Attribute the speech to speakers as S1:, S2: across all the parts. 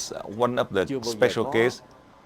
S1: is one of the
S2: chưa bao giờ
S1: special
S2: có
S1: case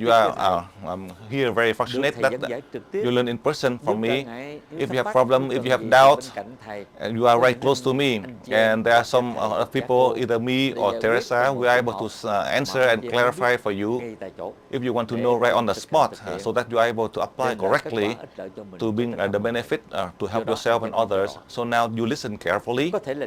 S1: you are here very
S2: được
S1: fortunate
S2: thầy
S1: that
S2: dẫn giải trực tiếp,
S1: you learn in person from
S2: giúp
S1: me.
S2: đỡ ngài. Nếu
S1: If
S2: thắc
S1: you have
S2: mắc,
S1: problem,
S2: nếu
S1: if
S2: cần
S1: you have
S2: gì thì
S1: doubt,
S2: bên cạnh thầy
S1: and you are
S2: có
S1: right
S2: những
S1: close to me,
S2: anh chị em
S1: and there are
S2: hoặc
S1: some
S2: thầy,
S1: other
S2: các
S1: people,
S2: cô
S1: either me
S2: để
S1: or
S2: giải quyết
S1: Teresa,
S2: từng
S1: we
S2: một
S1: are
S2: câu
S1: able to
S2: hỏi
S1: answer
S2: mà anh
S1: and
S2: chị em không biết
S1: clarify for you.
S2: ngay tại chỗ
S1: If you want to
S2: để
S1: know right
S2: thầy
S1: on the
S2: thực hành
S1: spot,
S2: thực hiện,
S1: so that you are able to apply
S2: đem lại kết
S1: correctly
S2: quả ích lợi cho mình
S1: to
S2: với
S1: bring
S2: tất cả
S1: the
S2: mọi người.
S1: benefit to
S2: Do
S1: help
S2: đó
S1: yourself
S2: anh chị
S1: and
S2: em nghe cho
S1: others.
S2: rõ.
S1: So now you listen carefully.
S2: Có thể là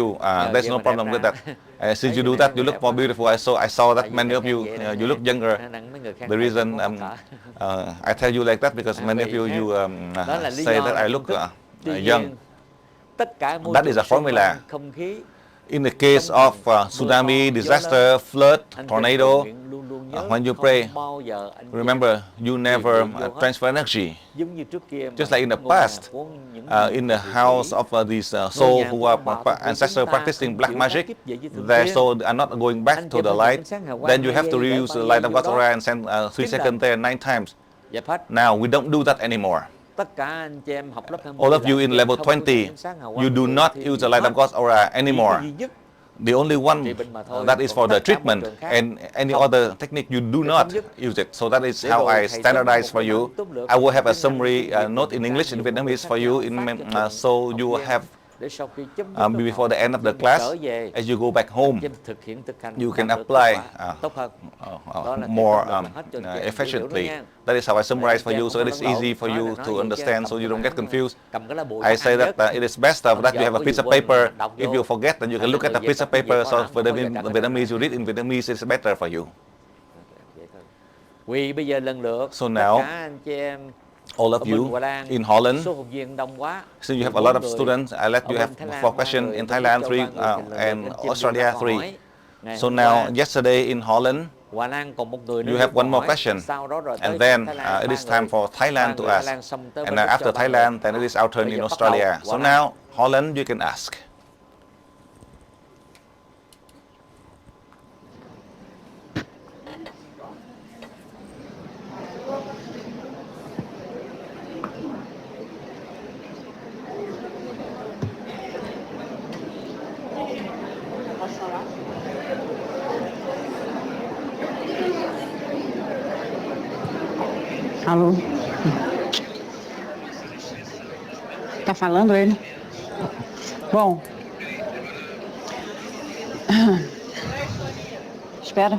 S1: you. There's no problem with that. Since you do that, you look more beautiful. I saw that many of you, you look younger. The reason I tell you like that because many of you say that I look young. That is a formula. In the case of tsunami, disaster, flood, tornado, when you pray, remember you never transfer energy. Just like in the past, in the house of these souls who are ancestors practicing black magic, their souls are not going back to the light. Then you have to reuse the light of God's aura and send 3 seconds there 9 times.
S2: Dạ hết.
S1: Now we don't do that anymore.
S2: Tất cả anh chị em học lớp 20
S1: All of you in
S2: là
S1: level
S2: không có
S1: 20,
S2: ánh sáng hào
S1: you
S2: quang
S1: do
S2: từ
S1: not
S2: thiên
S1: use the
S2: gì
S1: light
S2: hết.
S1: of God's aura
S2: Chỉ
S1: anymore.
S2: có duy nhất
S1: The only one
S2: trị bệnh mà thôi.
S1: that is
S2: Còn
S1: for the
S2: tất cả
S1: treatment,
S2: môi trường khác
S1: and any
S2: không.
S1: other technique you do
S2: Để
S1: not
S2: thống nhất.
S1: use it. So that is
S2: Để
S1: how
S2: rồi
S1: I
S2: thầy
S1: standardize
S2: chấm một
S1: for you.
S2: bài tốt lược
S1: I will have a
S2: chuyên ngành
S1: summary
S2: tiếng Việt
S1: note in
S2: dành
S1: English
S2: cho
S1: and
S2: nhiều môn
S1: Vietnamese
S2: khác
S1: for you
S2: nhau,
S1: in
S2: phát cho từng
S1: so
S2: học
S1: you
S2: viên
S1: have
S2: để sau khi chấm dứt lớp
S1: before
S2: học,
S1: the end of
S2: anh
S1: the
S2: chị em
S1: class,
S2: trở về,
S1: as you go back home,
S2: anh chị em thực hiện thực hành
S1: you can
S2: đạt được
S1: apply
S2: kết quả tốt hơn. Đó là thầy
S1: more
S2: không được hết cho anh chị em dễ hiểu đó
S1: efficiently.
S2: nha.
S1: That is how I summarize
S2: Anh chị
S1: for
S2: em
S1: you,
S2: không
S1: so
S2: có
S1: it
S2: lẫn
S1: is easy
S2: lộn.
S1: for
S2: Nói
S1: you
S2: là
S1: to
S2: nói vậy chứ
S1: understand, so
S2: cầm
S1: you
S2: cái
S1: don't get
S2: bảng,
S1: confused.
S2: cầm cái lá bùi
S1: I
S2: bác
S1: say
S2: ăn
S1: that
S2: nhất.
S1: it is best that
S2: Không
S1: you
S2: giờ
S1: have a
S2: có
S1: piece
S2: gì
S1: of
S2: quên
S1: paper.
S2: đọc
S1: If
S2: vô.
S1: you forget, then you can
S2: Hay
S1: look
S2: là
S1: at the
S2: người
S1: piece of
S2: Việt
S1: paper.
S2: có
S1: So
S2: làm,
S1: for
S2: không
S1: the
S2: có giờ cần
S1: Vietnamese you read in Vietnamese, it's better for you.
S2: vậy thôi. Vì bây giờ lần lượt
S1: So
S2: tất
S1: now,
S2: cả anh chị em
S1: all
S2: ở
S1: of
S2: bên
S1: you
S2: Hoa Lan,
S1: in Holland,
S2: số học viên đông quá.
S1: since you have a
S2: 14
S1: lot of
S2: người.
S1: students, I let
S2: Ở
S1: you
S2: bên
S1: have
S2: Thái Lan
S1: 4
S2: 3
S1: questions,
S2: người,
S1: in
S2: bên Úc
S1: Thailand
S2: Châu
S1: 3,
S2: 3 người thì lần lượt
S1: and
S2: anh chị em đưa
S1: Australia
S2: ra câu
S1: 3.
S2: hỏi. Ngày
S1: So
S2: hôm
S1: now,
S2: qua,
S1: yesterday in Holland,
S2: Hoa Lan còn một người nữa
S1: you
S2: đưa
S1: have
S2: câu
S1: one more
S2: hỏi.
S1: question,
S2: Sau đó rồi tới
S1: and then
S2: Thái Lan
S1: it
S2: 3
S1: is time
S2: người.
S1: for Thailand to
S2: Thái
S1: ask,
S2: Lan xong tới
S1: and
S2: bên Úc Châu
S1: after
S2: 3 người.
S1: Thailand, then it is our turn
S2: Bây
S1: in
S2: giờ bắt đầu,
S1: Australia. So
S2: Hoa Lan.
S1: now, Holland, you can ask.
S3: Alô? Tá falando ele? Bom. Espera.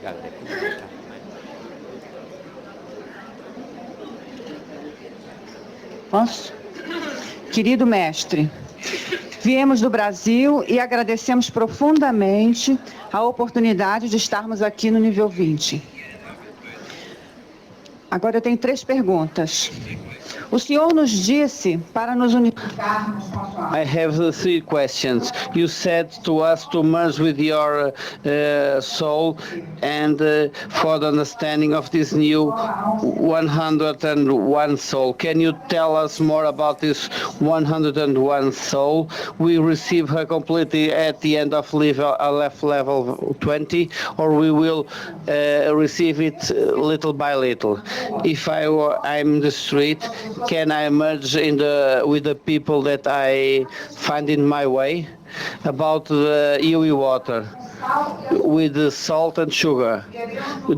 S2: Gần đây cái gì ta?
S3: Posso? Querido mestre, viemos do Brasil e agradecemos profundamente a oportunidade de estarmos aqui no nível 20. Agora eu tenho 3 perguntas. O senhor nos disse para nos unificarmos com a sua
S4: I have 3 questions. You said to us to merge with your soul, and for the understanding of this new 101 soul. Can you tell us more about this 101 soul? We receive her completely at the end of level 20, or we will receive it little by little. If I'm in the street, can I merge with the people that I find in my way? About the Iwi water with the salt and sugar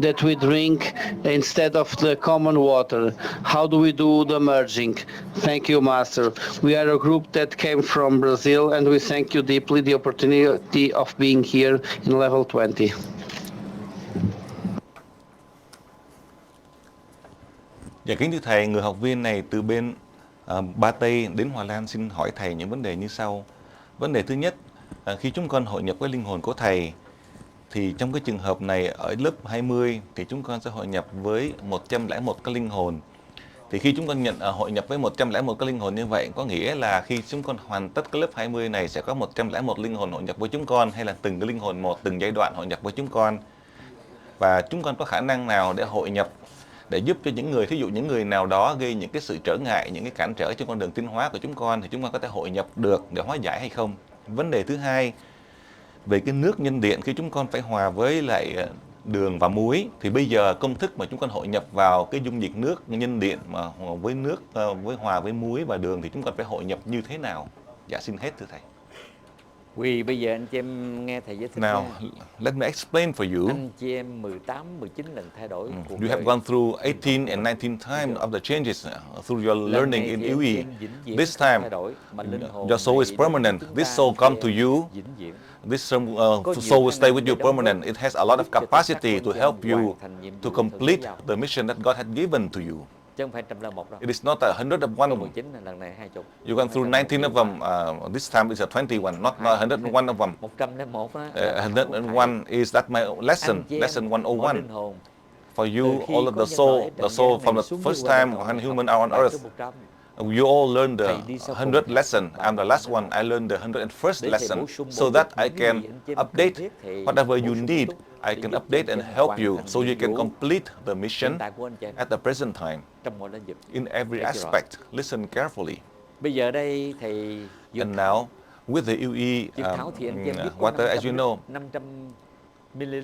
S4: that we drink instead of the common water. How do we do the merging? Thank you, Master. We are a group that came from Brazil, and we thank you deeply the opportunity of being here in level 20.
S1: Dạ kính thưa thầy, người học viên này từ bên Ba Tây đến Hòa Lan xin hỏi thầy những vấn đề như sau. Vấn đề thứ nhất, khi chúng con hội nhập với linh hồn của thầy, thì trong cái trường hợp này ở lớp 20 thì chúng con sẽ hội nhập với 101 cái linh hồn. Thì khi chúng con hội nhập với 101 cái linh hồn như vậy, có nghĩa là khi chúng con hoàn tất cái lớp 20 này sẽ có 101 linh hồn hội nhập với chúng con, hay là từng cái linh hồn một, từng giai đoạn hội nhập với chúng con. Và chúng con có khả năng nào để hội nhập, để giúp cho những người, thí dụ những người nào đó gây những cái sự trở ngại, những cái cản trở trên con đường tiến hóa của chúng con, thì chúng con có thể hội nhập được để hóa giải hay không? Vấn đề thứ hai, về cái nước nhân điện, khi chúng con phải hòa với lại đường và muối, thì bây giờ công thức mà chúng con hội nhập vào cái dung dịch nước nhân điện mà với nước hòa với muối và đường thì chúng con phải hội nhập như thế nào? Dạ xin hết thưa thầy.
S2: Vì bây giờ anh chị em nghe thầy giải thích.
S1: Now,
S2: nha.
S1: let me explain for you.
S2: Anh chị em 18, 19 lần thay đổi cuộc
S1: You
S2: đời.
S1: have gone through 18 and 19 times of the changes through your learning in UE. This time, your soul is permanent. This soul come to you. This soul will stay with you permanent. It has a lot of capacity to help you to complete the mission that God had given to you.
S2: Chứ không phải 101 đâu.
S1: It is not 101.
S2: 19 lần này 20.
S1: You gone through 19 of them. This time is 21, not 101 of them.
S2: 101 đó.
S1: 101 is that my lesson, lesson 101. For you, all of the soul from the first time when human are on earth, you all learned the 100th lesson. I'm the last one. I learned the 101st lesson, so that I can update whatever you need. I can update and help you, so you can complete the mission at the present time. In every aspect, listen carefully.
S2: Bây giờ đây thầy
S1: And now, with the UE water, as you know,
S2: 500 ml.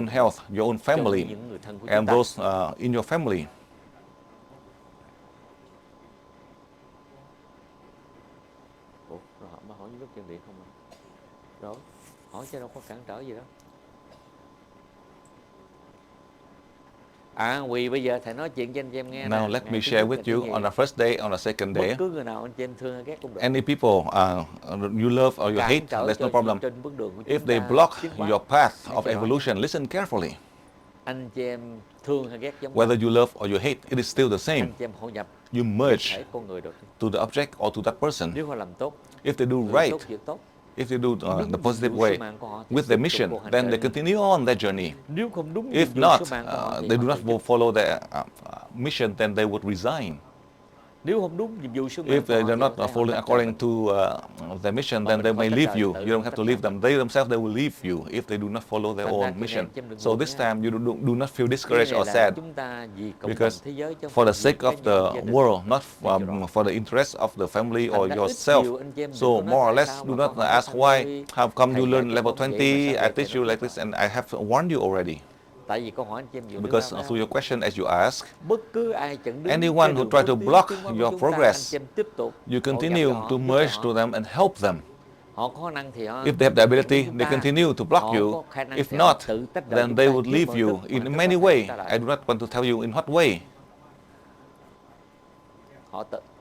S1: own health, your own family,
S2: những người thân của chúng
S1: and
S2: ta.
S1: those in your family.
S2: Ủa, rồi họ mà hỏi những lúc chân điện không à? Rồi, hỏi chứ đâu có cản trở gì đâu. Vì bây giờ thầy nói chuyện cho anh em nghe.
S1: Now let me share with you on the first day, on the second
S2: Bất
S1: day.
S2: cứ người nào anh chị em thương hay ghét cũng được.
S1: Any people you love or you hate, there's no problem.
S2: Trên bước đường của
S1: If
S2: chúng
S1: they
S2: ta
S1: block
S2: tiến hóa,
S1: your path
S2: hãy
S1: of
S2: cho rõ
S1: evolution, listen carefully.
S2: anh chị em thương hay ghét giống
S1: Whether you love or you hate, it is still the same.
S2: anh chị em hội nhập
S1: You merge
S2: thể con người được.
S1: to the object or to that person.
S2: Nếu họ làm tốt,
S1: If they do
S2: người
S1: right,
S2: tốt việc tốt,
S1: if they do the
S2: đúng
S1: positive
S2: nhiệm vụ
S1: way
S2: sứ mạng của họ thì
S1: with
S2: tiếp
S1: their
S2: tục
S1: mission,
S2: cuộc hành
S1: then they
S2: trình.
S1: continue on their journey.
S2: Nếu không đúng
S1: If
S2: nhiệm vụ
S1: not,
S2: sứ mạng của họ thì
S1: they
S2: họ
S1: do not
S2: từ chức.
S1: follow their mission, then they would resign.
S2: Nếu không đúng nhiệm vụ sứ mạng
S1: If
S2: của họ
S1: they're
S2: thì
S1: not
S2: họ phải
S1: following
S2: họ
S1: according to their mission, then they may leave you. You don't have to leave them. They themselves, they will leave you if they do not follow their own mission. So this time, you do not feel discouraged or sad, because for the sake of the world, not for the interest of the family or yourself. So more or less, do not ask why. How come you learn level 20? I teach you like this, and I have warned you already.
S2: Tại vì câu hỏi anh chị em vừa đưa
S1: Because
S2: ra
S1: through your question as you ask,
S2: bất cứ ai chặn đứng
S1: anyone
S2: cái
S1: who
S2: đường
S1: try to
S2: bước
S1: block
S2: tiến của
S1: your
S2: chúng ta,
S1: progress,
S2: anh chị em tiếp tục
S1: you
S2: hỗ trợ
S1: continue
S2: cho họ,
S1: to
S2: giúp đỡ
S1: merge
S2: họ.
S1: to them and help them.
S2: Họ có năng thì họ
S1: If they have the ability,
S2: chúng
S1: they
S2: ta,
S1: continue to block
S2: họ
S1: you.
S2: có khả năng
S1: If
S2: thì họ
S1: not,
S2: tự tách rời
S1: then
S2: chúng
S1: they
S2: ta
S1: would
S2: trước
S1: leave
S2: mọi
S1: you
S2: thức, mà
S1: in
S2: thức
S1: many
S2: bắt
S1: ways.
S2: chúng ta lại.
S1: I do not want to tell you in what way.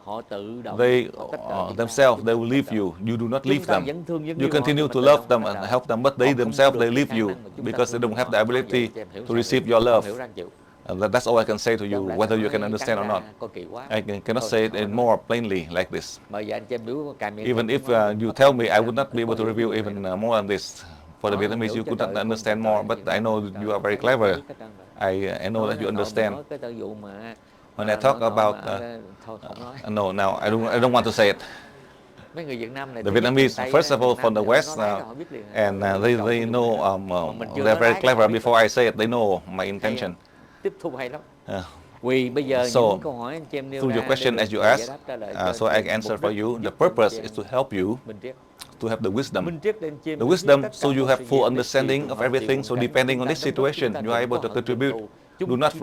S2: Họ tự động
S1: They
S2: họ tách rời chúng ta,
S1: themselves,
S2: chúng
S1: they
S2: ta
S1: will
S2: tách
S1: leave
S2: rời.
S1: you. You do not
S2: Chúng
S1: leave
S2: ta
S1: them.
S2: vẫn thương, vẫn
S1: You
S2: yêu họ,
S1: continue
S2: nhưng mà
S1: to
S2: tự
S1: love
S2: động
S1: them
S2: tách
S1: and
S2: rời.
S1: help them, but they
S2: Họ không
S1: themselves,
S2: được
S1: they
S2: cái
S1: leave
S2: khả
S1: you
S2: năng mà chúng ta
S1: because they
S2: thương
S1: don't have
S2: họ.
S1: the
S2: Nói vậy
S1: ability
S2: chị em hiểu
S1: to
S2: sao
S1: receive
S2: được?
S1: your
S2: Không
S1: love.
S2: hiểu ra anh chịu.
S1: That's all I can say to you,
S2: Chẳng lẽ
S1: whether
S2: thằng
S1: you can
S2: nói
S1: understand or
S2: cắn
S1: not.
S2: ra, coi kỳ quá.
S1: I cannot
S2: Thôi,
S1: say it
S2: khỏi nói.
S1: more plainly like this.
S2: Bởi vậy anh chị em biểu cài miệng
S1: Even
S2: thầy
S1: if
S2: cũng nói,
S1: you
S2: "Không
S1: tell
S2: có
S1: me, I
S2: gì
S1: would not be able to
S2: không
S1: review
S2: hiểu
S1: even
S2: này."
S1: more than this. For the
S2: Nói
S1: Vietnamese,
S2: hiểu
S1: you
S2: cho
S1: could
S2: trời,
S1: not
S2: không
S1: understand
S2: cho
S1: more,
S2: trời,
S1: but
S2: chuyện
S1: I know
S2: trời,
S1: you are very
S2: trời,
S1: clever.
S2: biết hết trơn rồi.
S1: I know
S2: Nói
S1: that you
S2: là nội mình
S1: understand.
S2: nói cái tư vụ mà
S1: When I talk about,
S2: thôi không nói.
S1: no, now I don't want to say it.
S2: Mấy người Việt Nam này
S1: The
S2: thứ nhất miền
S1: Vietnamese,
S2: Tây
S1: first
S2: á,
S1: of all,
S2: miền
S1: from
S2: Nam
S1: the
S2: thì
S1: West,
S2: nói lái là họ biết liền.
S1: and
S2: Rồi
S1: they
S2: đầu cái vụ
S1: know
S2: này đó. Còn mình chưa
S1: they're
S2: nói
S1: very
S2: lái,
S1: clever.
S2: họ biết
S1: Before I say it, they know my intention.
S2: Tiếp thu hay lắm.
S1: Uh,
S2: Vì bây giờ
S1: So,
S2: những câu hỏi anh chị em nêu
S1: through
S2: ra
S1: your question
S2: để
S1: as
S2: được
S1: you
S2: giải
S1: ask,
S2: đáp trả lời
S1: so I answer
S2: mục
S1: for
S2: đích
S1: you. The
S2: giúp cho anh
S1: purpose
S2: chị
S1: is
S2: em
S1: to help you
S2: minh triết.
S1: to have the wisdom.
S2: Minh triết để anh chị em
S1: The
S2: biết
S1: wisdom,
S2: tất
S1: so
S2: cả
S1: you
S2: mọi
S1: have
S2: sự
S1: full
S2: việc,
S1: understanding
S2: việc
S1: of
S2: sự
S1: everything. So
S2: hoàn cảnh
S1: depending on
S2: chúng
S1: this
S2: ta đóng góp,
S1: situation,
S2: chúng ta
S1: you are
S2: đừng
S1: able
S2: có
S1: to
S2: hận thù.
S1: contribute.
S2: Chúng
S1: Do not
S2: chúng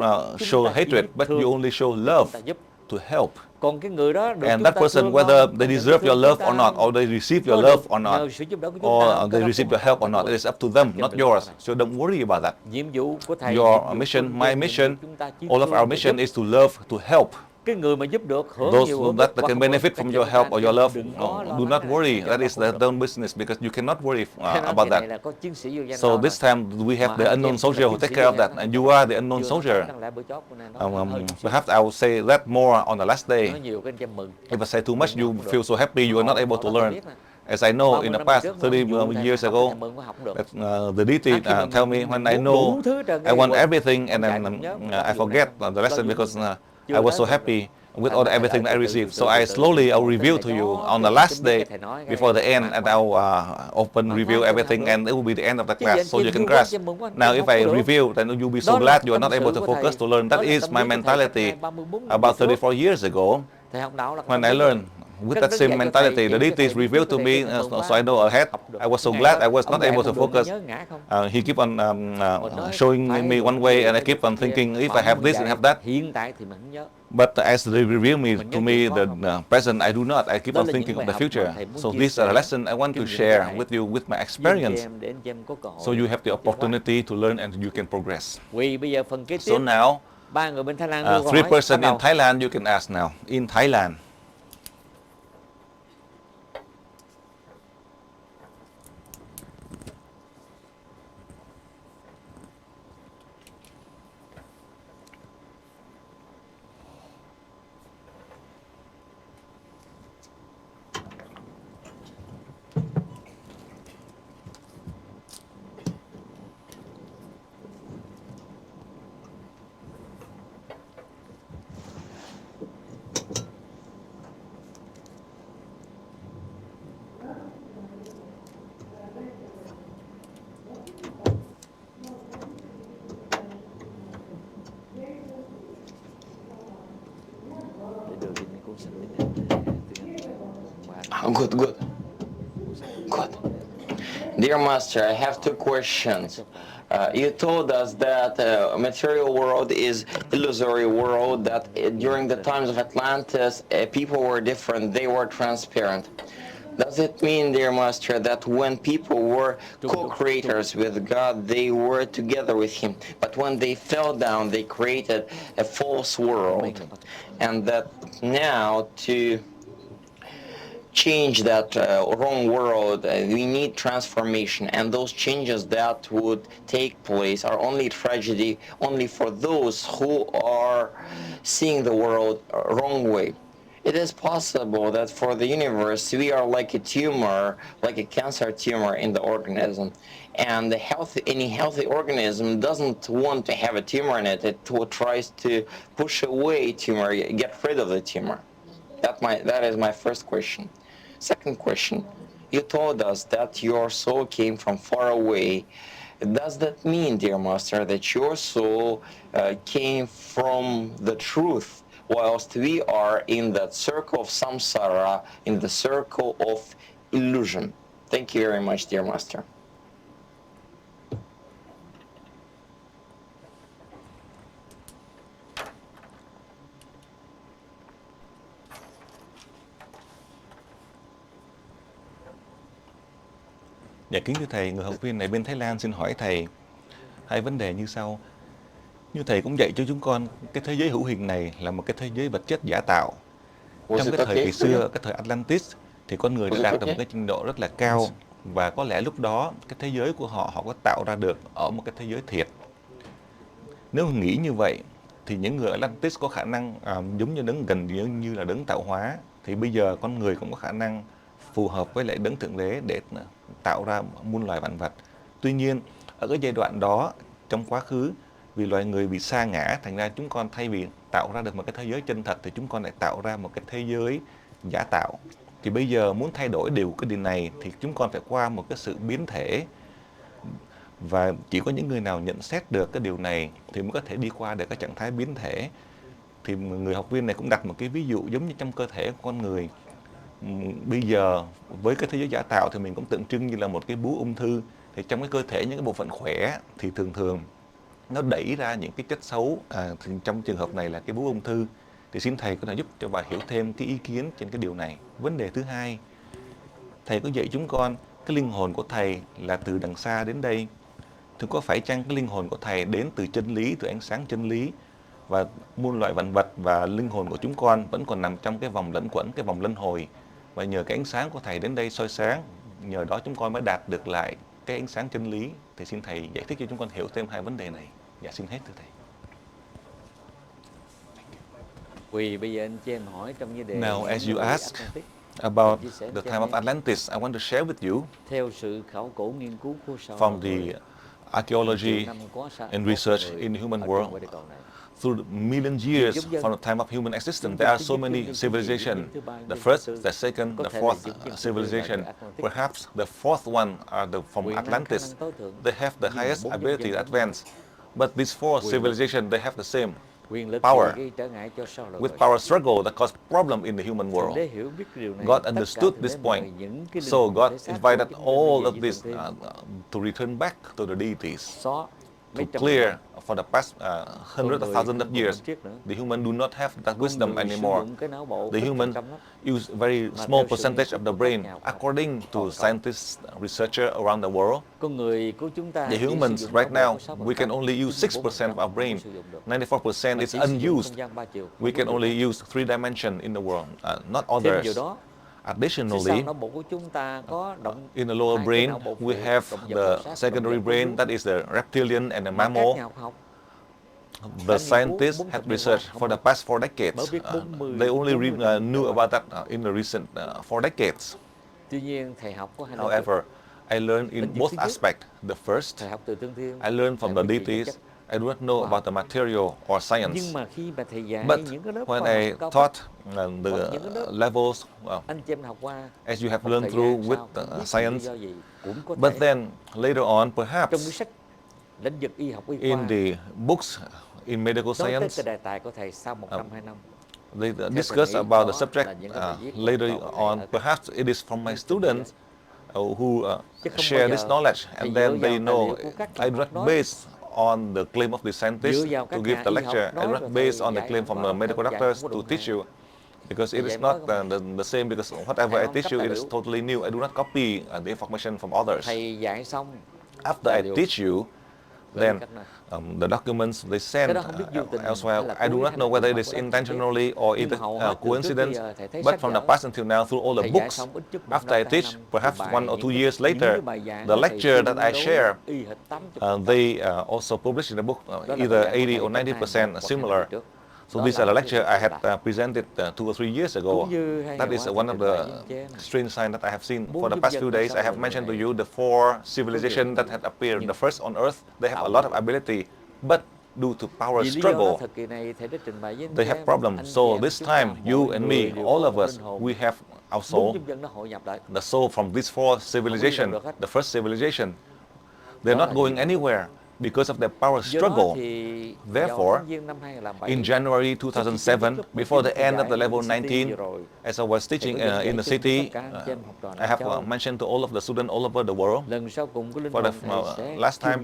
S1: show
S2: ta chỉ
S1: hatred,
S2: biết
S1: but
S2: thương
S1: you only show
S2: để
S1: love
S2: chúng ta giúp.
S1: to help.
S2: Còn cái người đó được
S1: And
S2: chúng
S1: that
S2: ta
S1: person,
S2: thương
S1: whether
S2: không,
S1: they
S2: không được
S1: deserve
S2: thương
S1: your
S2: chúng
S1: love
S2: ta
S1: or not, or they receive your
S2: có
S1: love
S2: được
S1: or not,
S2: nhờ sự giúp đỡ của chúng ta không,
S1: or
S2: cái
S1: they
S2: đó
S1: receive
S2: không
S1: your help or
S2: phải
S1: not,
S2: của
S1: it is up to them,
S2: anh
S1: not
S2: chị em
S1: yours.
S2: đừng
S1: So don't worry about that.
S2: nhiệm vụ của thầy,
S1: Your
S2: nhiệm vụ
S1: mission,
S2: của
S1: my
S2: nhiệm vụ
S1: mission,
S2: chúng ta chỉ
S1: all of
S2: thương
S1: our
S2: và
S1: mission
S2: giúp.
S1: is to love, to help.
S2: Cái người mà giúp được hưởng
S1: Those
S2: nhiều hưởng
S1: that
S2: hoặc
S1: can
S2: không
S1: benefit
S2: hưởng,
S1: from
S2: cái
S1: your
S2: chuyện
S1: help
S2: của
S1: or
S2: ta
S1: your love,
S2: đừng có lo
S1: do
S2: lắng
S1: not
S2: là
S1: worry.
S2: cho
S1: That
S2: nó
S1: is
S2: không
S1: their
S2: được.
S1: own business, because you cannot worry
S2: Thế nói
S1: about
S2: kỳ này
S1: that.
S2: là có chiến sĩ vô danh
S1: So
S2: lo
S1: this
S2: rồi.
S1: time we have
S2: Mà
S1: the
S2: anh chị
S1: unknown
S2: em
S1: soldier
S2: là
S1: who
S2: chiến
S1: take
S2: sĩ
S1: care of
S2: vô
S1: that,
S2: danh
S1: and
S2: đó.
S1: you are the unknown
S2: Chưa nói
S1: soldier.
S2: đáng lẽ bữa chót của này nó hơi chút xíu.
S1: Perhaps I will say that more on the last day.
S2: Nói nhiều cái anh chị em mừng.
S1: If I say too much, you
S2: Mừng không
S1: feel
S2: được.
S1: so happy you are not able to learn. As I know in the
S2: 30 năm
S1: past,
S2: trước
S1: 30
S2: mà vụ thầy
S1: years
S2: học
S1: ago,
S2: thầy mừng có học được.
S1: that, the deity
S2: Khi mà
S1: tell me
S2: mình
S1: when I
S2: muốn
S1: know
S2: đủ thứ trên
S1: I
S2: cái
S1: want
S2: quên.
S1: everything, and
S2: Không
S1: then
S2: chạy, không nhớ,
S1: I
S2: vụ
S1: forget
S2: này.
S1: the lesson
S2: Lo vụ
S1: because
S2: này.
S1: I
S2: Chưa
S1: was so
S2: tới
S1: happy with
S2: Thành
S1: all
S2: ra
S1: everything
S2: lại
S1: I
S2: từ
S1: received.
S2: từ,
S1: So
S2: từ
S1: I
S2: từ,
S1: slowly I'll
S2: từ
S1: reveal
S2: từ
S1: to
S2: đó,
S1: you on
S2: cái
S1: the
S2: này
S1: last
S2: biết cái
S1: day
S2: thầy nói cái
S1: before the
S2: này
S1: end,
S2: quan
S1: and
S2: trọng.
S1: I'll open,
S2: Mà
S1: reveal
S2: ngoan
S1: everything,
S2: học
S1: and it will be the end of the
S2: Chứ
S1: class,
S2: anh
S1: so
S2: chị
S1: you can
S2: thương quá,
S1: grasp.
S2: chị mừng quá,
S1: Now,
S2: chị
S1: if
S2: không có
S1: I
S2: được.
S1: reveal, then you'll be so
S2: Đó là
S1: glad you are
S2: tâm
S1: not
S2: sự
S1: able to
S2: của
S1: focus
S2: thầy.
S1: to learn. That
S2: Đó là
S1: is
S2: tâm
S1: my
S2: lý của thầy
S1: mentality
S2: cách 34
S1: about
S2: năm về
S1: 34 years ago.
S2: Thầy học đạo là
S1: When
S2: không
S1: I
S2: có
S1: learned
S2: được.
S1: with
S2: Cái
S1: that
S2: đó
S1: same
S2: dạy cho
S1: mentality,
S2: thầy,
S1: the
S2: dạy cho
S1: deities
S2: thầy biết
S1: revealed
S2: cái
S1: to
S2: thầy
S1: me,
S2: cái mừng
S1: so I know ahead.
S2: học được.
S1: I was so
S2: Ngày
S1: glad
S2: đó,
S1: I was
S2: ông
S1: not
S2: dạy
S1: able
S2: không
S1: to
S2: được,
S1: focus.
S2: nhớ ngã không?
S1: He keep on
S2: Mình nói
S1: showing
S2: phải
S1: me one way, and I keep on thinking if I have this and have that.
S2: Hiện tại thì mình không nhớ.
S1: But as they reveal
S2: Mình
S1: to
S2: nhớ
S1: me
S2: chuyện
S1: the
S2: có
S1: present, I do not. I keep
S2: Đó
S1: on
S2: là
S1: thinking
S2: những
S1: of
S2: bài
S1: the
S2: học mà
S1: future.
S2: thầy muốn
S1: So
S2: chia
S1: these are
S2: sẻ
S1: the lessons I want to
S2: kinh nghiệm của
S1: share
S2: thầy.
S1: with you with my
S2: Với anh
S1: experience.
S2: chị em, để anh chị em có cơ hội
S1: So you have the
S2: tiến hóa.
S1: opportunity to learn and you can progress.
S2: Vì bây giờ phần kế
S1: So
S2: tiếp,
S1: now,
S2: 3 người bên Thái Lan đưa câu
S1: three
S2: hỏi.
S1: person
S2: Bắt
S1: in
S2: đầu.
S1: Thailand, you can ask now. In Thailand.
S2: Để đưa những cuốn sách tiếng Anh.
S5: Good, good. Good. Dear Master, I have two questions. You told us that material world is illusory world, that during the times of Atlantis, people were different, they were transparent. Does it mean, dear Master, that when people were co-creators with God, they were together with Him, but when they fell down, they created a false world, and that now to change that wrong world, we need transformation, and those changes that would take place are only tragedy only for those who are seeing the world wrong way. It is possible that for the universe we are like a tumor, like a cancer tumor in the organism, and any healthy organism doesn't want to have a tumor in it. It tries to push away tumor, get rid of the tumor. That is my first question. Second question, you told us that your soul came from far away. Does that mean, dear Master, that your soul came from the truth, whilst we are in that circle of samsara, in the circle of illusion? Thank you very much, dear Master.
S1: Dạ kính thưa thầy, người học viên này bên Thái Lan xin hỏi thầy hai vấn đề như sau. Như thầy cũng dạy cho chúng con, cái thế giới hữu hình này là một cái thế giới vật chất giả tạo. Trong cái thời kỳ xưa, cái thời Atlantis, thì con người đã đạt được một cái trình độ rất là cao, và có lẽ lúc đó cái thế giới của họ có tạo ra được ở một cái thế giới thiệt. Nếu nghĩ như vậy thì những người Atlantis có khả năng giống như gần như là đấng tạo hóa, thì bây giờ con người cũng có khả năng phù hợp với lại đấng thượng đế để tạo ra muôn loài vạn vật. Tuy nhiên ở cái giai đoạn đó trong quá khứ, vì loài người bị sa ngã, thành ra chúng con thay vì tạo ra được một cái thế giới chân thật thì chúng con lại tạo ra một cái thế giới giả tạo. Thì bây giờ muốn thay đổi điều cái điều này thì chúng con phải qua một cái sự biến thể, và chỉ có những người nào nhận xét được cái điều này thì mới có thể đi qua được cái trạng thái biến thể. Thì người học viên này cũng đặt một cái ví dụ giống như trong cơ thể của con người. Bây giờ với cái thế giới giả tạo thì mình cũng tượng trưng như là một cái bú ung thư. Thì trong cái cơ thể những cái bộ phận khỏe thì thường thường nó đẩy ra những cái chất xấu, thì trong trường hợp này là cái bú ung thư. Thì xin thầy có thể giúp cho bà hiểu thêm cái ý kiến trên cái điều này. Vấn đề thứ hai, thầy có dạy chúng con cái linh hồn của thầy là từ đằng xa đến đây, thì có phải chăng cái linh hồn của thầy đến từ chân lý, từ ánh sáng chân lý, và muôn loại vạn vật và linh hồn của chúng con vẫn còn nằm trong cái vòng lẫn quẩn, cái vòng luân hồi, và nhờ cái ánh sáng của thầy đến đây soi sáng, nhờ đó chúng con mới đạt được lại cái ánh sáng chân lý. Thì xin thầy giải thích cho chúng con hiểu thêm hai vấn đề này. Dạ xin hết thưa thầy.
S2: Vì bây giờ anh chị em hỏi trong vấn đề
S1: Now as you ask about the time of Atlantis, I want to share with you
S2: theo sự khảo cổ nghiên cứu của
S1: from the archaeology and research in the human world. Through million years from the time of human existence, there are so many civilizations. The first, the second, the fourth civilization. Perhaps the fourth one are from Atlantis. They have the highest ability to advance. But these four civilizations, they have the same power. With power struggle that caused problem in the human world. God understood this point. So God invited all of this to return back to the deities. To clear for the past hundreds of thousands of years, the human do not have that wisdom anymore. The human use very small percentage of the brain, according to scientists, researchers around the world. The humans right now, we can only use 6% of our brain. 94% is unused. We can only use 3 dimensions in the world, not others. Additionally, in the lower brain, we have the secondary brain, that is the reptilian and the mammal. The scientists have researched for the past 4 decades. They only knew about that in the recent 4 decades. However, I learned in both aspects. The first, I learned from the deities. I do not know about the material or science. But when I taught the levels, as you have learned through with science, but then later on, perhaps in the books in medical science, they discuss about the subject later on. Perhaps it is from my students who share this knowledge, and then they know I do not base on the claim of the scientists to give the lecture. I do not base on the claim from the medical doctors to teach you. Because it is not the same, because whatever I teach you, it is totally new. I do not copy the information from others.
S2: Thầy dạy xong
S1: After I teach you, then the documents they send elsewhere. I do not know whether it is intentionally or it is coincidence, but from the past until now, through all the books, after I teach, perhaps 1 or 2 years later, the lecture that I share, they also publish in the book, either 80 or 90% similar. So these are the lecture I had presented 2 or 3 years ago. That is one of the strange signs that I have seen. For the past few days, I have mentioned to you the 4 civilizations that had appeared. The first on Earth, they have a lot of ability, but due to power struggle, they have problems. So this time, you and me, all of us, we have our soul, the soul from these 4 civilizations, the first civilization. They're not going anywhere because of their power struggle. Therefore, in January 2007, before the end of the level 19, as I was teaching in the city, I have mentioned to all of the students all over the world, for the last time,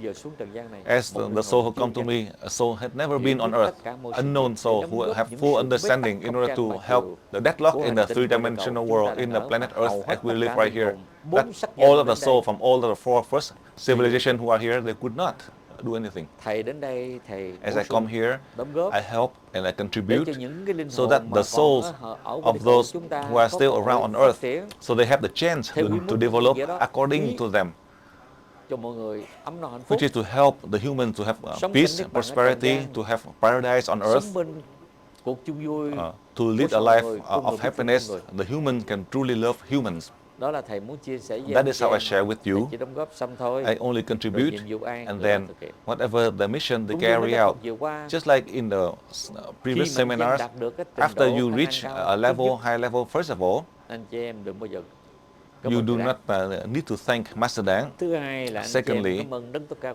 S1: as the soul who come to me, a soul had never been on earth, unknown soul who have full understanding in order to help the deadlock in the 3-dimensional world, in the planet Earth as we live right here. That all of the soul from all of the 4 first civilizations who are here, they could not do anything. As I come here, I help and I contribute so that the souls of those who are still around on earth, so they have the chance to develop according to them, which is to help the human to have peace, prosperity, to have paradise on earth, to lead a life of happiness. The human can truly love humans. That is how I share with you. I only contribute, and then whatever the mission they carry out, just like in the previous seminars, after you reach a level, high level, first of all, you do not need to thank Master Dang. Secondly,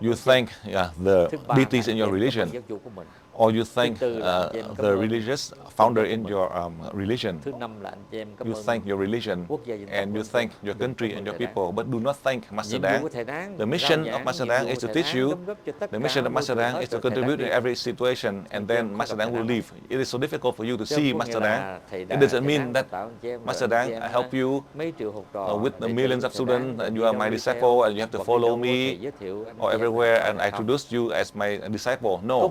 S1: you thank the deities in your religion, or you thank the religious founder in your religion. You thank your religion, and you thank your country and your people, but do not thank Master Dang. The mission of Master Dang is to teach you. The mission of Master Dang is to contribute in every situation, and then Master Dang will leave. It is so difficult for you to see Master Dang. It doesn't mean that Master Dang help you with the millions of students, and you are my disciple, and you have to follow me or everywhere, and I introduce you as my disciple. No.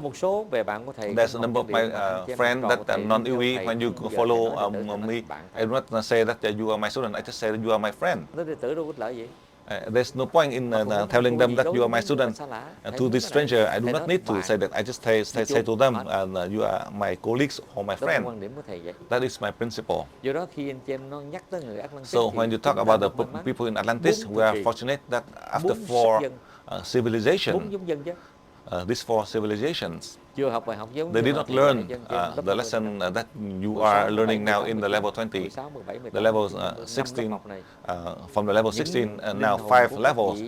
S1: There's a number of my friends that are non-EV. When you follow me, I do not say that you are my student. I just say that you are my friend. There's no point in telling them that you are my student. To this stranger, I do not need to say that. I just say to them, you are my colleagues or my friend. That is my principle. So when you talk about the people in Atlantis, we are fortunate that after 4 civilizations, these 4 civilizations, they did not learn the lesson that you are learning now in the level 20, the level 16, from the level 16, and now 5 levels.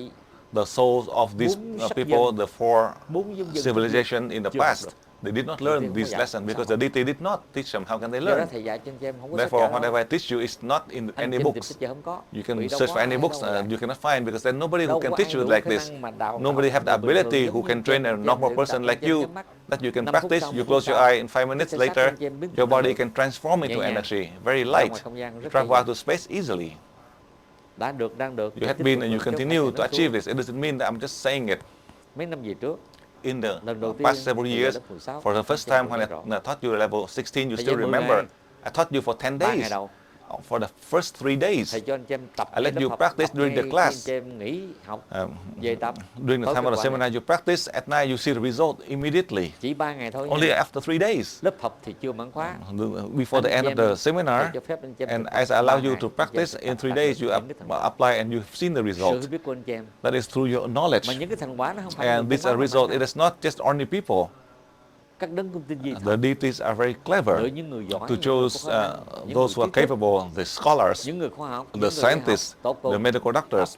S1: The souls of these people, the 4 civilizations in the past, they did not learn this lesson because the deity did not teach them. How can they learn? Therefore, whatever I teach you is not in any books. You can search for any books, you cannot find, because there's nobody who can teach you like this. Nobody have the ability who can train a normal person like you, that you can practice. You close your eye, in 5 minutes later, your body can transform into energy, very light. You travel out to space easily. You have been and you continue to achieve this. It doesn't mean that I'm just saying it. In the past several years, for the first time when I taught you level 16, you still remember, I taught you for 10 days. For the first 3 days, I let you practice during the class. During the time of the seminar, you practice. At night, you see the result immediately. Only after 3 days. Before the end of the seminar, and as I allow you to practice, in 3 days, you apply and you've seen the result. That is through your knowledge. And this result, it is not just ordinary people. The deities are very clever to choose those who are capable, the scholars, the scientists, the medical doctors,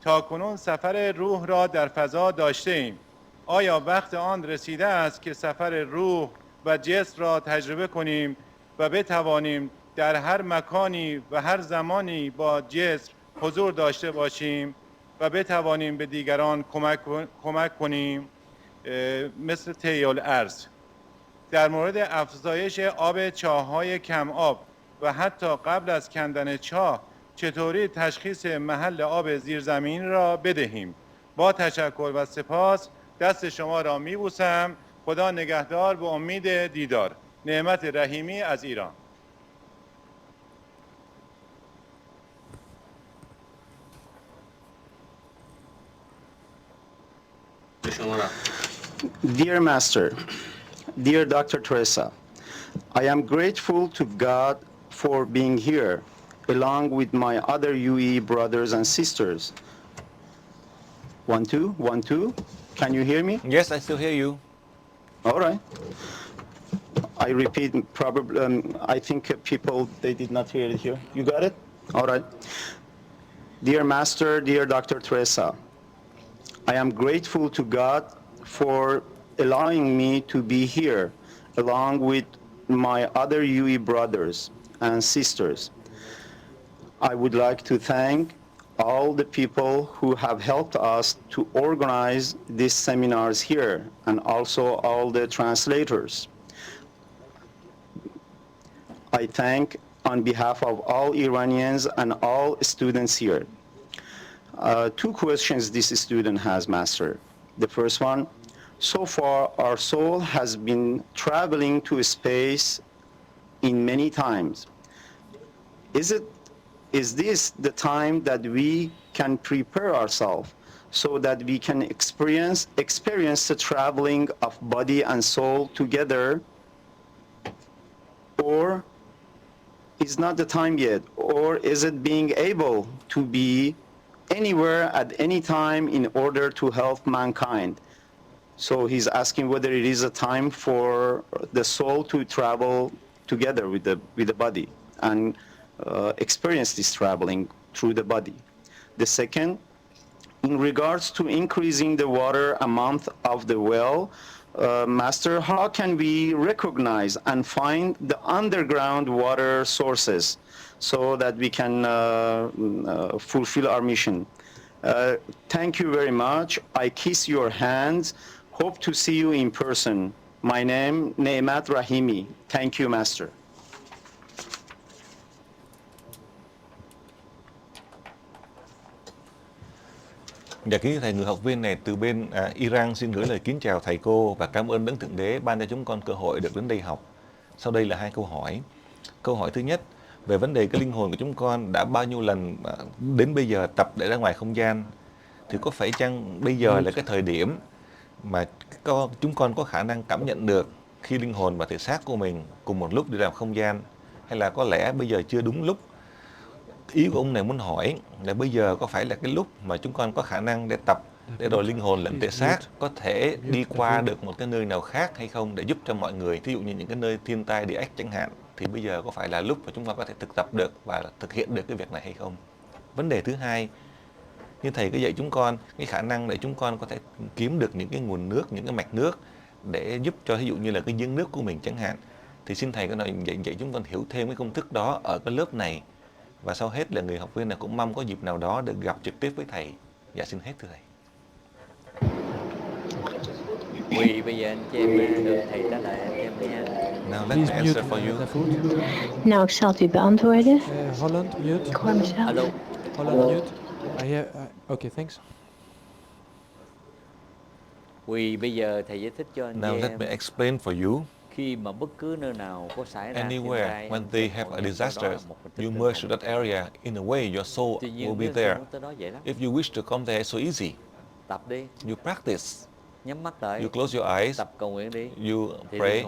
S6: تاکنون سفر روح را در فضا داشته ایم. آیا وقت آن رسیده است که سفر روح و جسم را تجربه کنیم و بتوانیم در هر مکانی و هر زمانی با جسم حضور داشته باشیم و بتوانیم به دیگران کمک کنیم مثل طی الارض. در مورد افزایش آب چاه‌های کم آب و حتی قبل از کندن چاه چطوری تشخیص محل آب زیرزمینی را بدهیم؟ با تشکر و سپاس دست شما را میبوسم. خدا نگهدار، به امید دیدار. نعمت رحیمی از ایران.
S7: Dear Master, dear Dr. Teresa, I am grateful to God for being here, along with my other UE brothers and sisters. 1, 2, 1, 2. Can you hear me?
S1: Yes, I still hear you.
S7: All right. I repeat, probably, I think people, they did not hear it here. You got it? All right. Dear Master, dear Dr. Teresa, I am grateful to God for allowing me to be here along with my other UE brothers and sisters. I would like to thank all the people who have helped us to organize these seminars here, and also all the translators. I thank on behalf of all Iranians and all students here. 2 questions this student has, Master. The first one, so far our soul has been traveling to space in many times. Is this the time that we can prepare ourselves so that we can experience the traveling of body and soul together, or is not the time yet, or is it being able to be anywhere at any time in order to help mankind? So he's asking whether it is a time for the soul to travel together with the body and experience this traveling through the body. The second, in regards to increasing the water amount of the well, Master, how can we recognize and find the underground water sources so that we can fulfill our mission? Thank you very much. I kiss your hands. Hope to see you in person. My name, Neemat Rahimi. Thank you, Master.
S1: Dạ kính thầy, người học viên này từ bên Iran xin gửi lời kính chào thầy cô và cảm ơn Đấng Thượng Đế ban cho chúng con cơ hội được đến đây học. Sau đây là 2 câu hỏi. Câu hỏi thứ nhất, về vấn đề cái linh hồn của chúng con đã bao nhiêu lần đến bây giờ tập để ra ngoài không gian, thì có phải chăng bây giờ là cái thời điểm mà chúng con có khả năng cảm nhận được khi linh hồn và thể xác của mình cùng một lúc đi làm không gian, hay là có lẽ bây giờ chưa đúng lúc? Ý của ông này muốn hỏi là bây giờ có phải là cái lúc mà chúng con có khả năng để tập để rồi linh hồn lẫn thể xác có thể đi qua được một cái nơi nào khác hay không, để giúp cho mọi người, ví dụ như những cái nơi thiên tai địa ách chẳng hạn, thì bây giờ có phải là lúc mà chúng con có thể thực tập được và thực hiện được cái việc này hay không? Vấn đề thứ hai, như thầy có dạy chúng con cái khả năng để chúng con có thể kiếm được những cái nguồn nước, những cái mạch nước để giúp cho ví dụ như là cái giếng nước của mình chẳng hạn, thì xin thầy có nói dạy chúng con hiểu thêm cái công thức đó ở cái lớp này. Và sau hết là người học viên này cũng mong có dịp nào đó được gặp trực tiếp với thầy. Dạ xin hết thưa thầy.
S2: Vì bây giờ anh chị em được thầy trả lời anh chị em nha.
S1: Now let me answer for you.
S8: Nou, ik zal het u beantwoorden.
S9: Holland, mute.
S8: Ik hoor mezelf.
S2: Alo.
S9: Holland, mute. Okay, thanks.
S2: Vì bây giờ thầy giải thích cho anh chị
S1: Now let
S2: em.
S1: me explain for you.
S2: Khi mà bất cứ nơi nào có xảy ra
S1: Anywhere when they have a disaster, you merge to that area. In a way, your soul will be there. If you wish to come there, it's so easy.
S2: Tập đi.
S1: You practice.
S2: Nhắm mắt lại.
S1: You close your eyes.
S2: Tập cầu nguyện đi.
S1: You pray.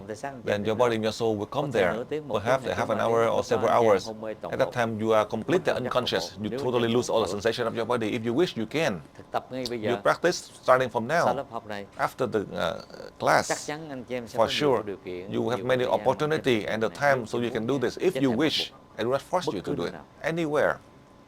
S1: Then your body and your soul will come there. Perhaps half an hour or several hours. At that time, you are completely unconscious. You totally lose all the sensation of your body. If you wish, you can.
S2: Thực tập ngay bây giờ.
S1: You practice starting from
S2: Sau
S1: now.
S2: lớp học này.
S1: After the
S2: Chắc
S1: class,
S2: chắn anh chị em sẽ
S1: for
S2: có nhiều
S1: sure,
S2: điều kiện.
S1: you have many opportunity and the time so you can do this if you wish. I do not force you to do it. Anywhere.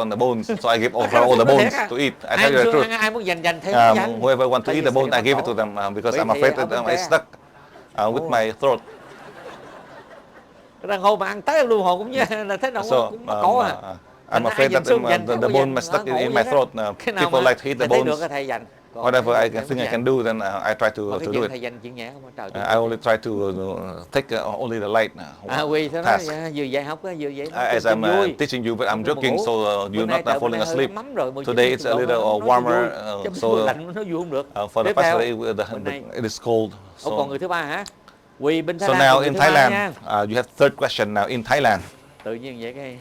S1: on the bones, so I give all the bones to eat. I tell you the truth.
S2: Ai muốn dành thêm dành.
S1: Whoever want to
S2: Tại
S1: eat
S2: vì
S1: the bone, I
S2: sẽ
S1: give it
S2: có
S1: to them because
S2: Vậy
S1: I'm
S2: thì
S1: afraid
S2: ông
S1: that
S2: bên
S1: it's
S2: đây
S1: stuck with my throat.
S2: Cái đàn hồn mà ăn tới luôn hồn cũng như là thế nào
S1: So
S2: cũng mắc cổ à.
S1: I'm afraid that the bone must stuck in my throat. People like to eat the
S2: thấy được
S1: bones.
S2: cái thầy dành.
S1: Whatever I think I can do, then I try to do it.
S2: Thầy dành chuyện nhẹ không có trời.
S1: I only try to take only the light
S2: Quỳ thế đó,
S1: task.
S2: vừa dạy học vừa dạy
S1: As I'm teaching you, but I'm joking, so you're not falling asleep. Today it's a little warmer, so
S2: lạnh nó vui không được.
S1: for the past day it is cold.
S2: Còn người thứ ba hả? Quỳ bên Thái
S1: So
S2: Lan.
S1: now in Thailand, you have third question now in Thailand.
S2: Tự nhiên vậy cái.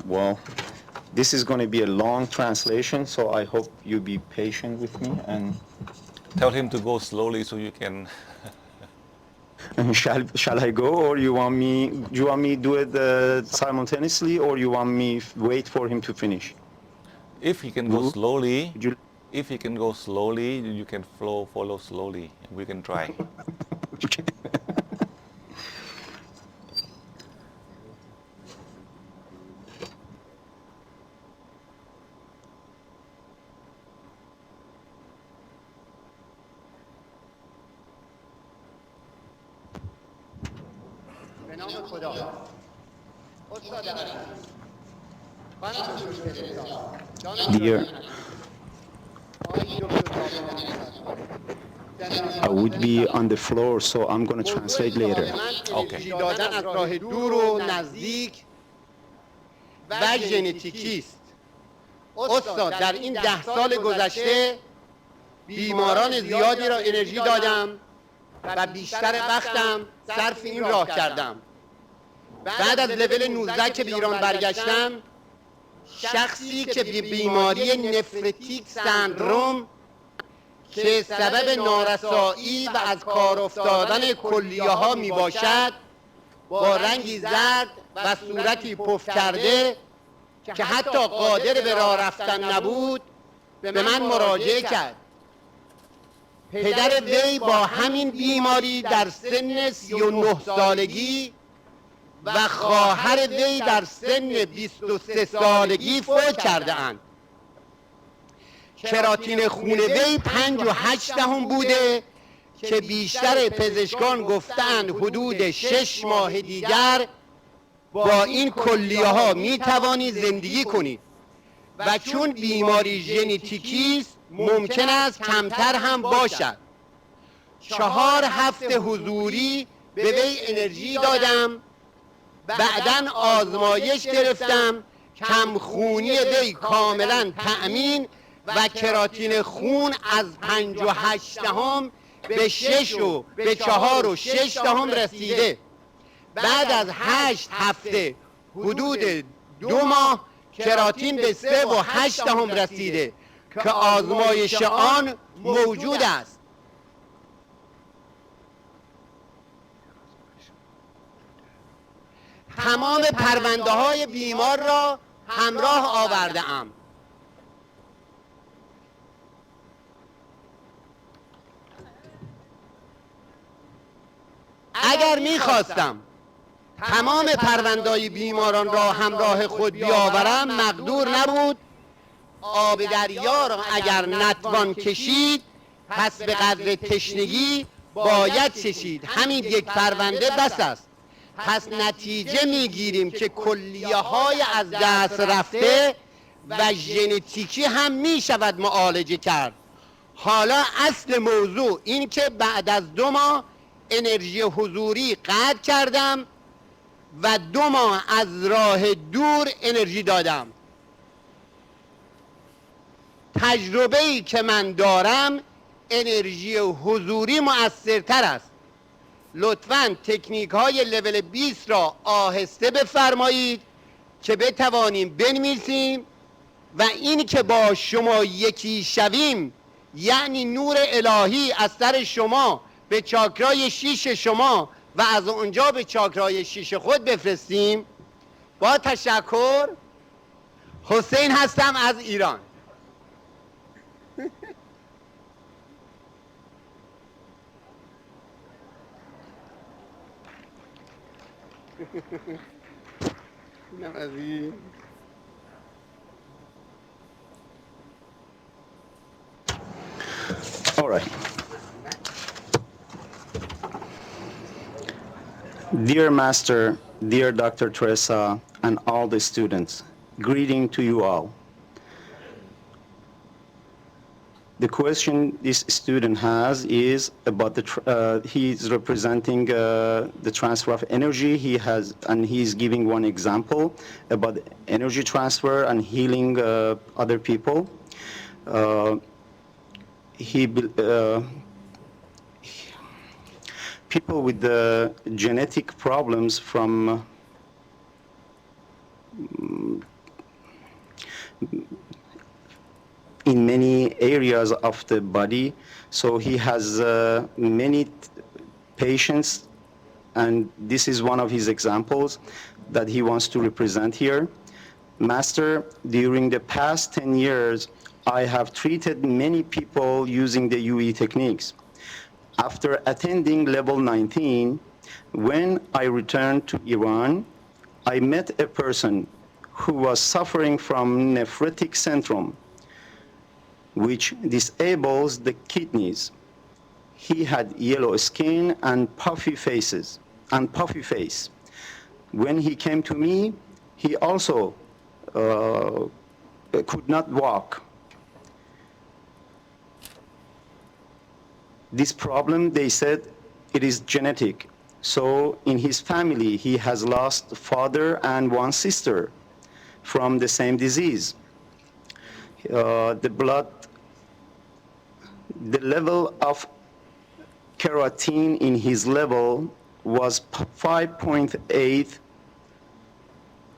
S7: Well, this is going to be a long translation, so I hope you be patient with me and
S1: Tell him to go slowly so you can.
S7: Shall I go, or you want me? Do you want me do it simultaneously, or you want me wait for him to finish?
S1: If he can go
S7: Guru,
S1: slowly,
S7: would you-
S1: if he can go slowly, you can follow slowly. We can try.
S7: Okay.
S10: به نام خدا استاد عزیز خانم دکتر ترزا جان
S7: Dear,
S10: آقای دکتر
S7: I would be on the floor, so I'm going to translate later.
S10: انرژی دادن از راه دور و نزدیک و ژنتیکی است. استاد در این 10 سال گذشته بیماران زیادی را انرژی دادم و بیشتر وقتم صرف این راه کردم. بعد از لول 19 که به ایران برگشتم، شخصی که به بیماری نفرتیک سندروم که سبب نارسایی و از کار افتادن کلیه ها می باشد با رنگی زرد و صورتی پف کرده که حتی قادر به راه رفتن نبود به من مراجعه کرد. پدر وی با همین بیماری در سن 39 سالگی و خواهر وی در سن 23 سالگی فوت کرده اند. کراتین خون وی 5.8 بوده که بیشتر پزشکان گفتند حدود 6 ماه دیگر با این کلیه ها می توانید زندگی کنید و چون بیماری ژنتیکی است ممکن است کمتر هم باشد. 4 هفته حضوری به وی انرژی دادم، بعداً آزمایش گرفتم، کمخونی وی کاملا تأمین و کراتین خون از 5.8 به 6 و به 4.6 رسیده. بعد از 8 هفته حدود 2 ماه کراتین به 3.8 رسیده که آزمایش آن موجود است. تمام پرونده های بیمار را همراه آورده ام. اگر میخواستم تمام پرونده‌های بیماران را همراه خود بیاورم مقدور نبود. آب دریا را اگر نتوان کشید پس به قدر تشنگی باید چشید. همین یک پرونده بس است. پس نتیجه میگیریم که کلیه های از دست رفته و ژنتیکی هم میشود معالجه کرد. حالا اصل موضوع این که بعد از 2 ماه انرژی حضوری قطع کردم و 2 ماه از راه دور انرژی دادم. تجربه‌ای که من دارم انرژی حضوری مؤثرتر است. لطفاً تکنیک های لول 20 را آهسته بفرمایید که بتوانیم بنویسیم و این که با شما یکی شویم یعنی نور الهی از سر شما به چاکرای 6 شما و از اونجا به چاکرای 6 خود بفرستیم. با تشکر، حسین هستم از ایران.
S7: All right. Dear Master, dear Dr. Teresa, and all the students, greeting to you all. The question this student has is about he's representing the transfer of energy. He's giving one example about energy transfer and healing other people. People with the genetic problems from in many areas of the body. So he has many patients, and this is one of his examples that he wants to represent here. Master, during the past 10 years, I have treated many people using the UE techniques. After attending level 19, when I returned to Iran, I met a person who was suffering from nephrotic syndrome, which disables the kidneys. He had yellow skin and puffy face. When he came to me, he also could not walk. This problem, they said, it is genetic. So in his family, he has lost father and one sister from the same disease. The level of keratin in his level was 5.8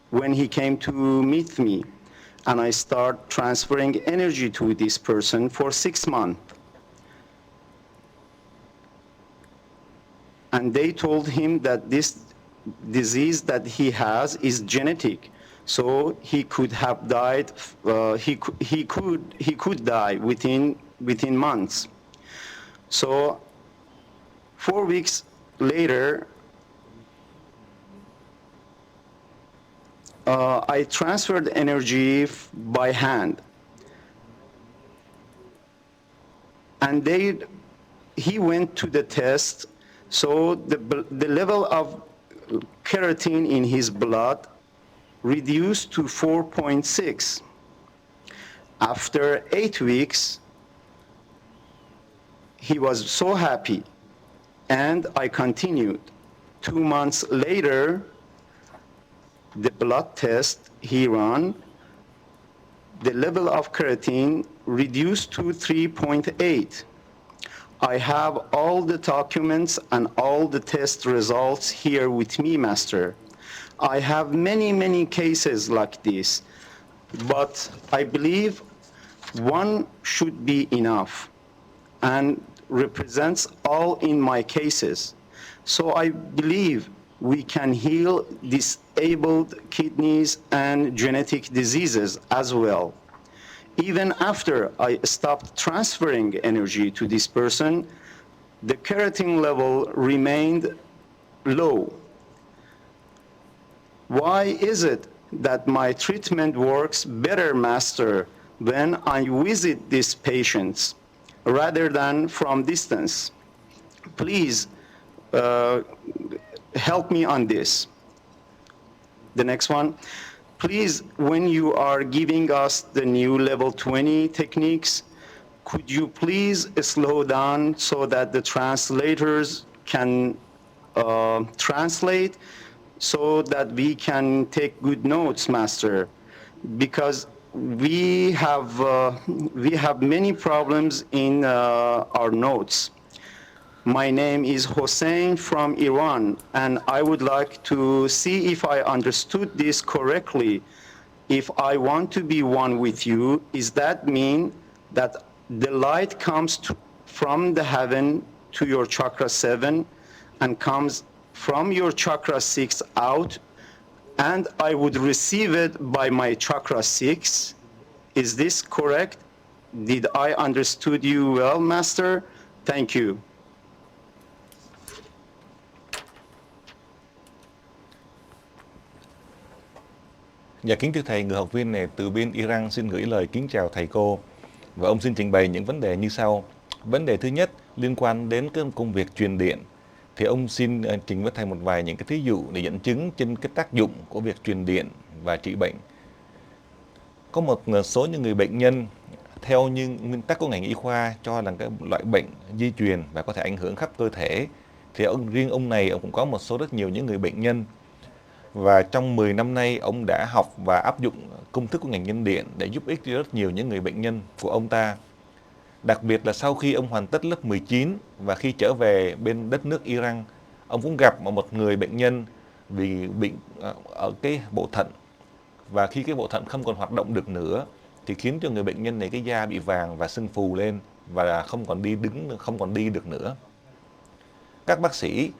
S7: when he came to meet me. And I start transferring energy to this person for 6 months. And they told him that this disease that he has is genetic. So he could have died, he could die within months. So 4 weeks later, I transferred energy by hand. And he went to the test. So the level of keratin in his blood reduced to 4.6. After 8 weeks, he was so happy, and I continued. 2 months later, the blood test he ran, the level of keratin reduced to 3.8. I have all the documents and all the test results here with me, Master. I have many cases like this, but I believe one should be enough and represents all in my cases. So I believe we can heal disabled kidneys and genetic diseases as well. Even after I stopped transferring energy to this person, the keratin level remained low. Why is it that my treatment works better, Master, when I visit these patients rather than from distance? Please help me on this. The next one. Please, when you are giving us the new level 20 techniques, could you please slow down so that the translators can translate so that we can take good notes, Master? Because we have many problems in our notes. My name is Hossein from Iran, and I would like to see if I understood this correctly. If I want to be one with you, does that mean that the light comes from the heaven to your chakra 7 and comes from your chakra 6 out, and I would receive it by my chakra 6? Is this correct? Did I understood you well, Master? Thank you.
S1: Dạ kính thưa thầy, người học viên này từ bên Iran xin gửi lời kính chào thầy cô. Và ông xin trình bày những vấn đề như sau. Vấn đề thứ nhất liên quan đến cái công việc truyền điện. Thì ông xin trình với thầy một vài những cái thí dụ để dẫn chứng trên cái tác dụng của việc truyền điện và trị bệnh. Có một số những người bệnh nhân theo như nguyên tắc của ngành y khoa cho là cái loại bệnh di truyền và có thể ảnh hưởng khắp cơ thể. Thì riêng ông này ông cũng có một số rất nhiều những người bệnh nhân. Và trong 10 năm nay, ông đã học và áp dụng công thức của ngành nhân điện để giúp ích cho rất nhiều những người bệnh nhân của ông ta. Đặc biệt là sau khi ông hoàn tất lớp 19 và khi trở về bên đất nước Iran, ông cũng gặp một người bệnh nhân vì bệnh ở cái bộ thận. Và khi cái bộ thận không còn hoạt động được nữa, thì khiến cho người bệnh nhân này cái da bị vàng và sưng phù lên và không còn đi được nữa. Các bác sĩ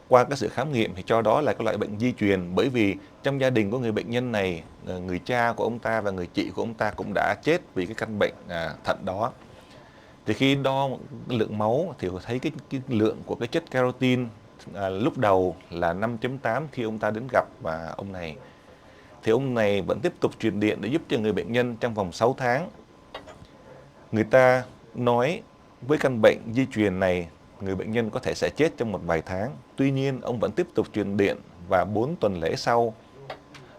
S1: qua cái sự khám nghiệm thì cho đó là cái loại bệnh di truyền, bởi vì trong gia đình của người bệnh nhân này, người cha của ông ta và người chị của ông ta cũng đã chết vì cái căn bệnh thận đó. Thì khi đo lượng máu thì thấy cái lượng của cái chất keratin lúc đầu là 5.8 khi ông ta đến gặp ông này. Thì ông này vẫn tiếp tục truyền điện để giúp cho người bệnh nhân trong vòng 6 tháng. Người ta nói với căn bệnh di truyền này, người bệnh nhân có thể sẽ chết trong một vài tháng. Tuy nhiên, ông vẫn tiếp tục truyền điện và 4 tuần lễ sau,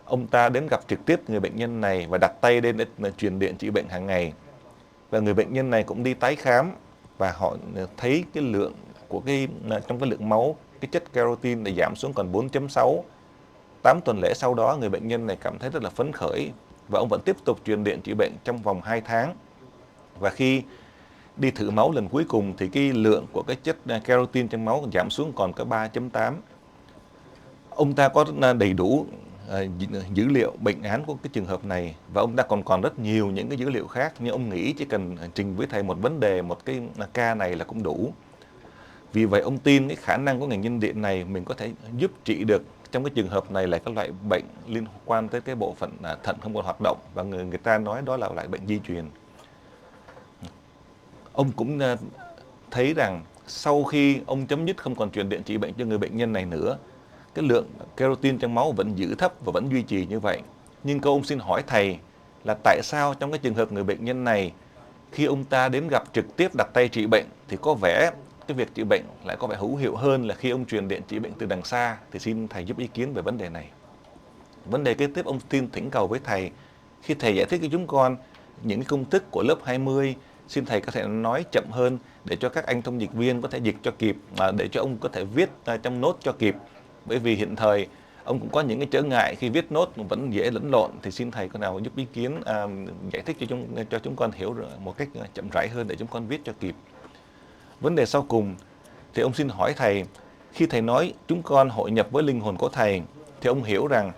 S1: ông ta đến gặp trực tiếp người bệnh nhân này và đặt tay lên để truyền điện trị bệnh hàng ngày. Và người bệnh nhân này cũng đi tái khám và họ thấy cái lượng của trong cái lượng máu, cái chất keratin này giảm xuống còn 4.6. 8 tuần lễ sau đó, người bệnh nhân này cảm thấy rất là phấn khởi và ông vẫn tiếp tục truyền điện trị bệnh trong vòng 2 tháng. Và khi đi thử máu lần cuối cùng thì cái lượng của cái chất keratin trong máu giảm xuống còn có 3.8. Ông ta có đầy đủ dữ liệu bệnh án của cái trường hợp này và ông ta còn rất nhiều những cái dữ liệu khác, nhưng ông nghĩ chỉ cần trình với thầy một vấn đề, một cái ca này là cũng đủ. Vì vậy ông tin cái khả năng của ngành nhân điện này mình có thể giúp trị được trong cái trường hợp này là các loại bệnh liên quan tới cái bộ phận thận không còn hoạt động, và người ta nói đó là loại bệnh di truyền. Ông cũng thấy rằng sau khi ông chấm dứt không còn truyền điện trị bệnh cho người bệnh nhân này nữa, cái lượng keratin trong máu vẫn giữ thấp và vẫn duy trì như vậy. Nhưng câu ông xin hỏi thầy là tại sao trong cái trường hợp người bệnh nhân này, khi ông ta đến gặp trực tiếp đặt tay trị bệnh thì có vẻ cái việc trị bệnh lại có vẻ hữu hiệu hơn là khi ông truyền điện trị bệnh từ đằng xa. Thì xin thầy giúp ý kiến về vấn đề này. Vấn đề kế tiếp ông thỉnh cầu với thầy, khi thầy giải thích cho chúng con những cái công thức của lớp 20, xin thầy có thể nói chậm hơn để cho các anh thông dịch viên có thể dịch cho kịp, để cho ông có thể viết trong nốt cho kịp. Bởi vì hiện thời ông cũng có những cái trở ngại khi viết nốt vẫn dễ lẫn lộn, thì xin thầy có nào giúp ý kiến giải thích cho chúng con hiểu một cách chậm rãi hơn để chúng con viết cho kịp. Vấn đề sau cùng thì ông xin hỏi thầy, khi thầy nói chúng con hội nhập với linh hồn của thầy thì ông hiểu rằng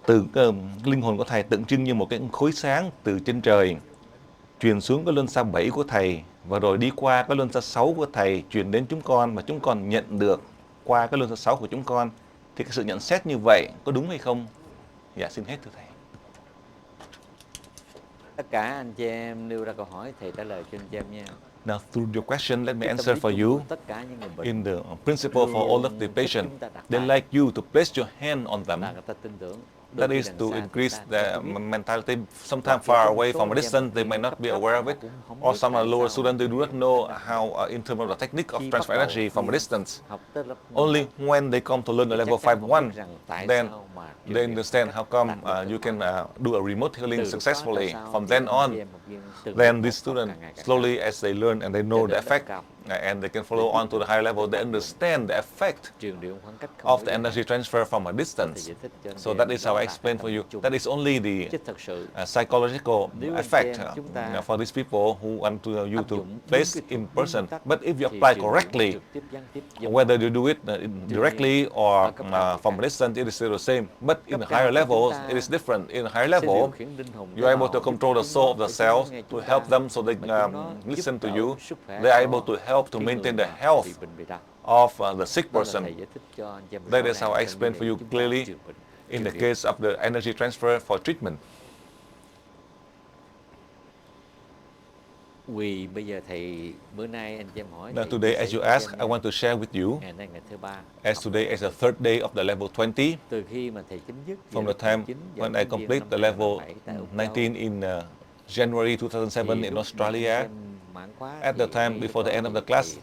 S1: từ linh hồn của thầy tượng trưng như một cái khối sáng từ trên trời truyền xuống cái luân xa 7 của thầy và rồi đi qua cái luân xa 6 của thầy truyền đến chúng con, và chúng con nhận được qua cái luân xa 6 của chúng con. Thì cái sự nhận xét như vậy có đúng hay không? Dạ xin hết thưa thầy.
S2: Tất cả anh chị em nêu ra câu hỏi thầy trả lời cho anh chị em nha.
S1: Now through your question, let me answer for you.
S2: Tất cả những người bệnh
S1: In the principle for all of the patients, they like you to place your hand on them.
S2: là người ta tin tưởng.
S1: That is to increase their mentality. Sometimes far away from a distance, they may not be aware of it. Or some are lower students, they do not know how, in terms of the technique of transfer energy from a distance. Only when they come to learn the level 5.1, then they understand how come you can do a remote healing successfully. From then on, then these students, slowly as they learn and they know the effect, and they can follow on to the higher level, they understand the effect of the energy transfer from a distance. So that is how I explain for you. That is only the psychological effect for these people who want you to place in person. But if you apply correctly, whether you do it directly or from a distance, it is still the same. But in the higher levels, it is different. In the higher level, you are able to control the soul of the cells to help them so they listen to you. They are able to help to maintain the health of the sick person. That is how I explain for you clearly in the case of the energy transfer for treatment.
S2: Vì bây giờ thầy bữa nay anh chị em hỏi.
S1: Now today, as you ask, I want to share with you.
S2: Ngày nay ngày thứ 3.
S1: As today is the third day of the level 20.
S2: Từ khi mà thầy chấm dứt.
S1: From the time when I complete the level 19 in January 2007 in Australia. At the time before the end of the class,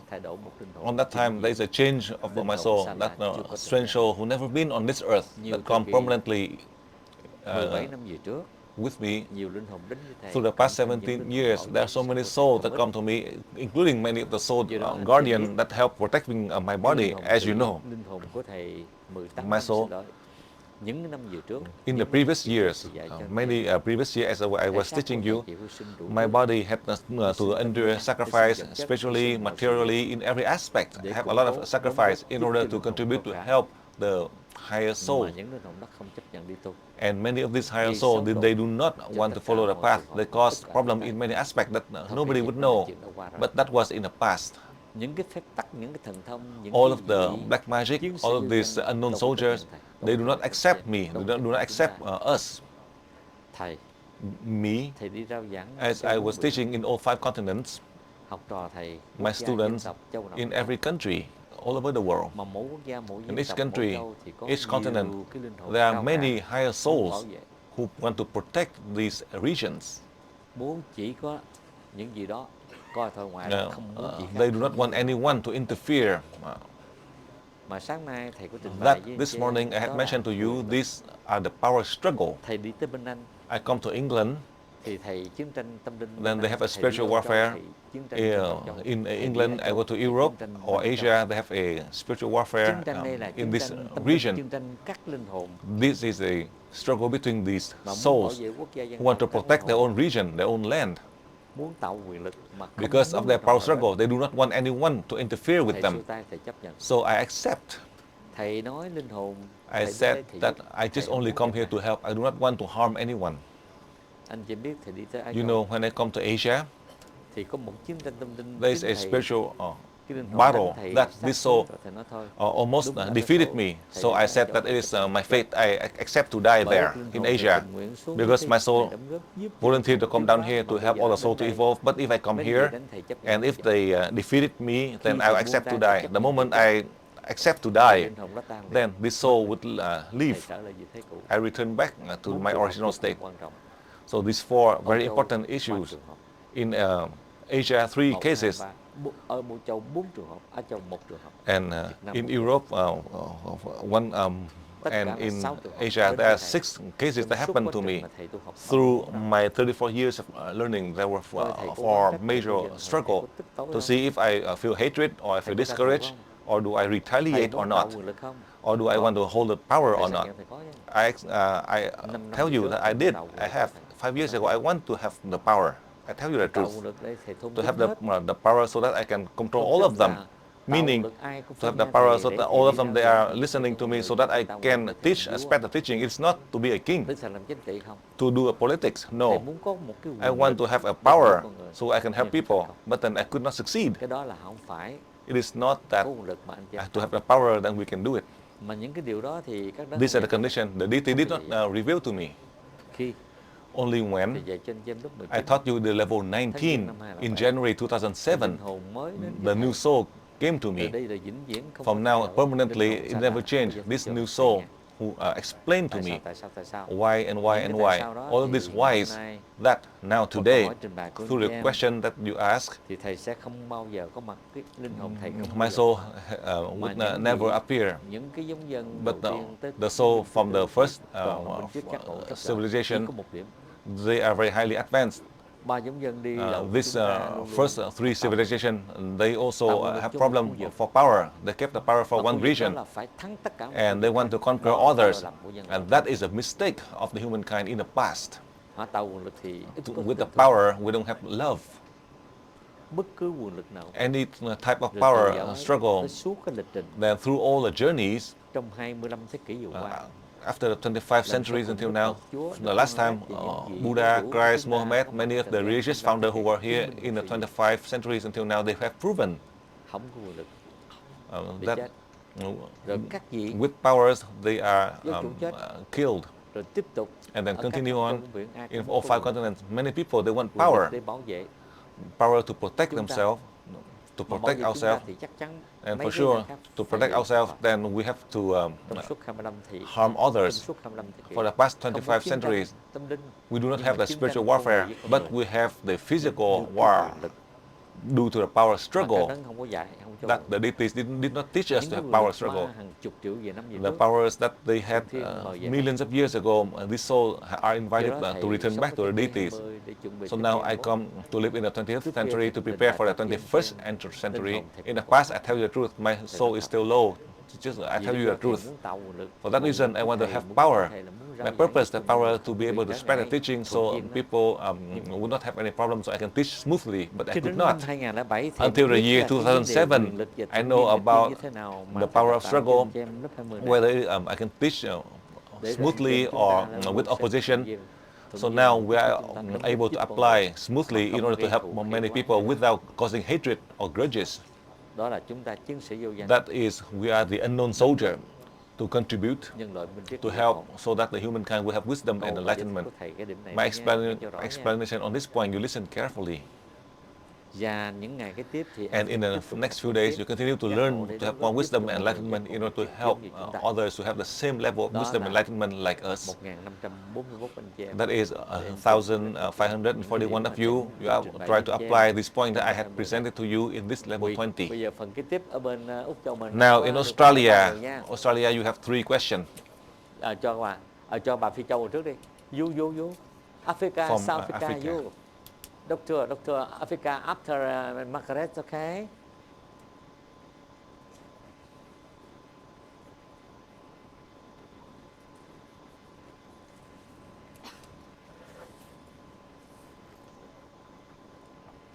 S1: on that time there is a change of my soul, that strange soul who never been on this earth, that come permanently with me. Through the past 17 years, there are so many souls that come to me, including many of the soul guardians that help protecting my body, as you know. My soul, in the previous years, many previous years, as I was teaching you, my body had to endure sacrifice, spiritually, materially, in every aspect. I have a lot of sacrifice in order to contribute to help the higher soul.
S2: mà những linh hồn đó không chấp nhận đi tu.
S1: And many of these higher souls, they do not want to follow the path. They cause problem in many aspects that nobody would know. But that was in the past.
S2: Những cái phép tắc, những cái thần thông, những
S1: All
S2: cái
S1: of the black magic, all of these unknown soldiers, they do not accept me. They do not accept us.
S2: Thầy,
S1: Me,
S2: thầy đi rao giảng
S1: as I was teaching in all 5 continents,
S2: học trò thầy,
S1: my students in every country, all over the world.
S2: mà mỗi quốc gia, mỗi
S1: In
S2: dân
S1: each
S2: tộc,
S1: country,
S2: mỗi đâu thì có
S1: each continent,
S2: nhiều cái linh hồn
S1: there are
S2: cao
S1: many
S2: cả
S1: higher souls
S2: bảo vệ.
S1: who want to protect these regions.
S2: Muốn chỉ có những gì đó coi thôi, ngoài ra không muốn gì
S1: They
S2: khác.
S1: do not want anyone to interfere.
S2: Mà sáng nay thầy có trình bày
S1: That
S2: với
S1: this
S2: chị,
S1: morning I had
S2: đó
S1: mentioned to
S2: là
S1: you, these are the power struggle.
S2: thầy đi tới bên Anh
S1: I come to England,
S2: thì thầy chiến tranh tâm linh.
S1: then they have a
S2: Thầy đi
S1: spiritual
S2: Âu Châu,
S1: warfare.
S2: thầy chiến tranh trên Âu Châu.
S1: In
S2: Thầy đi
S1: England,
S2: Âu
S1: I
S2: Châu,
S1: go to
S2: thầy
S1: Europe
S2: chiến tranh
S1: or
S2: bên Châu.
S1: Asia, they have a spiritual warfare
S2: Chiến tranh đây là
S1: in
S2: chiến
S1: this
S2: tranh tâm linh,
S1: region.
S2: chiến tranh các linh hồn
S1: This is a struggle between these
S2: mà muốn bảo
S1: souls
S2: vệ quốc gia dân
S1: who want to
S2: tộc, các
S1: protect
S2: linh
S1: their
S2: hồn,
S1: own region, their own land.
S2: muốn tạo quyền lực mà không
S1: Because of
S2: muốn
S1: their
S2: linh
S1: power
S2: hồn
S1: struggle,
S2: đó.
S1: they do not want anyone to interfere with
S2: Thầy
S1: them.
S2: xuôi tay, thầy chấp nhận.
S1: So I accept.
S2: Thầy nói linh hồn.
S1: I
S2: thầy
S1: said
S2: tới đây
S1: that
S2: thì
S1: I
S2: thầy
S1: just
S2: không
S1: only
S2: muốn
S1: come
S2: chấp
S1: here
S2: nhận.
S1: to help. I do not want to harm anyone.
S2: Anh chỉ biết thầy đi tới Ai
S1: You
S2: Cập
S1: know, when I come to Asia,
S2: thì có một chiến tranh tâm linh.
S1: there is
S2: chính
S1: a
S2: thầy,
S1: spiritual
S2: cái linh hồn
S1: battle
S2: đánh thầy
S1: that
S2: sát
S1: this
S2: xuống
S1: soul
S2: rồi thầy nói thôi.
S1: almost
S2: Đúng là
S1: defeated
S2: số.
S1: me.
S2: Thầy
S1: So
S2: đi
S1: I
S2: tới
S1: said
S2: Ai
S1: that
S2: Cập,
S1: it is
S2: thầy
S1: my
S2: chấp nhận.
S1: fate. I accept to die
S2: Bởi
S1: there
S2: linh
S1: in
S2: hồn
S1: Asia.
S2: tình nguyện xuống
S1: Because
S2: dưới
S1: my
S2: thầy
S1: soul
S2: đóng góp giúp
S1: volunteered to come down here to
S2: mà
S1: help
S2: bây
S1: all
S2: giờ
S1: the souls to
S2: đến đây,
S1: evolve. But if I come
S2: mấy người
S1: here,
S2: đánh thầy chấp nhận
S1: and if
S2: vậy.
S1: they defeated me, then
S2: Khi
S1: I will
S2: thầy
S1: accept
S2: buông
S1: to
S2: tay,
S1: die.
S2: thầy
S1: The
S2: chấp
S1: moment
S2: nhận
S1: I accept to die,
S2: linh hồn đó tan đi.
S1: then this soul would
S2: Thầy
S1: leave.
S2: trở lại vị thế cũ.
S1: I return back to
S2: Bốn
S1: my
S2: trường hợp
S1: original
S2: vô cùng
S1: state.
S2: quan trọng.
S1: So these four
S2: Âu
S1: very
S2: Châu,
S1: important
S2: ba
S1: issues.
S2: trường hợp.
S1: In Asia, 3
S2: Một, hai,
S1: cases.
S2: ba. Ở Âu Châu 4 trường hợp, Á Châu 1 trường hợp.
S1: And
S2: Nam
S1: in
S2: một
S1: Europe,
S2: Tất cả
S1: and
S2: là
S1: in
S2: 6 trường hợp.
S1: Asia,
S2: Đến
S1: there
S2: với
S1: are
S2: thầy.
S1: 6 cases
S2: Trong
S1: that
S2: suốt
S1: happened
S2: quá
S1: to
S2: trình
S1: me.
S2: mà thầy tu học
S1: Through
S2: xong,
S1: my 34 years of learning, there were
S2: rồi thầy cố
S1: four
S2: gắng trách nhiệm
S1: major
S2: bây giờ, thầy
S1: struggle
S2: có tức tối
S1: to
S2: không?
S1: see if I feel hatred or I
S2: Thầy
S1: feel
S2: có ra thù
S1: discouraged
S2: không?
S1: or do I
S2: Thầy
S1: retaliate or
S2: muốn
S1: not,
S2: tạo quyền lực không?
S1: or do I
S2: Có.
S1: want to hold the power
S2: Thầy
S1: or
S2: xác
S1: not.
S2: nhận thầy có chứ.
S1: I
S2: Năm
S1: tell you
S2: trước
S1: that
S2: thầy
S1: I
S2: có
S1: did.
S2: tạo
S1: I
S2: quyền
S1: have.
S2: lực.
S1: 5 years ago, I want to have the power. I tell you the
S2: Tạo
S1: truth.
S2: quyền lực để thầy thôn
S1: To
S2: tính
S1: have
S2: hết.
S1: the power so that I can control all of them. Meaning,
S2: Tạo lực ai cũng
S1: to
S2: phải
S1: have the
S2: nghe
S1: power
S2: thầy
S1: so
S2: để
S1: that
S2: thầy
S1: all of
S2: đi
S1: them,
S2: rao
S1: they
S2: giảng,
S1: are
S2: thầy
S1: listening
S2: cho
S1: to me
S2: người
S1: so that I
S2: tạo
S1: can
S2: quyền lực
S1: teach
S2: thành
S1: a
S2: vua.
S1: aspect of teaching. It's not to be a king,
S2: Tới sành làm chính trị không?
S1: to do a politics. No.
S2: Thầy muốn có một cái
S1: I
S2: quyền
S1: want
S2: lực
S1: to have a
S2: để
S1: power
S2: giúp con người.
S1: so I can help
S2: Nhưng
S1: people,
S2: không.
S1: but then I could not succeed.
S2: Cái đó là không phải
S1: It is not that
S2: có quyền lực mà anh chị
S1: to have the power, then we can do it.
S2: mà những cái điều đó thì các đấng
S1: These are the
S2: này
S1: conditions. The deity did not reveal to me.
S2: khi
S1: Only
S2: thì
S1: when
S2: dạy trên lớp 19
S1: I taught you the level 19 in January
S2: cái
S1: 2007,
S2: linh hồn mới đến
S1: the
S2: với
S1: new
S2: thầy.
S1: soul came to
S2: Từ
S1: me.
S2: đây là vĩnh viễn không
S1: From
S2: có
S1: now,
S2: thay đổi.
S1: permanently,
S2: Linh hồn
S1: it
S2: sa
S1: never
S2: đà,
S1: changed.
S2: bây giờ
S1: This
S2: thầy
S1: new
S2: cho
S1: soul
S2: thầy nghe.
S1: who explained to
S2: Tại
S1: me
S2: sao, tại sao, tại sao?
S1: why and why
S2: Những
S1: and
S2: cái
S1: why.
S2: tại sao đó
S1: All of
S2: thì
S1: these
S2: hôm
S1: whys
S2: nay
S1: that now
S2: qua câu
S1: today,
S2: hỏi trình bày của
S1: through
S2: anh
S1: the
S2: em,
S1: question that you ask,
S2: thì thầy sẽ không bao giờ có mặt cái linh hồn thầy không bao
S1: my
S2: giờ
S1: soul
S2: mà
S1: would
S2: những
S1: never
S2: gì-
S1: appear.
S2: những cái giống dân
S1: But
S2: đầu tiên tới
S1: the soul from the first
S2: còn bên trước giác ngộ rất rõ.
S1: civilization,
S2: Chỉ có một điểm,
S1: they are very highly advanced.
S2: ba giống dân đi đầu
S1: These
S2: chúng ta luôn luôn
S1: first 3 civilizations, they also
S2: tạo lực
S1: have
S2: cho
S1: problem
S2: một khu vực.
S1: for power. They kept the power for
S2: Mà
S1: one
S2: công việc đó
S1: region,
S2: là phải thắng tất cả mọi
S1: and they
S2: người.
S1: want to conquer
S2: Đó là
S1: others.
S2: lầm của dân
S1: And
S2: loại.
S1: that is a mistake of the humankind in the past.
S2: Họ tạo quyền lực thì ít có
S1: With the
S2: tình thương.
S1: power, we don't have love.
S2: Bất cứ quyền lực nào
S1: Any type of
S2: rồi từ
S1: power
S2: dõi
S1: struggle,
S2: tới suốt cái lịch trình
S1: then through all the journeys,
S2: trong 25 thế kỷ vừa qua,
S1: after the 25 centuries until now, the last time Buddha, Christ, Mohammed, many of the religious founders who were here in the 25 centuries until now, they have proven
S2: không có quyền lực bị
S1: that
S2: chết. Rồi các vị
S1: with powers they are
S2: do chủ chết.
S1: killed.
S2: Rồi tiếp tục
S1: And then
S2: ở các
S1: continue
S2: châu
S1: on
S2: biển Ai
S1: in
S2: cũng
S1: all
S2: có
S1: 5
S2: quyền lực.
S1: continents. Many people, they want
S2: Quyền lực
S1: power,
S2: để bảo vệ.
S1: power to protect
S2: Chúng ta-
S1: themselves, to
S2: Mà bảo
S1: protect
S2: vệ chúng ta
S1: ourselves.
S2: thì chắc chắn
S1: And
S2: mấy
S1: for
S2: cái
S1: sure,
S2: nhà khác
S1: to
S2: phải
S1: protect
S2: bị
S1: ourselves,
S2: phạt.
S1: then we have to
S2: Trong suốt 25 thị
S1: harm others.
S2: trong suốt 25 thế kỷ.
S1: For the past
S2: Không có
S1: 25
S2: chiến tranh
S1: centuries,
S2: tâm linh,
S1: we do not
S2: nhưng
S1: have
S2: mà
S1: the
S2: chiến
S1: spiritual
S2: tranh con người
S1: warfare,
S2: với con
S1: but
S2: người.
S1: we have the physical
S2: Due to
S1: war
S2: quyền lực.
S1: due to the power
S2: Mà các
S1: struggle
S2: đấng không có dạy, không cho
S1: that
S2: quyền
S1: the deities did not teach us
S2: những
S1: to
S2: cái
S1: have
S2: quyền
S1: power
S2: lực
S1: struggle.
S2: mà hàng chục triệu về năm về
S1: The
S2: trước.
S1: powers that they had
S2: Thiên mời về
S1: millions of years ago, these souls are invited
S2: Do đó
S1: to
S2: thầy
S1: return
S2: sống
S1: back to
S2: ở
S1: the
S2: thế kỷ
S1: deities.
S2: 20 để chuẩn bị
S1: So
S2: cho
S1: now
S2: thế
S1: I
S2: kỷ
S1: come to live in the 20th
S2: Trước kia
S1: century to
S2: thì
S1: prepare for the
S2: mình đã
S1: 21st
S2: tiên
S1: century.
S2: linh hồn thầy
S1: In the
S2: cũng
S1: past, I tell you the truth, my soul is still low. Just I
S2: Vì
S1: tell
S2: lý
S1: you
S2: do
S1: the
S2: thầy
S1: truth.
S2: muốn tạo quyền lực.
S1: For that
S2: Mục
S1: reason,
S2: đích
S1: I
S2: của
S1: want to
S2: thầy,
S1: have
S2: mục đích của
S1: power.
S2: thầy là muốn
S1: my purpose, the power to be able to spread the teaching so people would not have any problems, so I can teach smoothly, but I could not. Until the year 2007, I know about the power of struggle, whether I can teach smoothly or with opposition. So now we are able to apply smoothly in order to help many people without causing hatred or grudges. That is, we are the unknown soldier to contribute, to help, so that the humankind will have wisdom and enlightenment. My explanation on this point, you listen carefully. And in the next few days, you continue to learn to have more wisdom and enlightenment in order to help others to have the same level of wisdom and enlightenment like us. That is 1,541 of you. You have tried to apply this point that I had presented to you in this level 20. Now in Australia, you have 3 questions. From Africa.
S2: Doctor, Africa after Margaret, okay?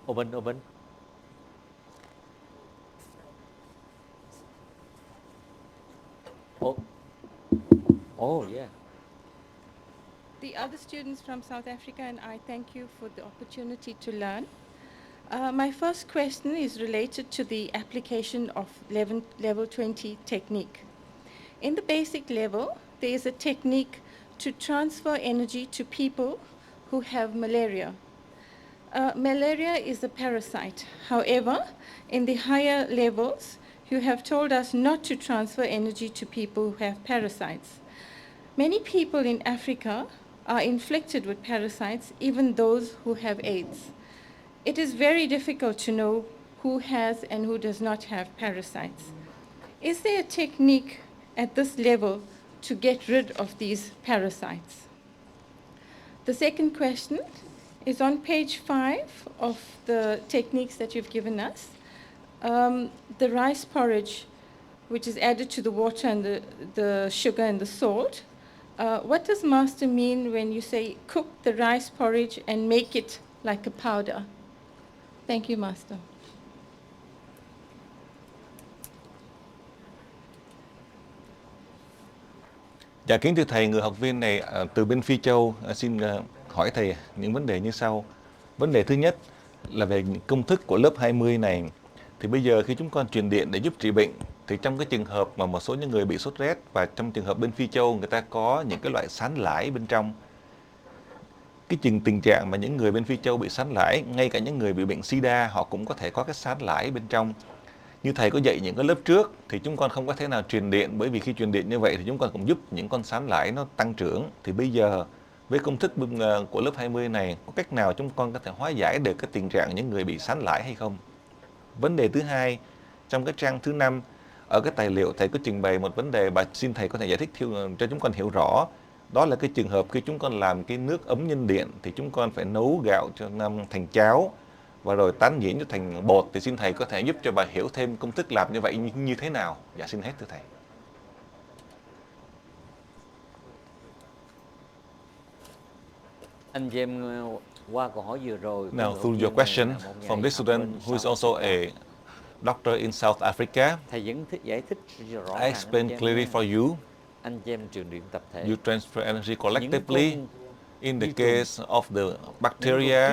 S2: Open. Oh, yeah.
S11: The other students from South Africa and I thank you for the opportunity to learn. My first question is related to the application of level 20 technique. In the basic level, there is a technique to transfer energy to people who have malaria. Malaria is a parasite. However, in the higher levels, you have told us not to transfer energy to people who have parasites. Many people in Africa are inflicted with parasites, even those who have AIDS. It is very difficult to know who has and who does not have parasites. Is there a technique at this level to get rid of these parasites? The second question is on page 5 of the techniques that you've given us. The rice porridge, which is added to the water and the sugar and the salt. What does Master mean when you say cook the rice porridge and make it like a powder? Thank you, Master.
S1: Dạ, kính thưa thầy, người học viên này từ bên Phi Châu xin hỏi thầy những vấn đề như sau. Vấn đề thứ nhất là về công thức của lớp 20 này. Thì bây giờ khi chúng con truyền điện để giúp trị bệnh, thì trong cái trường hợp mà một số những người bị sốt rét, và trong trường hợp bên Phi Châu người ta có những cái loại sán lải bên trong. Cái tình trạng mà những người bên Phi Châu bị sán lải, ngay cả những người bị bệnh SIDA họ cũng có thể có cái sán lải bên trong. Như thầy có dạy những cái lớp trước thì chúng con không có thể nào truyền điện, bởi vì khi truyền điện như vậy thì chúng con cũng giúp những con sán lải nó tăng trưởng. Thì bây giờ với công thức của lớp 20 này, có cách nào chúng con có thể hóa giải được cái tình trạng những người bị sán lải hay không? Vấn đề thứ hai, trong cái trang thứ 5 ở cái tài liệu thầy có trình bày một vấn đề, và xin thầy có thể giải thích cho chúng con hiểu rõ. Đó là cái trường hợp khi chúng con làm cái nước ấm nhân điện thì chúng con phải nấu gạo cho thành cháo và rồi tán nhuyễn cho thành bột. Thì xin thầy có thể giúp cho bà hiểu thêm công thức làm như vậy như thế nào. Dạ xin hết thưa thầy.
S2: Anh James qua câu hỏi vừa rồi.
S1: Now through your question from this student who is also a doctor in South Africa,
S2: thầy vẫn giải thích rõ
S1: I explained clearly for you.
S2: Anh James truyền điện tập thể.
S1: You transfer energy collectively. In the case of the bacteria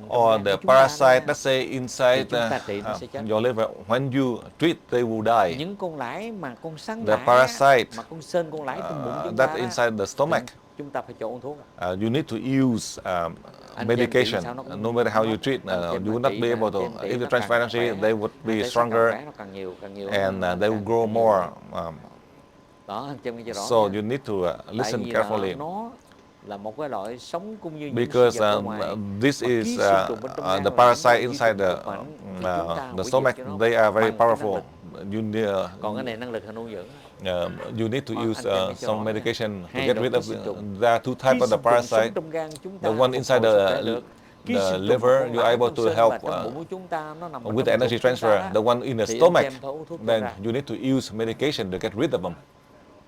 S1: or the parasite, let's say inside your liver, when you treat, they will die.
S2: Những con lãi mà con sán
S1: the parasite
S2: mà con sên con lãi trong bụng chúng ta,
S1: that inside the stomach,
S2: chúng ta phải cho uống thuốc.
S1: You need to use medication. No matter how you treat, you will not be able to. If you transfer energy, they would be stronger and they will grow more. So you need to listen carefully.
S2: Là một cái loại sống cũng như
S1: because this is the parasite inside the stomach. They are very powerful.
S2: Còn cái này năng lực nuôi dưỡng.
S1: You need to use some medication to get rid of. There are 2 types of the parasite. The one inside the liver, you are able to help with the energy transfer. The one in the stomach, then you need to use medication to get rid of them.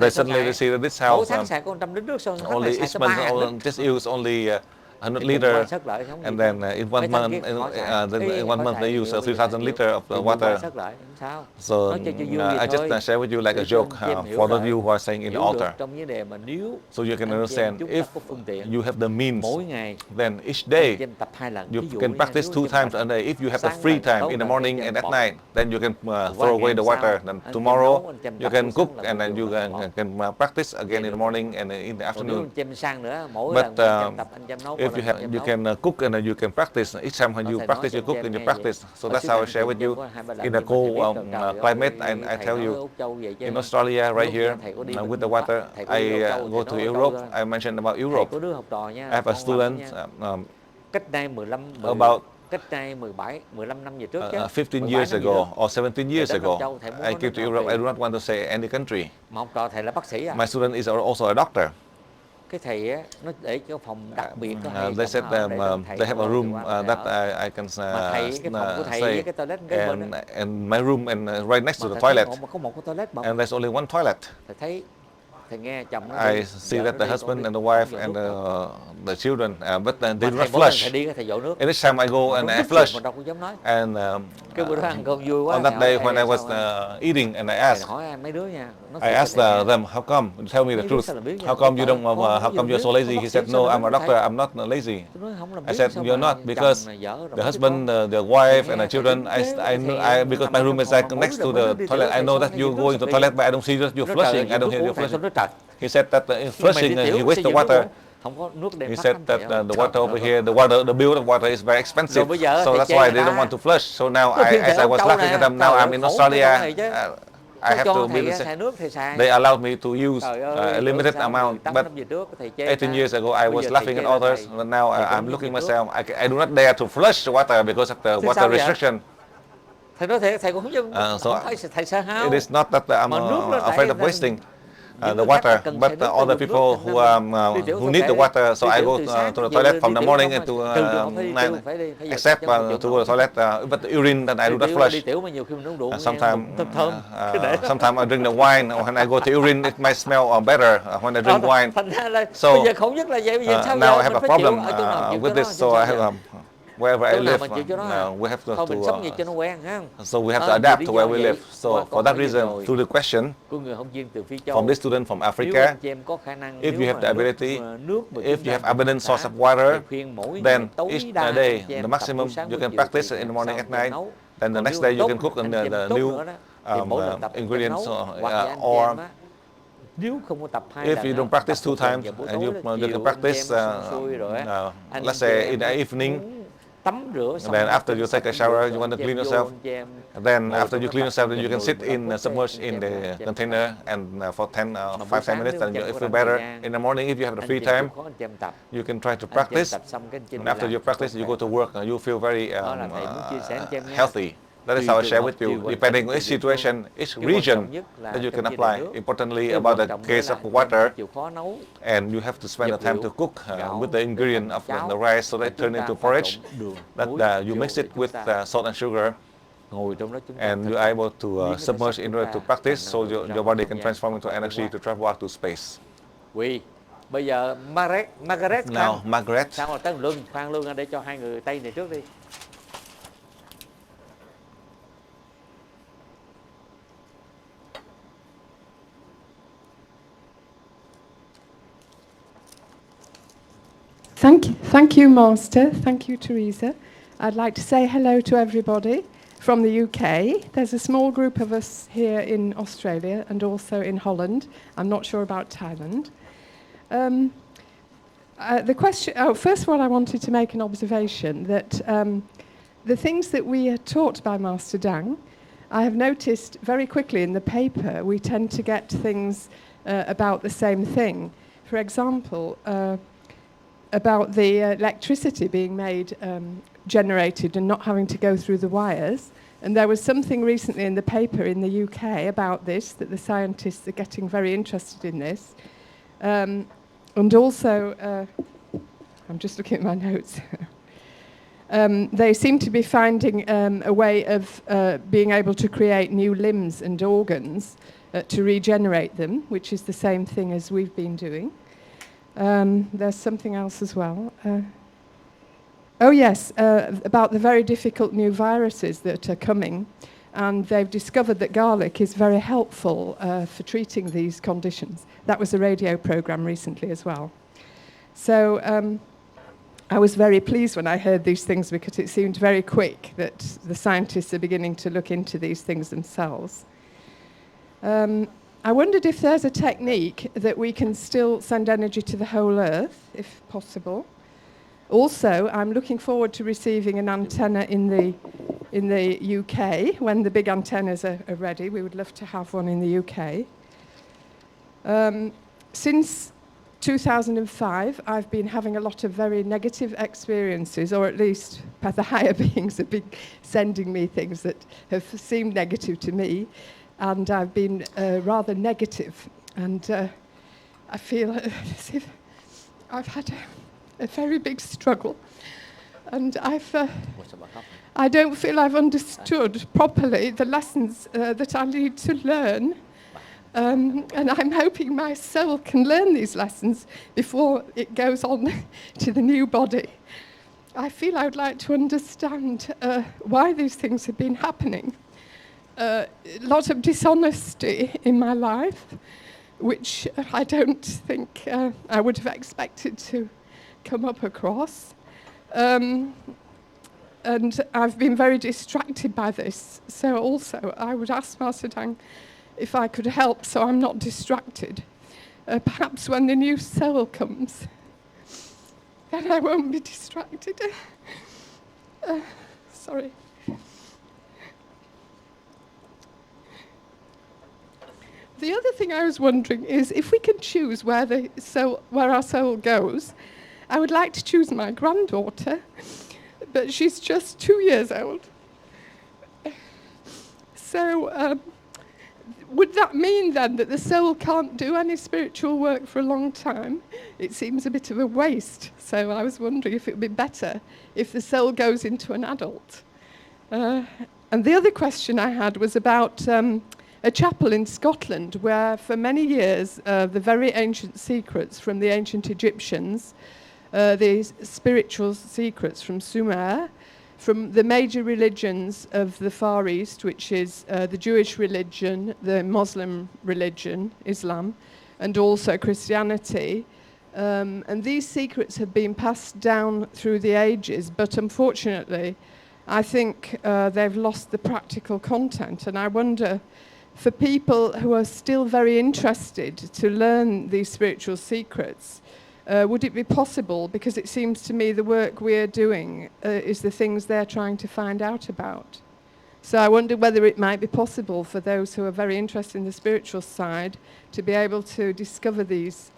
S1: They suddenly they see that this
S2: mỗi
S1: house
S2: tháng xài có 100 lít nước xong
S1: only
S2: xài
S1: each
S2: tới
S1: month
S2: 3.000 lít.
S1: just use only 100
S2: Thì cùng
S1: liter,
S2: quan sát lại không
S1: and
S2: gì
S1: then
S2: đâu.
S1: in one
S2: Mấy thằng
S1: month,
S2: kia khỏi xài.
S1: then in one
S2: khỏi
S1: month
S2: xài
S1: they use
S2: nhiều,
S1: 3,000
S2: nhiều.
S1: liter of
S2: Thì cùng
S1: water.
S2: quan sát lại không sao.
S1: So
S2: Nói cho vui vậy
S1: I just
S2: thôi.
S1: share with you like a
S2: Để cho
S1: joke
S2: anh chị em hiểu
S1: for those of
S2: lại,
S1: you who are saying in the
S2: hiểu được
S1: altar.
S2: trong vấn đề mà nếu
S1: So you can
S2: anh chị em
S1: understand
S2: chúng ta
S1: if
S2: có phương tiện
S1: you have the means,
S2: mỗi ngày
S1: then each
S2: anh
S1: day
S2: chị em tập 2 lần.
S1: you
S2: Ví dụ
S1: can
S2: nha,
S1: practice
S2: nếu
S1: 2
S2: anh chị em
S1: times a
S2: tập
S1: day. If you have the
S2: sáng
S1: free
S2: lần
S1: time
S2: tốt
S1: in the
S2: lần
S1: morning
S2: anh chị
S1: and
S2: em
S1: at
S2: bỏ.
S1: night, then you can
S2: Qua
S1: throw
S2: ngày
S1: away the
S2: hôm sau,
S1: water. Then
S2: anh chị em
S1: tomorrow
S2: nấu, anh chị em
S1: you
S2: tập
S1: can
S2: buổi
S1: cook
S2: sáng là
S1: and
S2: buổi
S1: then
S2: chiều
S1: you
S2: là bỏ.
S1: can practice again in the morning and in the
S2: Còn nếu
S1: afternoon.
S2: anh chị em sang nữa, mỗi
S1: But
S2: lần mà anh chị em tập, anh chị em nấu,
S1: if
S2: mỗi
S1: you
S2: lần anh chị em
S1: you
S2: nấu.
S1: can cook and then you can practice each time when
S2: Có
S1: you
S2: thể nói
S1: practice
S2: cho
S1: you
S2: anh
S1: cook
S2: chị em
S1: and you
S2: nghe
S1: practice.
S2: vậy.
S1: So
S2: Hồi
S1: that's
S2: trước
S1: how I
S2: anh chị
S1: share
S2: em
S1: with you
S2: có 2-3 lần
S1: in the
S2: nhưng mà thầy
S1: cold
S2: biết trời ơi,
S1: climate. And I
S2: thầy
S1: tell
S2: nói
S1: you
S2: Úc Châu vậy chứ.
S1: in Australia right
S2: Lúc
S1: here
S2: thầy có đi
S1: with
S2: bên
S1: the
S2: Pháp,
S1: water,
S2: thầy có đi
S1: I
S2: Âu Châu,
S1: go
S2: thầy
S1: to
S2: nói Âu Châu
S1: Europe.
S2: thôi.
S1: I mentioned about
S2: Thầy
S1: Europe.
S2: có đứa học trò nha,
S1: I have a
S2: con Hoàng
S1: student
S2: nha. Cách đây 15 năm về trước chứ.
S1: 15
S2: 17
S1: years
S2: năm gì
S1: ago
S2: đó.
S1: or 17
S2: Thầy
S1: years
S2: đến Âu
S1: ago.
S2: Châu, thầy muốn
S1: I
S2: nói
S1: came
S2: nước
S1: to
S2: nào
S1: Europe. I
S2: tùy.
S1: do not want to say any country.
S2: Mà học trò thầy là bác sĩ à.
S1: My student is also a doctor.
S2: cái thầy á nó để cho phòng đặc biệt có hai
S1: They said
S2: phòng để cho thầy
S1: they have a
S2: ngồi
S1: room
S2: qua mà
S1: that
S2: ở.
S1: I can
S2: Mà thầy cái phòng của thầy
S1: stay,
S2: với cái toilet kế bên á.
S1: and my room and right next to
S2: Mà
S1: the
S2: thầy thấy
S1: toilet,
S2: ngộ mà có một cái toilet bọc.
S1: and there's only one toilet.
S2: Thầy thấy thầy nghe chồng nó
S1: I
S2: đi,
S1: see
S2: vợ
S1: that
S2: nó
S1: the
S2: đi, con
S1: husband
S2: đi,
S1: and the
S2: không
S1: wife
S2: vô
S1: and
S2: nước đâu.
S1: the children, but they
S2: Mà
S1: do
S2: thầy
S1: not
S2: mỗi lần
S1: flush.
S2: thầy đi thầy dỗ nước.
S1: And each time I go
S2: Mà
S1: and
S2: nó
S1: I
S2: nức sụp
S1: flush,
S2: mà đâu có dám nói.
S1: and
S2: Cái bữa đó ăn cơm vui quá.
S1: on that day when I
S2: sao
S1: was eating, and I asked,
S2: hỏi mấy đứa nha.
S1: I asked them, how come? Tell me the truth. How come you don't? How come you're so lazy? He said, no, I'm a doctor. I'm not lazy. I said, you're not, because the husband, the wife, and the children. Because my room is like next to the toilet. I know that you go into the toilet, but I don't see that you're flushing. I don't hear you flushing. He said that flushing, he wastes the water. He said that the water over here, the bill of water is very expensive, so that's why they don't want to flush. So now, as I was laughing at them, now I'm in Australia. I have to be the same. They allowed me to use a limited amount, but 18 years ago I was laughing at others, but now I'm looking myself. I do not dare to flush the water because of the water restriction.
S2: Thầy nói thầy cũng
S1: So
S2: thầy sợ hao.
S1: it is not that I'm afraid of wasting the water, but other people who need the water. So I go to the toilet from the morning and to night, except to go to the toilet. But the urine that I do not flush. Sometimes I drink the wine. When I go to urine, it might smell better when I drink wine. So now I have a problem with this. So I have wherever I live, we have so we have to adapt to where we live. So for that reason, through the question from this student from Africa, if you have the ability, if you have abundant source of water, then each day, the maximum you can practice in the morning at night, then the next day you can cook the new ingredients, or if you don't practice 2 times, and you can practice, let's say in the evening. Then after you take a shower, you want to clean yourself. Then after you clean yourself, then you can sit submerged in the container and for 5-10 minutes, and you feel better. In the morning, if you have the free time, you can try to practice. And after you practice, you go to work, and you feel very healthy. That is how I share with you, depending on each situation, each region that you can apply. Importantly, about the case of water, and you have to spend the time to cook with the ingredient of the rice, so that turn into porridge. That you mix it with salt and sugar, and you are able to submerge in order to practice, so your body can transform into energy to travel out to space.
S2: Bây giờ Margaret.
S1: Now, Margaret.
S2: Sao mà tới khoan lương để cho hai người Tây này trước đi.
S12: Thank you, Master. Thank you, Teresa. I'd like to say hello to everybody from the UK. There's a small group of us here in Australia and also in Holland. I'm not sure about Thailand. The question. First of all, I wanted to make an observation that the things that we are taught by Master Dang, I have noticed very quickly in the paper, we tend to get things about the same thing. For example, about the electricity being generated and not having to go through the wires. And there was something recently in the paper in the UK about this, that the scientists are getting very interested in this. And also, I'm just looking at my notes. They seem to be finding a way of being able to create new limbs and organs to regenerate them, which is the same thing as we've been doing. There's something else as well. About the very difficult new viruses that are coming. And they've discovered that garlic is very helpful for treating these conditions. That was a radio program recently as well. So I was very pleased when I heard these things, because it seemed very quick that the scientists are beginning to look into these things themselves. I wondered if there's a technique that we can still send energy to the whole Earth, if possible. Also, I'm looking forward to receiving an antenna in the UK when the big antennas are ready. We would love to have one in the UK. Since 2005, I've been having a lot of very negative experiences, or at least the higher beings have been sending me things that have seemed negative to me. And I've been rather negative, and I feel as if I've had a very big struggle, and I don't feel I've understood properly the lessons that I need to learn. And I'm hoping my soul can learn these lessons before it goes on to the new body. I feel I would like to understand why these things have been happening. A lot of dishonesty in my life, which I don't think I would have expected to come up across. And I've been very distracted by this. So also I would ask Master Dang if I could help so I'm not distracted. Perhaps when the new soul comes, then I won't be distracted. Sorry. The other thing I was wondering is if we can choose where our soul goes. I would like to choose my granddaughter, but she's just 2 years old. So would that mean then that the soul can't do any spiritual work for a long time? It seems a bit of a waste. So I was wondering if it would be better if the soul goes into an adult. And the other question I had was about a chapel in Scotland where for many years the very ancient secrets from the ancient Egyptians, the spiritual secrets from Sumer, from the major religions of the Far East, which is the Jewish religion, the Muslim religion, Islam, and also Christianity. And these secrets have been passed down through the ages, but unfortunately, I think they've lost the practical content. And I wonder, for people who are still very interested to learn these spiritual secrets, would it be possible, because it seems to me the work we're doing is the things they're trying to find out about. So I wonder whether it might be possible for those who are very interested in the spiritual side to be able to discover these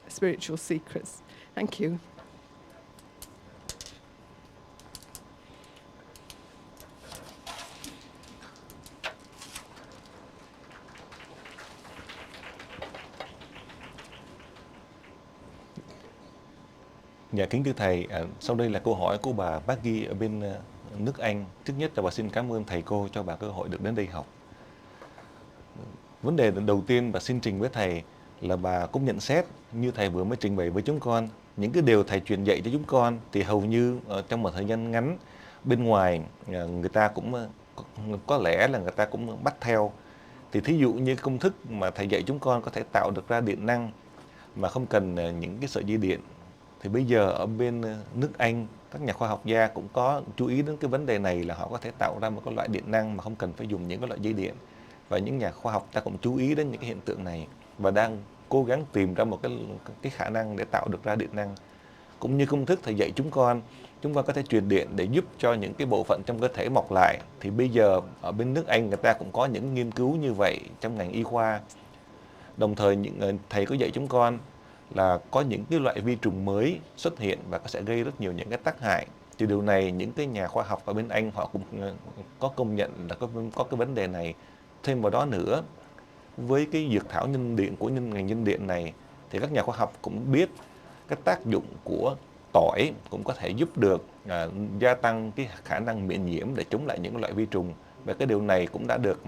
S12: spiritual secrets. Thank you.
S1: Dạ kính thưa thầy, sau đây là câu hỏi của bà Maggie ở bên nước Anh. Trước nhất là bà xin cảm ơn thầy cô cho bà cơ hội được đến đây học. Vấn đề đầu tiên bà xin trình với thầy là bà cũng nhận xét như thầy vừa mới trình bày với chúng con. Những cái điều thầy truyền dạy cho chúng con thì hầu như trong một thời gian ngắn bên ngoài người ta cũng có lẽ là người ta cũng bắt theo. Thì thí dụ như công thức mà thầy dạy chúng con có thể tạo được ra điện năng mà không cần những cái sợi dây điện. Thì bây giờ ở bên nước Anh, các nhà khoa học gia cũng có chú ý đến cái vấn đề này là họ có thể tạo ra một cái loại điện năng mà không cần phải dùng những cái loại dây điện. Và những nhà khoa học ta cũng chú ý đến những cái hiện tượng này và đang cố gắng tìm ra một cái khả năng để tạo được ra điện năng. Cũng như công thức thầy dạy chúng con có thể truyền điện để giúp cho những cái bộ phận trong cơ thể mọc lại. Thì bây giờ ở bên nước Anh người ta cũng có những nghiên cứu như vậy trong ngành y khoa. Đồng thời thầy có dạy chúng con là có những cái loại vi trùng mới xuất hiện và sẽ gây rất nhiều những cái tác hại. Thì điều này những cái nhà khoa học ở bên Anh họ cũng có công nhận là có cái vấn đề này. Thêm vào đó nữa, với cái dược thảo nhân điện của ngành nhân điện này thì các nhà khoa học cũng biết cái tác dụng của tỏi cũng có thể giúp được gia tăng cái khả năng miễn nhiễm để chống lại những loại vi trùng. Và cái điều này cũng đã được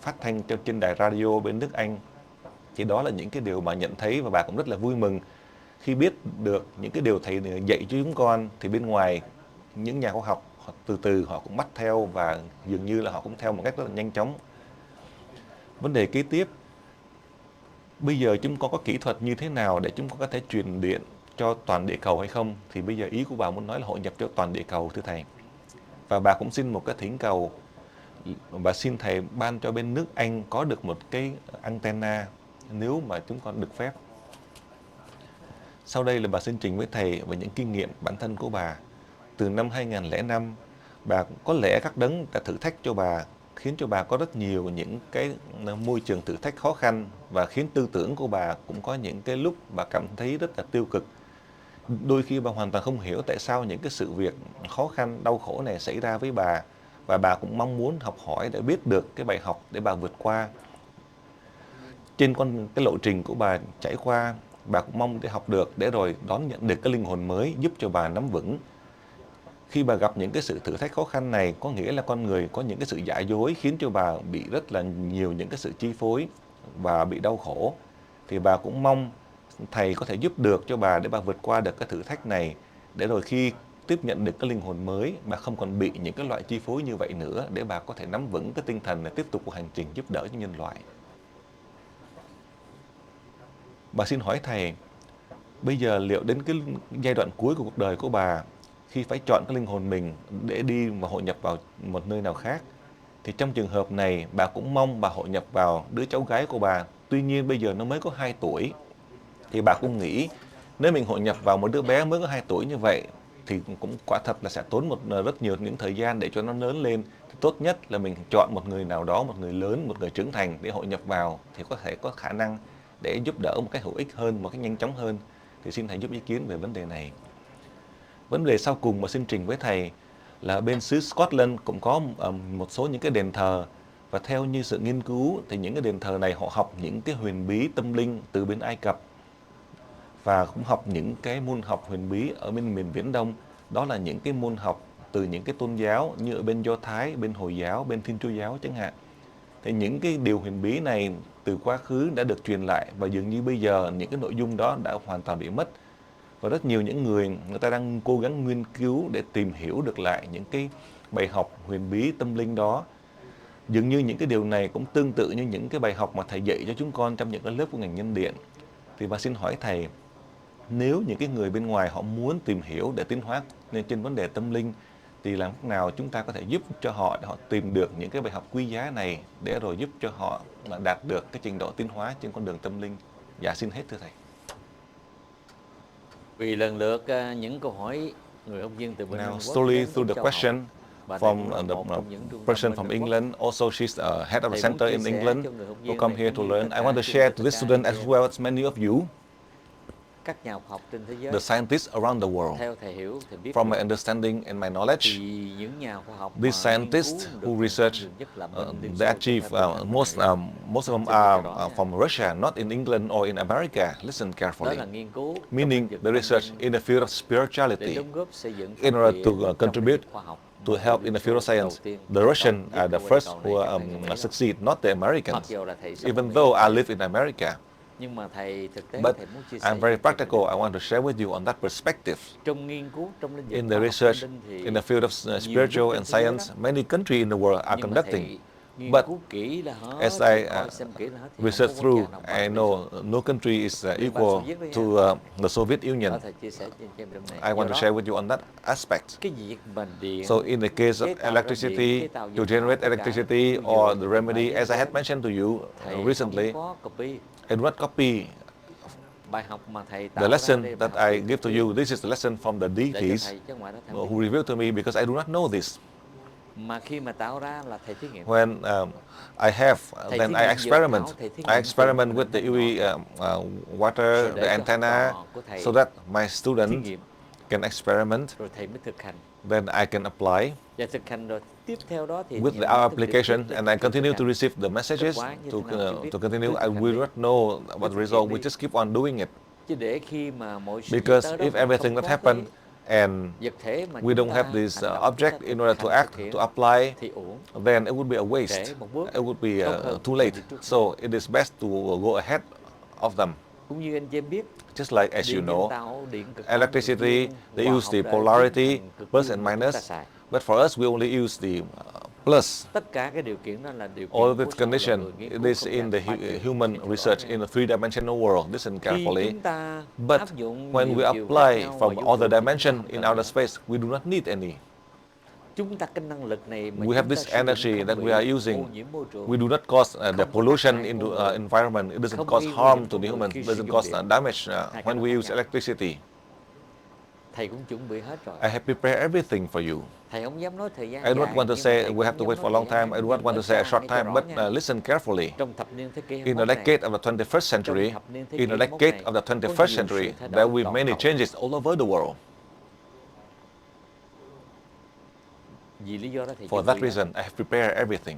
S1: phát thanh trên đài radio bên nước Anh. Thì đó là những cái điều mà nhận thấy và bà cũng rất là vui mừng khi biết được những cái điều thầy dạy cho chúng con. Thì bên ngoài những nhà khoa học từ từ họ cũng bắt theo và dường như là họ cũng theo một cách rất là nhanh chóng. Vấn đề kế tiếp, bây giờ chúng con có kỹ thuật như thế nào để chúng con có thể truyền điện cho toàn địa cầu hay không? Thì bây giờ ý của bà muốn nói là hội nhập cho toàn địa cầu thưa thầy. Và bà cũng xin một cái thỉnh cầu, bà xin thầy ban cho bên nước Anh có được một cái antenna nếu mà chúng con được phép. Sau đây là bà xin trình với thầy về những kinh nghiệm bản thân của bà. Từ năm 2005, bà có lẽ các đấng đã thử thách cho bà, khiến cho bà có rất nhiều những cái môi trường thử thách khó khăn và khiến tư tưởng của bà cũng có những cái lúc bà cảm thấy rất là tiêu cực. Đôi khi bà hoàn toàn không hiểu tại sao những cái sự việc khó khăn, đau khổ này xảy ra với bà. Và bà cũng mong muốn học hỏi để biết được cái bài học để bà vượt qua. Trên cái lộ trình của bà trải qua bà cũng mong để học được để rồi đón nhận được cái linh hồn mới giúp cho bà nắm vững. Khi bà gặp những cái sự thử thách khó khăn này, có nghĩa là con người có những cái sự giả dối khiến cho bà bị rất là nhiều những cái sự chi phối và bị đau khổ, thì bà cũng mong thầy có thể giúp được cho bà để bà vượt qua được cái thử thách này, để rồi khi tiếp nhận được cái linh hồn mới, bà không còn bị những cái loại chi phối như vậy nữa, để bà có thể nắm vững cái tinh thần để tiếp tục cuộc hành trình giúp đỡ cho nhân loại. Bà xin hỏi thầy, bây giờ liệu đến cái giai đoạn cuối của cuộc đời của bà, khi phải chọn cái linh hồn mình để đi và hội nhập vào một nơi nào khác, thì trong trường hợp này bà cũng mong bà hội nhập vào đứa cháu gái của bà. Tuy nhiên bây giờ nó mới có 2 tuổi, thì bà cũng nghĩ nếu mình hội nhập vào một đứa bé mới có 2 tuổi như vậy thì cũng quả thật là sẽ tốn rất nhiều những thời gian để cho nó lớn lên. Thì tốt nhất là mình chọn một người nào đó, một người lớn, một người trưởng thành để hội nhập vào, thì có thể có khả năng để giúp đỡ một cách hữu ích hơn, một cách nhanh chóng hơn. Thì xin thầy giúp ý kiến về vấn đề này. Vấn đề sau cùng mà xin trình với thầy là bên xứ Scotland cũng có một số những cái đền thờ, và theo như sự nghiên cứu thì những cái đền thờ này họ học những cái huyền bí tâm linh từ bên Ai Cập, và cũng học những cái môn học huyền bí ở bên miền Viễn Đông. Đó là những cái môn học từ những cái tôn giáo như ở bên Do Thái, bên Hồi giáo, bên Thiên Chúa giáo chẳng hạn. Thì những cái điều huyền bí này từ quá khứ đã được truyền lại, và dường như bây giờ những cái nội dung đó đã hoàn toàn bị mất. Và rất nhiều những người ta đang cố gắng nghiên cứu để tìm hiểu được lại những cái bài học huyền bí tâm linh đó. Dường như những cái điều này cũng tương tự như những cái bài học mà thầy dạy cho chúng con trong những cái lớp của ngành nhân điện. Thì bà xin hỏi thầy, nếu những cái người bên ngoài họ muốn tìm hiểu để tiến hóa trên vấn đề tâm linh, thì làm cách nào chúng ta có thể giúp cho họ để họ tìm được những cái bài học quý giá này, để rồi giúp cho họ là đạt được cái trình độ tiến hóa trên con đường tâm linh? Dạ xin hết thưa thầy.
S2: Vì lần lượt những câu hỏi người ông Duyên từ bên Anh
S1: Now,
S2: Quốc
S1: slowly
S2: đến
S1: through the
S2: châu
S1: question
S2: Hậu.
S1: from
S2: Và
S1: the
S2: một trong những trung tâm
S1: person
S2: bên
S1: from
S2: Anh Quốc.
S1: England. Also, she's head of the
S2: Thầy
S1: center
S2: muốn
S1: in
S2: chia sẻ
S1: England
S2: cho người học
S1: who
S2: viên
S1: come
S2: này
S1: here to
S2: cũng như
S1: learn.
S2: tất
S1: I
S2: cả
S1: want to
S2: chung
S1: share
S2: tất
S1: to this
S2: cả
S1: student
S2: anh
S1: as
S2: chị
S1: well as many of you,
S2: các nhà học học trên thế giới.
S1: the scientists around the world.
S2: Theo thầy hiểu, thầy biết
S1: From my
S2: được,
S1: understanding and my knowledge,
S2: thì những nhà khoa học
S1: these
S2: mà nghiên
S1: scientists
S2: cứu được
S1: who
S2: thành
S1: research,
S2: công nhiều nhất là bên Liên
S1: they
S2: Xô,
S1: achieve
S2: trong các nước
S1: most
S2: Mỹ.
S1: of them
S2: Xin
S1: are
S2: cho rõ
S1: from Russia, not in England or in America. Listen
S2: Đó
S1: carefully.
S2: là nghiên cứu trong
S1: Meaning
S2: lĩnh vực
S1: the
S2: tâm
S1: research
S2: linh
S1: in the field of
S2: để
S1: spirituality.
S2: đóng góp xây dựng
S1: In
S2: phát
S1: order
S2: triển
S1: to
S2: trong lĩnh vực
S1: contribute
S2: khoa học.
S1: to
S2: Mà
S1: help
S2: người
S1: in the
S2: Liên
S1: field of
S2: Xô
S1: science,
S2: đầu tiên
S1: the Russians
S2: dắt
S1: are the
S2: qua
S1: first
S2: cầu này
S1: who
S2: chắc là người Mỹ đâu.
S1: succeed, not the
S2: Mặc
S1: Americans.
S2: dù là thầy sống ở
S1: Even
S2: Mỹ,
S1: though I live in America,
S2: nhưng mà thầy thực tế
S1: but
S2: thầy muốn chia sẻ
S1: I'm very
S2: cho mình.
S1: practical. I want to share with you on that perspective.
S2: Trong nghiên cứu trong lĩnh vực
S1: In the
S2: khoa học
S1: research,
S2: tâm linh thì
S1: in the field of spiritual and science, many countries in the world are
S2: nhưng mà
S1: conducting.
S2: thầy nghiên
S1: But
S2: cứu kỹ là hết,
S1: as
S2: thầy
S1: I
S2: coi xem kỹ là hết, thì
S1: research
S2: không có quốc
S1: through,
S2: gia nào
S1: I
S2: bằng
S1: know no country is
S2: Liên bang
S1: equal
S2: Xô Viết đó
S1: to
S2: nha.
S1: the Soviet Union.
S2: Đó, thầy chia sẻ trên trong này.
S1: I want
S2: Do
S1: to
S2: đó,
S1: share with you on that aspect.
S2: cái việc mình điện,
S1: So in the case
S2: chế
S1: of
S2: tạo ra
S1: electricity,
S2: điện, chế tạo
S1: to
S2: điện
S1: generate
S2: tất cả
S1: electricity,
S2: tôi vừa
S1: or the
S2: thì
S1: remedy,
S2: bài
S1: as I had
S2: viết
S1: mentioned to you
S2: thầy
S1: recently,
S2: không có copy
S1: I do not copy
S2: bài học mà thầy tạo
S1: the
S2: ra
S1: lesson
S2: đây,
S1: that
S2: bài học
S1: I
S2: từ
S1: give to
S2: Thiên
S1: you. This is the lesson from the
S2: để cho
S1: deities
S2: thầy chứ không phải là thầy biết.
S1: who revealed to me, because I do not know this.
S2: Mà khi mà tạo ra là thầy thí nghiệm.
S1: When I have,
S2: Thầy
S1: then
S2: thí
S1: I
S2: nghiệm
S1: experiment.
S2: thầy thí
S1: I
S2: nghiệm
S1: experiment
S2: từ
S1: with the
S2: nhỏ
S1: UV water,
S2: Rồi để
S1: the
S2: cho
S1: antenna,
S2: học trò của thầy
S1: so that my
S2: thí
S1: student
S2: nghiệm,
S1: can experiment.
S2: rồi thầy mới thực hành.
S1: Then I can apply
S2: Và thực hành rồi tiếp theo đó thì
S1: with
S2: những
S1: our
S2: thông điệp
S1: application,
S2: tiếp
S1: and I
S2: tục
S1: continue
S2: thực
S1: to
S2: hành.
S1: receive the messages
S2: Kết quả như thế nào chưa biết,
S1: to continue.
S2: cứ
S1: I
S2: thực hành
S1: will
S2: đi.
S1: not know what
S2: Cứ
S1: the
S2: thực
S1: result.
S2: hiện
S1: We
S2: đi.
S1: just keep on doing it.
S2: Chứ để khi mà mọi sự
S1: Because
S2: tới đó
S1: if
S2: mà
S1: everything
S2: không
S1: that
S2: có
S1: happened
S2: cái
S1: and
S2: vật thể mà
S1: we
S2: chúng
S1: don't
S2: ta
S1: have this
S2: hành động,
S1: object
S2: chúng ta
S1: in
S2: thực
S1: order to
S2: hành,
S1: act,
S2: thực hiện
S1: to apply,
S2: thì uổng.
S1: then it would be a waste.
S2: Trễ một bước,
S1: It would be
S2: tốt hơn
S1: too
S2: là
S1: late.
S2: đi trước.
S1: So it is best to go ahead of them.
S2: Cũng như anh James biết,
S1: Just like as you
S2: điện nhân
S1: know,
S2: tạo, điện cực âm,
S1: electricity,
S2: cực
S1: they
S2: dương,
S1: use the
S2: hóa học đã
S1: polarity,
S2: biến thành cực
S1: plus
S2: dương
S1: and
S2: mà chúng ta
S1: minus.
S2: xài.
S1: But for us, we only use the plus.
S2: Tất cả cái điều kiện đó là điều kiện
S1: All
S2: của
S1: this
S2: xã hội
S1: condition,
S2: loài người nghiên
S1: it
S2: cứu
S1: is
S2: không
S1: in
S2: gian
S1: the
S2: phát triển
S1: human
S2: trên
S1: research
S2: đó.
S1: in a three-dimensional world. Listen
S2: Khi
S1: carefully.
S2: chúng ta
S1: But
S2: áp dụng
S1: when
S2: nhiều
S1: we
S2: chiều khác
S1: apply
S2: nhau
S1: from
S2: vào vũ
S1: other
S2: trụ,
S1: dimension
S2: chúng ta
S1: in
S2: không
S1: outer
S2: cần
S1: space, we do not need any.
S2: chúng ta cái năng lực này mà
S1: We
S2: chúng
S1: have
S2: ta
S1: this
S2: sử dụng
S1: energy
S2: không
S1: that
S2: bị
S1: we are using.
S2: ô nhiễm môi trường,
S1: We do not cause the
S2: không có
S1: pollution
S2: hại
S1: into
S2: con người,
S1: environment. It doesn't
S2: không
S1: cause
S2: gây nguy
S1: harm
S2: hiểm
S1: to
S2: con
S1: the
S2: người
S1: human.
S2: khi
S1: It
S2: sử
S1: doesn't
S2: dụng
S1: cause
S2: điện.
S1: damage
S2: Hai cái
S1: when
S2: đó
S1: we
S2: khác
S1: use
S2: nhau.
S1: electricity.
S2: Thầy cũng chuẩn bị hết rồi.
S1: I have prepared everything for you.
S2: Thầy không dám nói thời gian
S1: I do not
S2: dài,
S1: want to
S2: nhưng mà
S1: say
S2: thầy
S1: we
S2: cũng
S1: have to
S2: dám
S1: wait
S2: nói
S1: for a long
S2: thời gian
S1: time. I do
S2: ngắn.
S1: not want to
S2: Nhưng
S1: say a
S2: mà
S1: short
S2: cho
S1: time,
S2: rõ
S1: but
S2: nha.
S1: listen carefully.
S2: Trong thập niên thế kỷ
S1: In the
S2: 21 này,
S1: decade of the 21st century,
S2: thập niên thế
S1: in
S2: kỷ
S1: the
S2: 21
S1: decade
S2: này,
S1: of the
S2: có
S1: 21st
S2: nhiều
S1: century,
S2: sự thay
S1: there
S2: đổi
S1: will be
S2: toàn
S1: many
S2: cầu.
S1: changes all over the world.
S2: Vì lý do đó thầy
S1: For
S2: chuẩn
S1: that
S2: bị hết.
S1: reason, I have prepared everything.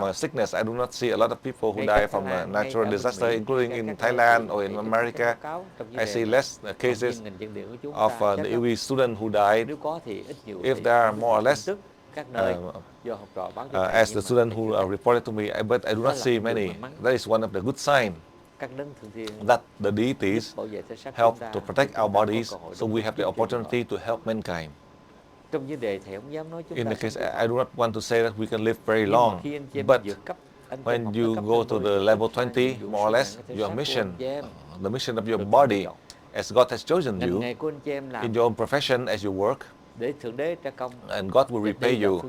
S1: from sickness. I do not see a lot of people who die from natural disaster, including in Thailand or in America. I see less cases of the EV student who died. If there are more or less, as the student who reported to me, but I do not see many. That is one of the good signs. that the deities help to protect our bodies, so we have the opportunity to help mankind. In the case, I do not want to say that we can live very long, but when you go to the level 20, more or less, your mission, the mission of your body, as God has chosen you, in your own profession as you work, and God will repay you.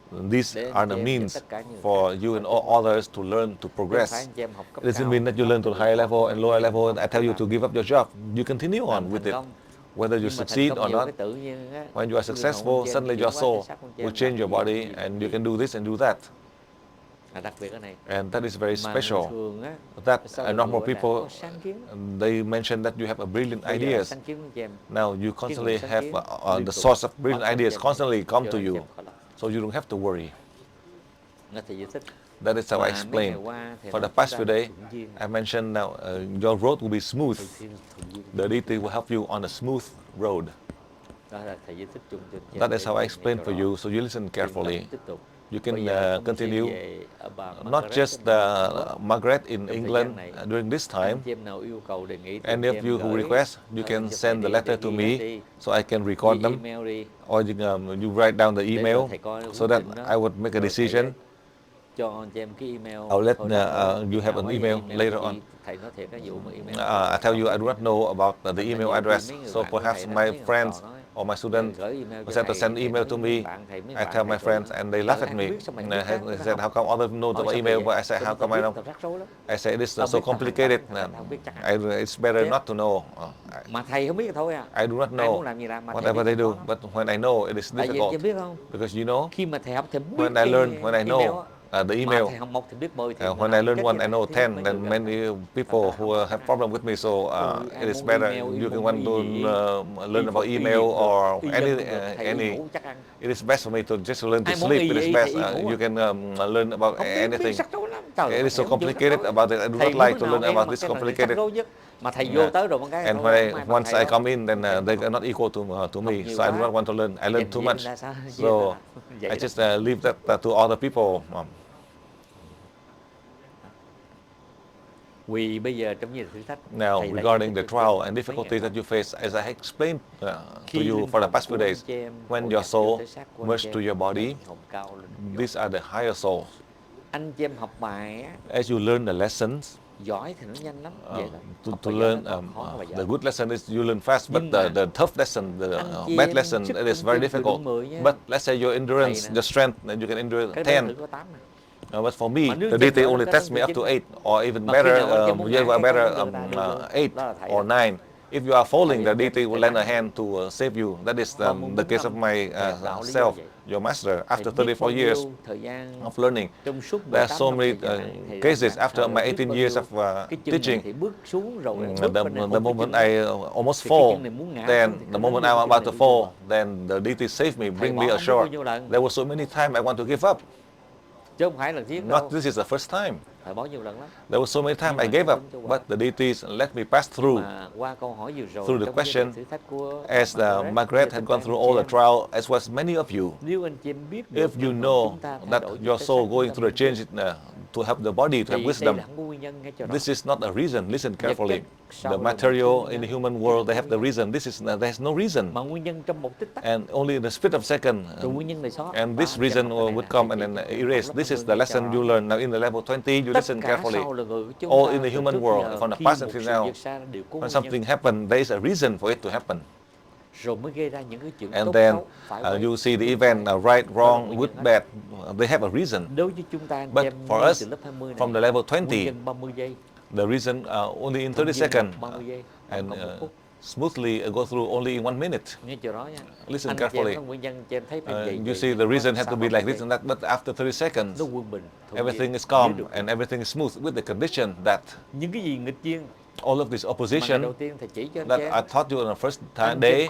S1: These are the means for you and all others to learn to progress. It doesn't mean that you learn to higher level and lower level, and I tell you to give up your job. You continue on with it. Whether you succeed or not, when you are successful, suddenly your soul will change your body, and you can do this and do that. And that is very special. That normal people, they mention that you have a brilliant ideas. Now you constantly have the source of brilliant ideas constantly come to you, so you don't have to worry. That is how I explain. For the past few days, I mentioned now your road will be smooth. The deity will help you on a smooth road. That is how I explain for you, so you listen carefully. You can continue, not just Margaret in England during this time. And if you who request, you can send the letter to me so I can record them, or you write down the email so that I would make a decision. I'll let you have an email later on. I tell you, I do not know about the email address, so perhaps my friends or my students said to send email to me. I tell my friends, and they laugh at me. They said, "How come others know the email?" But I said, "How come I don't?" I say, "It is so complicated. It's better not to know." I do not know whatever they do, but when I know, it is difficult because you know, when I know. The email. When I learn one, I know 10. Then many people who have problem with me, so it is better. You can want to learn about email or any. It is best for me to just learn to sleep. It is best. You can learn about anything. It is so complicated about it. I do not like to learn about this complicated. And once I come in, then they are not equal to me. So I do not want to learn. I learn too much. So I just leave that to other people. Now, regarding the trial and difficulties that you face, as I explained to you for the past few days, when your soul merges to your body, these are the higher souls. As you learn the lessons, to learn the good lesson is you learn fast, but the tough lesson, the bad lesson, it is very difficult. But let's say your endurance, the strength, you can endure 10. But for me, the deity only tests me up to 8, or even better, 8 or 9. If you are falling, the deity will lend a hand to save you. That is the case of myself, your master. After 34 years of learning, there are so many cases. After my 18 years of teaching, the moment I almost fall, then the moment I'm about to fall, then the deity saved me, bring me ashore. There were so many times I want to give up. Not this is the first time. There were so many times I gave up, but the deities let me pass through the question, as Margaret had gone through all the trial, as was many of you. If you know that your soul going through a change to help the body to have wisdom, this is not a reason. Listen carefully. The material in the human world, they have the reason. There's no reason. And only in the split of a second, and this reason would come and then erase. This is the lesson you learn. Now in the level 20, you listen carefully. All in the human world, from the past until now, when something happens, there is a reason for it to happen. And then you see the event, right, wrong, good, bad, they have a reason. But for us, from the level 20, the reason only in 30 seconds, and smoothly go through only in 1 minute. Listen carefully. You see the reason had to be like this and that, but after 30 seconds, everything is calm and everything is smooth, with the condition that all of this opposition that I taught you on the first day,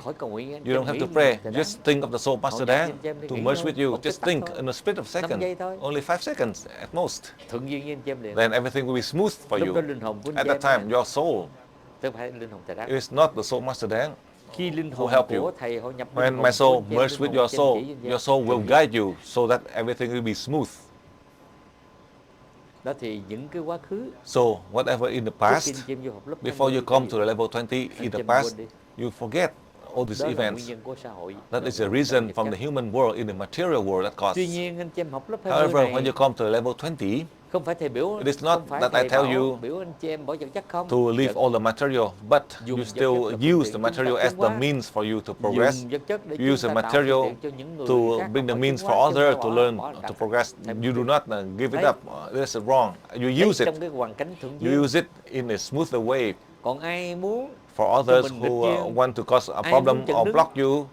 S1: you don't have to pray. Just think of the soul master there to merge with you. Just think in a split of a second, only 5 seconds at most. Then everything will be smooth for you. At that time, your soul, it is not the soul master there who help you. When my soul merges with your soul will guide you so that everything will be smooth.
S2: Đó thì những cái quá khứ.
S1: So whatever in the past, before you come to the level 20 in the past, you forget all these events. That is the reason from the human world in the material world that
S2: Tuy
S1: causes.
S2: nhiên anh chị em học lớp 20
S1: However, when
S2: này
S1: you come to level 20,
S2: không phải thầy biểu,
S1: it is not
S2: không phải
S1: that I
S2: thầy
S1: tell
S2: bảo
S1: you
S2: biểu anh chị em bỏ vật chất không.
S1: to leave all the material, but you still use the material as the means for you to progress. You use the material to bring the means for others to learn, to progress. You do not give it up. This is wrong. You use it. You use it in a smoother way.
S2: Còn ai muốn
S1: For others who want to cause a problem or block you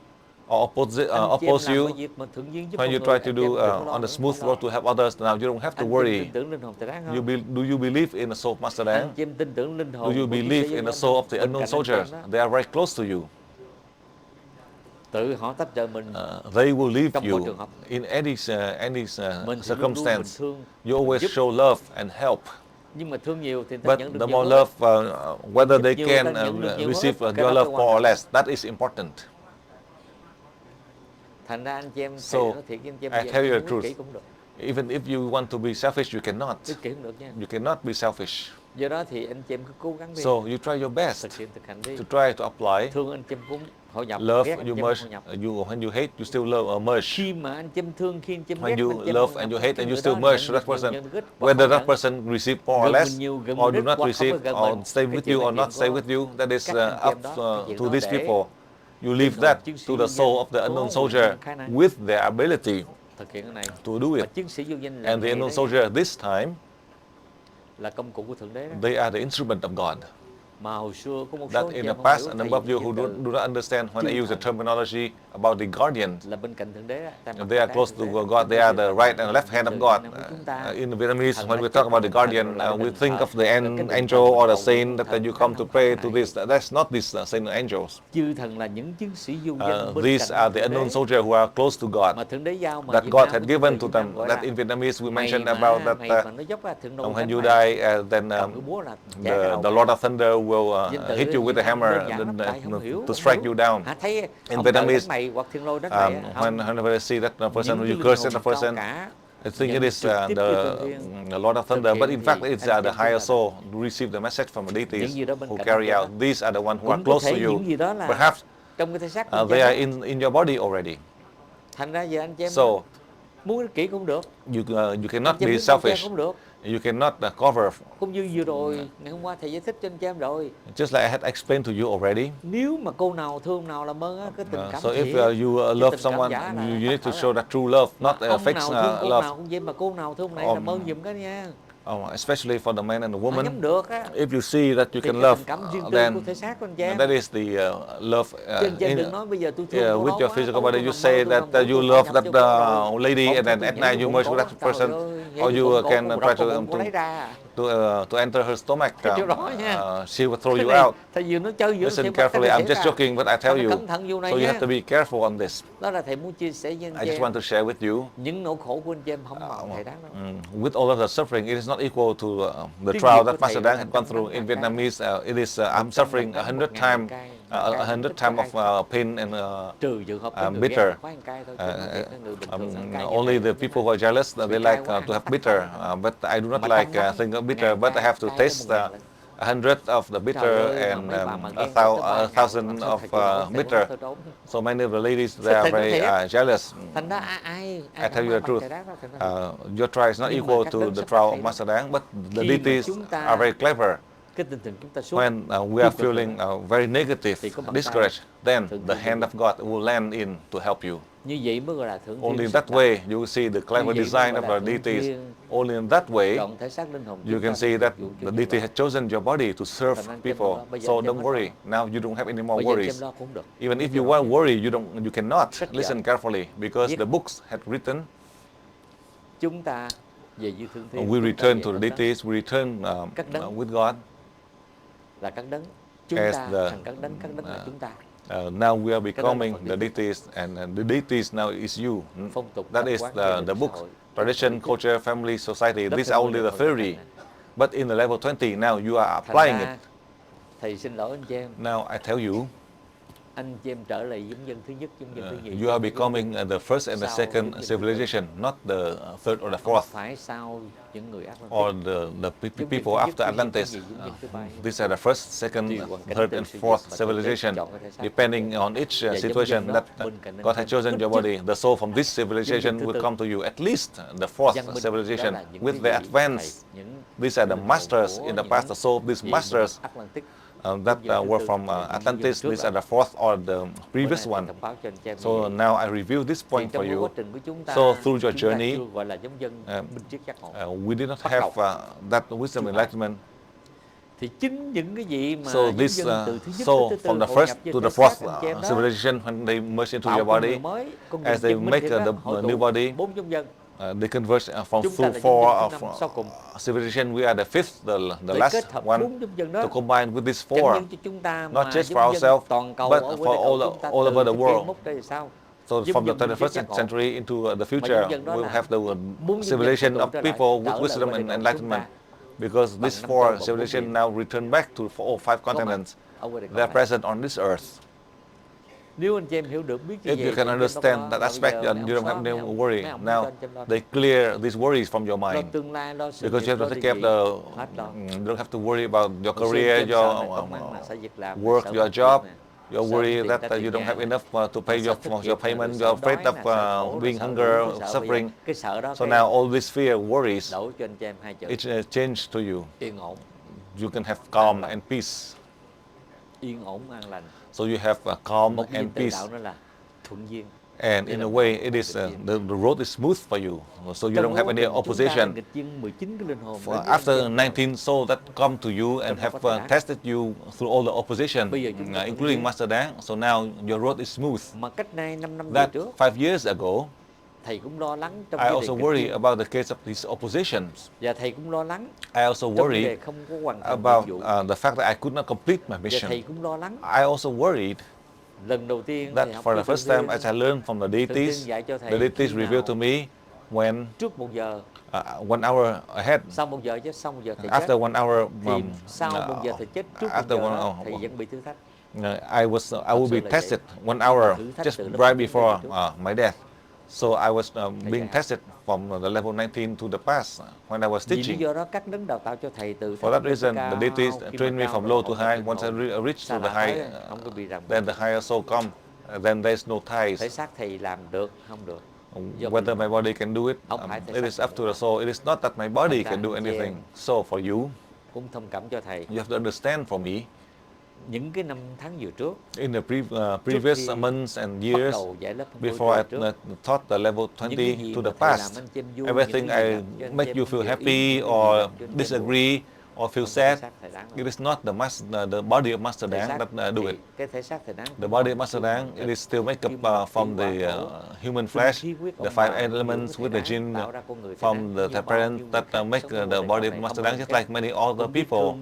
S1: or oppose you, when you try to do on the smooth road to help others, now you don't have to worry. Do you believe in the soul of Master Dan? Do you believe in the soul of the unknown soldiers? They are very close to you. They will leave you in any circumstance. You always show love and help. But the more love, whether they can receive your love more or less, that is important. So, I tell you the truth. Even if you want to be selfish, you cannot. You cannot be selfish. So, you try your best to try to apply love. You merge. When you hate, you still love, merge. When you love and you hate and you still merge that person, whether that person receive more or less, or do not receive, or stay with you or not stay with you, that is up to these people. You leave that to the soul of the unknown soldier with their ability to do it. And the unknown soldier this time, they are the instrument of God. That in the past, a number of you who do not understand when I use the terminology about the guardian, they are close to God. They are the right and left hand of God. In Vietnamese, when we talk about the guardian, we think of the angel or the saint that you come to pray to this. That's not these saint angels. These are the unknown soldiers who are close to God, that God had given to them. That in Vietnamese we mentioned about that when you die, then the Lord of Thunder will hit you with a hammer to strike you down. In Vietnamese, whenever I see that person, you curse at the person, I think it is the Lord of Thunder, but in fact it's the higher soul who receive the message from the deities who carry out. These are the ones who are close to you. Perhaps they are in your body already. So you cannot be selfish. You cannot cover.
S2: Cũng như vừa rồi, ngày hôm qua thầy giải thích cho anh chị em rồi.
S1: Just like I had explained to you already.
S2: Nếu mà cô nào thương nào làm ơn á, cái tình cảm
S1: so if you love someone, you need to show that true love, not fake love.
S2: Cô nào cũng vậy mà cô nào thương này làm ơn giùm cái nha.
S1: Especially for the man and the woman. If you see that you can love, then that is the love with your physical body. You say that you love that lady, and then at night you merge with that person, or you can try to enter her stomach. She will throw you out. Listen carefully. I'm just joking, but I tell you. So you have to be careful on this. I just want to share with you. With all of the suffering, it is not equal to the trial that Master Dan had gone through. In Vietnamese, it is I'm suffering 100 times. 100 times of pain and bitter. Only the people who are jealous, they like to have bitter, but I do not like thing of bitter. But I have to taste 100 of the bitter and 1,000 of bitter. So many of the ladies, they are very jealous. I tell you the truth. Your trial is not equal to the trial of Master Dan, but the deities are very clever. When we are feeling very negative, discouraged, then the hand of God will land in to help you. Only in that way you will see the clever design of our deities. Only in that way you can see that the deity has chosen your body to serve people. So don't worry. Now you don't have any more worries. Even if you want to worry, you cannot. Listen carefully, because the books had written. We return to the deities. We return with God. As now we are becoming the deities, and the deities now is you. That is the book, tradition, culture, family, society. These are only the theory. But in the level 20, now you are applying it. Now I tell you,
S2: anh chị em trở lại giống dân thứ nhất, giống dân thứ nhì.
S1: You are becoming the first and the second civilization, not the third or the
S2: Không
S1: fourth,
S2: phải sau những người
S1: or
S2: Atlantic.
S1: the people after Atlantis. These are the first, second, third, and fourth civilization, depending on each situation that God has chosen your body. The soul from this civilization will come to you, at least the fourth civilization, with the advance. These are the masters in the past. The soul of these masters that were from Atlantis. These are the fourth or the previous one. So now I review this point for you. So through your journey, we did not have that wisdom enlightenment. So this, so from the first to the fourth civilization, when they merge into your body, as they make the new body, they converge from through four civilization. We are the fifth, the last one, to combine with these four, not just for ourselves, but for all over the world. So from the 21st century into the future, we will have the civilization of people with wisdom and enlightenment. Because these four civilizations now return back to all five continents. They are present on this earth. If you can understand that aspect, then you don't have no worry. Now, they clear these worries from your mind. Because you have to take care of you don't have to worry about your career, your work, your job. You're worried that you don't have enough to pay your payment. You're afraid of being hunger, suffering. So now all these fear, worries, it changed to you. You can have calm and peace. So you have calm and peace. And in a way, it is the road is smooth for you, so you don't have any opposition. After 19 souls that come to you and have tested you through all the opposition, including Master Dang, so now your road is smooth. That 5 years ago, I also worry about the case of these oppositions. I also worry about the fact that I could not complete my mission. I also worried that for the first time, as I learned from the deities revealed to me when 1 hour ahead, after 1 hour, after 1 hour, I will be tested 1 hour just right before my death. So I was being tested from the level 19 to the past when I was teaching. For that reason, the deities trained me from low to high. Once I reach to the high, then the higher soul come. Then there is no ties. Whether my body can do it, it is up to the soul. It is not that my body can do anything. So for you, you have to understand for me. In the previous months and years, before I taught the level 20 to the past, everything I make you feel happy or disagree or feel sad, it is not the body of Master Dang that do it. The body of Master Dang, it is still made up from the human flesh, the 5 elements with the gene from the parent that make the body of Master Dang, just like many other people.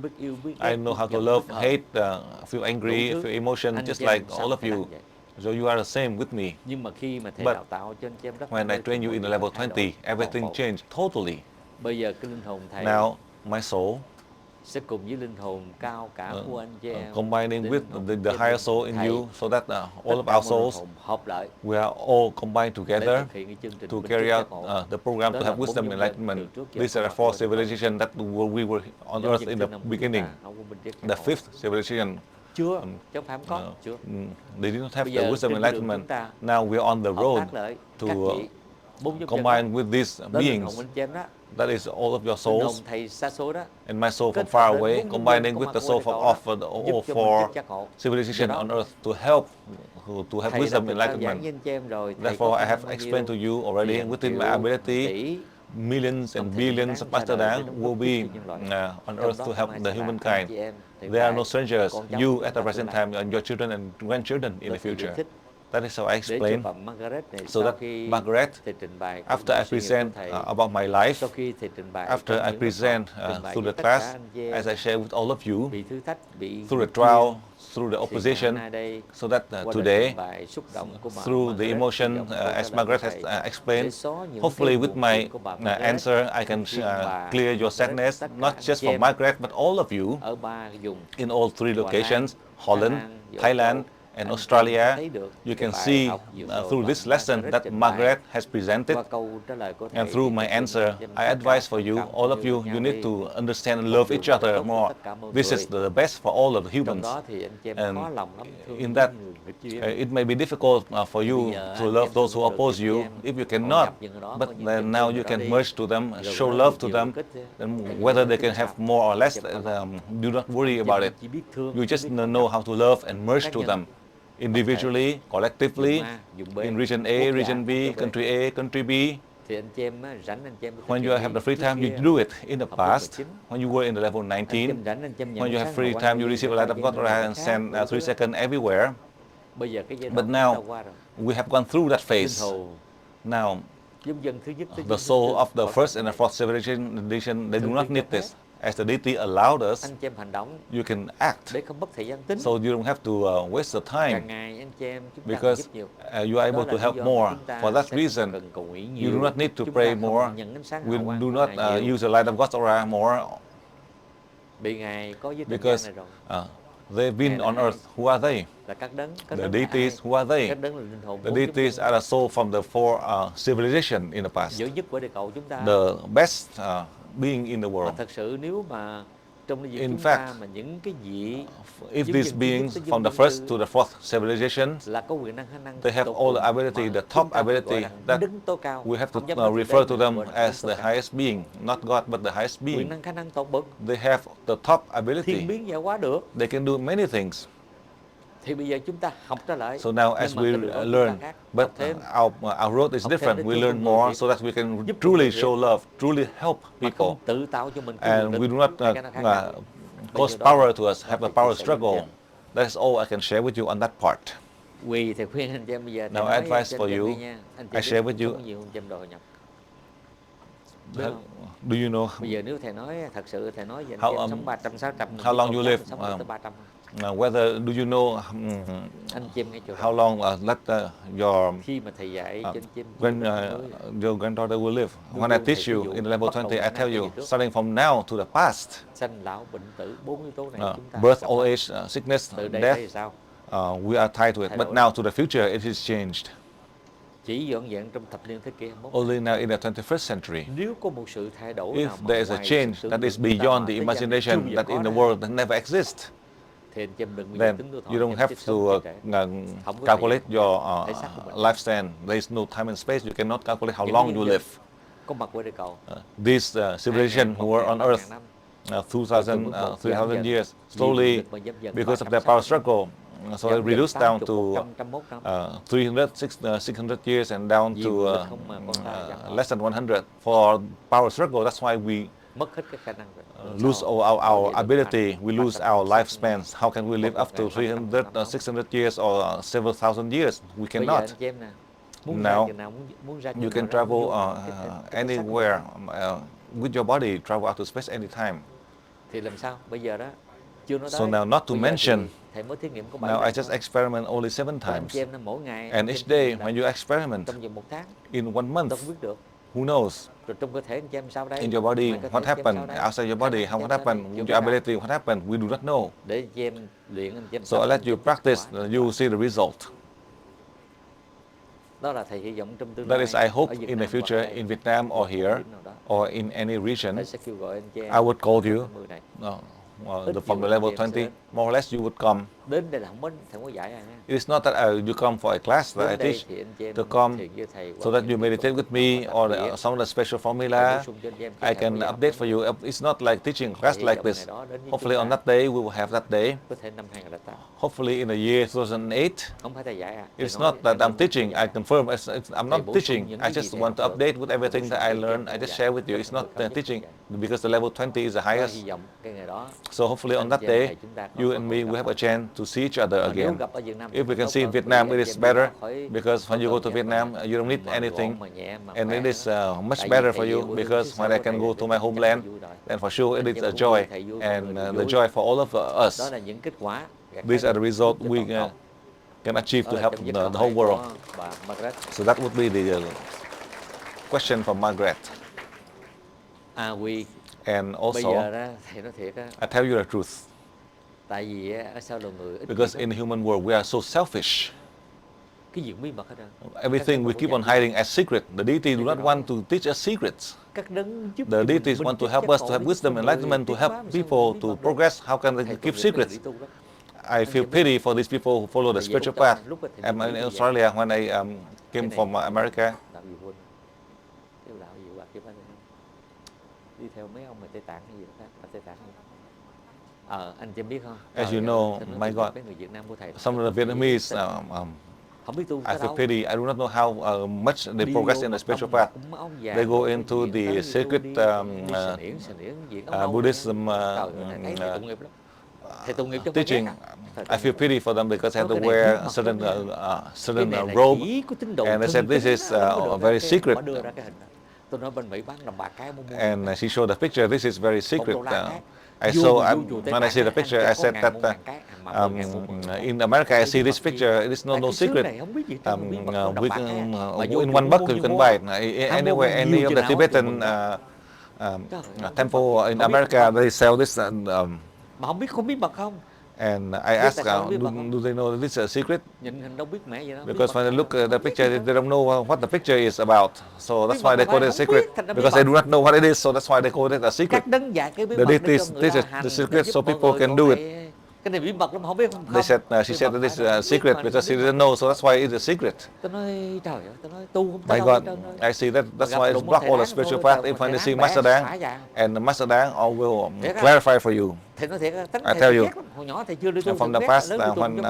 S1: I know how to love, hate, feel angry, feel emotion, just like all of you. So you are the same with me. But when I train you in the level 20, everything changed totally. Now, my soul, combining with the higher soul in you, so that all of our souls, we are all combined together to carry out the program to have wisdom and enlightenment. These are the 4 civilizations that we were on earth in the beginning. The 5th civilization, they did not have the wisdom and enlightenment. Now we are on the road to combine with these beings. That is all of your souls and my soul from far away, combining with the soul from all 4 civilizations on earth to help to have wisdom and enlightenment. Therefore, I have explained to you already, within my ability, millions and billions of Master Dang will be on earth to help the humankind. There are no strangers, you at the present time and your children and grandchildren in the future. That is how I explain. So that Margaret, after I present about my life, after I present through the class, as I share with all of you, through the trial, through the opposition, so that today, through the emotion, as Margaret has explained, hopefully with my answer, I can clear your sadness, not just for Margaret, but all of you, in all 3 locations, Holland, Thailand, in Australia, you can see through this lesson that Margaret has presented, and through my answer, I advise for you, all of you, you need to understand and love each other more. This is the best for all of the humans. And in that, it may be difficult for you to love those who oppose you. If you cannot, but then now you can merge to them, show love to them, and whether they can have more or less, do not worry about it. You just know how to love and merge to them, individually, collectively, in region A, region B, country A, country B. When you have the free time, you do it. In the past, when you were in the level 19, when you have free time, you receive a light of God and send 3 seconds everywhere. But now, we have gone through that phase. Now, the soul of the first and the fourth civilization, they do not need this. As the deity allowed us, you can act, so you don't have to waste the time, because you are able to help more. For that reason, you do not need to pray more. We do not use the light of God's aura more, because they've been on earth. Who are they? The deities. Who are they? The deities are the soul from the 4 civilizations in the past, the best being in the world. In fact, if these beings from the first to the fourth civilization, they have all the ability, the top ability, that we have to refer to them as the highest being, not God, but the highest being. They have the top ability. They can do many things. So now as we learn, but our road is different. We learn more so that we can truly show love, truly help people. And we do not cause power to us, have a power struggle. That's all I can share with you on that part. Now I advise for you, I share with you, do you know how long you live? Whether do you know how long your granddaughter will live? When I teach you in level 20, I tell you, starting from now to the past, birth, old age, sickness, death, we are tied to it. But now to the future, it is changed. Only now in the 21st century, if there is a change that is beyond the imagination, that in the world that never exists, then you don't have to calculate your lifespan. There is no time and space. You cannot calculate how long you live. These civilizations who were on Earth 2,000, 3,000 years, slowly, because of their power struggle, so it reduced down to 300, 600 years and down to less than 100 for power struggle. That's why we lose our ability, we lose our lifespans. How can we live up to 300, 600 years or several thousand years? We cannot. Now, you can travel anywhere with your body, travel out to space anytime. So now, not to mention, now I just experiment only 7 times. And each day, when you experiment, in 1 month, who knows? In your body, what happened? Outside your body, what happened? With your ability, what happened? We do not know. So I let you practice, you will see the result. That is, I hope in the future, in Vietnam or here, or in any region, I would call you, from the level 20, more or less you would come. It is not that you come for a class that I teach, to come so that you meditate with me or some of the special formula I can update for you. It's not like teaching class like this. Hopefully on that day we will have that day. Hopefully in the year 2008. It's not that I'm teaching, I confirm, I'm not teaching. I just want to update with everything that I learned. I just share with you. It's not teaching, because the level 20 is the highest. So hopefully on that day, you and me, we have a chance to see each other again. If we can see in Vietnam, it is better, because when you go to Vietnam, you don't need anything, and it is much better for you, because when I can go to my homeland, then for sure it is a joy, and the joy for all of us. These are the results we can achieve to help the whole world. So that would be the question from Margaret. And also, I tell you the truth.
S2: Tại vì ở sau đầu người ích
S1: Because
S2: kỷ
S1: in
S2: lắm.
S1: the human world, we are so selfish.
S2: Cái gì cũng bí mật hết trơn.
S1: Everything we keep on hiding as secret. The deity do not want to teach us secrets.
S2: Các đấng giúp
S1: The
S2: cho mình
S1: deities
S2: minh
S1: want to
S2: chứng
S1: help
S2: giác
S1: us to
S2: ngộ
S1: have
S2: để giúp
S1: wisdom,
S2: con người
S1: enlightenment to
S2: tiến
S1: help
S2: hóa, mà sao
S1: people
S2: bí
S1: to
S2: mật được?
S1: progress. How can they
S2: Thầy
S1: keep
S2: tội nghiệp mấy người
S1: secrets?
S2: đi tu đó.
S1: I feel pity for these people who follow the spiritual path. I'm in Australia when I came from America.
S2: Đạo gì quên. Cái đạo gì qua kia phải không? Đi theo mấy ông mà Tây Tạng hay gì đó, là Tây Tạng. Anh Chim biết không?
S1: As you know, my God,
S2: mấy người Việt Nam của thầy.
S1: some of the Vietnamese,
S2: Không biết tu
S1: I feel pity. I do not know how much they progress in the spiritual path. They go into the sacred Buddhism teaching. I feel pity for them because they have to wear a certain robe, and they said this is very secret. And she showed the picture. This is very secret. When I see the picture, I said that in America, I see this picture. It is no secret. In one buck you can buy it. Anywhere, any of the Tibetan temple in America, they sell this.
S2: Mà không biết mật không?
S1: And I asked, do they know this is a secret? Because when they look at the picture, they don't know what the picture is about. So that's why they call it a secret. Because they do not know what it is, so that's why they call it a secret. The deities teach the secret so people can do it.
S2: Cái này bí mật lắm, không biết không.
S1: They said, she said that this is a secret because she didn't know, so that's why it's a secret.
S2: Tôi nói trời ơi, tôi nói tu không
S1: My God, I see that's why it's block all the spiritual path. If when you see Master Dang, and Master Dang, all will clarify for you. I tell you, from the past, when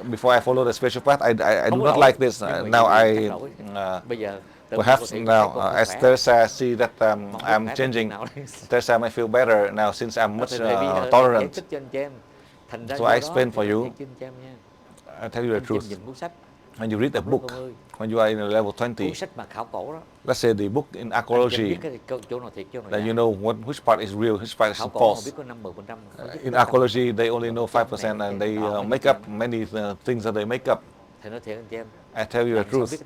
S1: before I follow the spiritual path, I do not like this. Now I perhaps now as Teresa see that I'm changing. Teresa may feel better now since I'm much tolerant. So I explain for you. I tell you the truth. When you read a book, when you are in level 20, let's say the book in archaeology, then you know which part is real, which part is false. In archaeology, they only know 5% and they make up many things that they make up. I tell you the truth.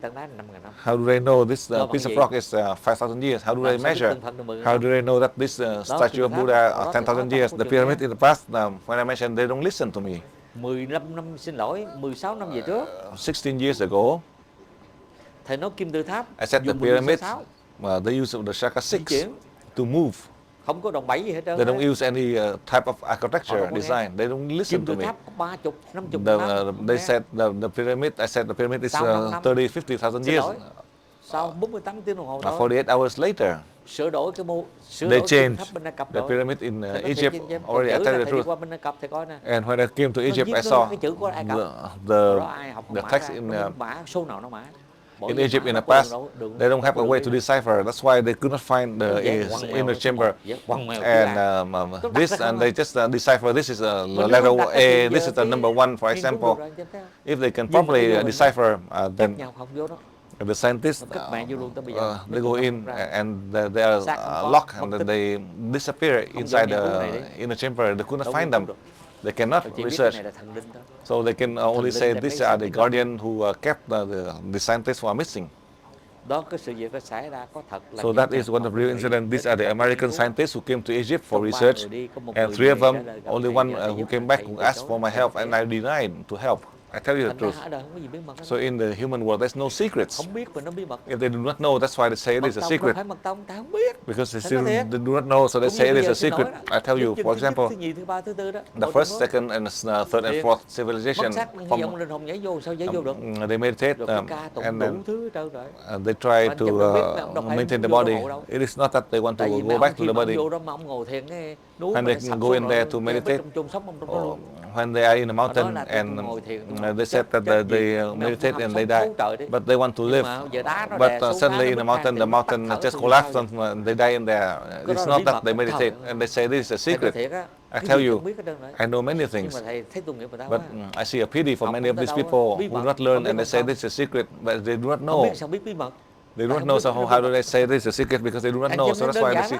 S1: How do they know this piece of rock is 5,000 years? How do they measure? How do they know that this statue of Buddha are 10,000 years? The pyramid in the past, when I mentioned, they don't listen to me.
S2: 15 năm, xin lỗi, 16 năm về trước.
S1: 16 years ago,
S2: thầy nói kim tự tháp.
S1: I said the pyramid, they use the Shaka 6 to move.
S2: Không có đòn bẩy gì hết trơn.
S1: They don't use any type of architecture design. They don't listen to me. They said the pyramid. I said the pyramid is 30, 50,000 years.
S2: Sau 48 tiếng đồng hồ đó.
S1: 48 hours later,
S2: sửa đổi cái
S1: they changed the pyramid in Egypt. Already, I tell you the truth. And when I came to Egypt, I saw the text in Egypt in the past. They don't have a way to decipher. That's why they could not find the inner chamber. And this, and they just decipher. This is a letter A. This is the number 1, for example. If they can properly decipher, then the scientists, they go in and they are locked and then they disappear inside the inner chamber. They could not find them. They cannot research. So they can only say these are the guardian who kept the scientists who are missing. So that is one of the real incidents. These are the American scientists who came to Egypt for research, and 3 of them, only one who came back who asked for my help, and I denied to help. I tell you the truth. So in the human world, there's no secrets. If they do not know, that's why they say it is a secret. Because they still they do not know, so they say it is a secret. I tell you, for example, the first, second, and third and fourth civilization, they meditate and then they try to maintain the body. It is not that they want to go back to the body. When they go in there to meditate, when they are in the mountain and they said that they meditate and they die, but they want to live. But suddenly in the mountain just collapsed and they die in there. It's not that they meditate, and they say this is a secret. I tell you, I know many things, but I see a pity for many of these people who do not learn, and they say this is a secret, but they do not know. They do not know, so how do they say this is a secret? Because they do not know, so that's why they see.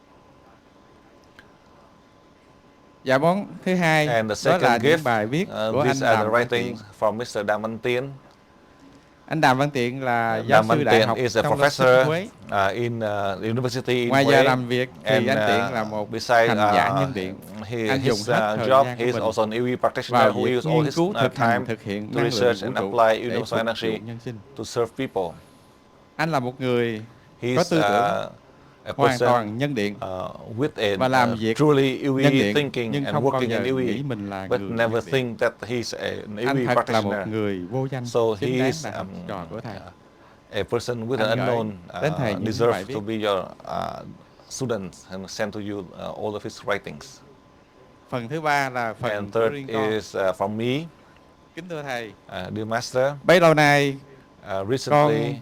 S13: Dạ món thứ hai
S1: And the
S13: đó là
S1: second
S13: những
S1: gift,
S13: bài viết của anh
S1: these are
S13: Đàm
S1: the
S13: Văn Tiện.
S1: writings from Mr. Đàm Văn Tiện.
S13: Anh Đàm Văn Tiện là giáo
S1: Đàm
S13: sư
S1: Văn
S13: đại
S1: Tiện
S13: học
S1: is a
S13: trong lĩnh vực
S1: professor
S13: thuế.
S1: in university in
S13: Ngoài giờ
S1: Huế.
S13: làm việc thì
S1: And
S13: anh Tiện là một
S1: besides
S13: hành giả nhân điện. Anh dùng
S1: his
S13: hết thời
S1: job,
S13: gian
S1: he
S13: của
S1: is
S13: mình
S1: also an EV practitioner
S13: vào
S1: who
S13: việc
S1: uses all
S13: nghiên
S1: his
S13: cứu thực hành
S1: time
S13: thực hiện
S1: to
S13: năng lượng
S1: research
S13: vũ
S1: and
S13: trụ
S1: apply
S13: để
S1: universal
S13: phục vụ
S1: energy
S13: nhân sinh.
S1: to serve people.
S13: Anh là một người có
S1: He's
S13: tư tưởng
S1: a
S13: hoàn
S1: person
S13: toàn nhân điện
S1: with
S13: và
S1: a
S13: làm việc
S1: truly
S13: nhân
S1: EV
S13: điện,
S1: thinking
S13: nhưng
S1: and
S13: không bao
S1: working
S13: giờ
S1: in
S13: nghĩ
S1: EV,
S13: mình là
S1: but
S13: người
S1: never
S13: nhân điện.
S1: think that he's an
S13: Anh
S1: EV
S13: thật là một
S1: practitioner.
S13: người vô danh,
S1: So he
S13: xứng đáng
S1: is
S13: là học trò của thầy.
S1: a person with
S13: Anh
S1: an
S13: gửi
S1: unknown
S13: đến thầy những bài
S1: deserves
S13: viết.
S1: to be your student and send to you all of his writings.
S13: Phần thứ ba là phần
S1: And
S13: của
S1: third
S13: riêng con.
S1: is from me.
S13: Kính thưa thầy,
S1: Dear Master,
S13: bấy lâu nay
S1: recently
S13: con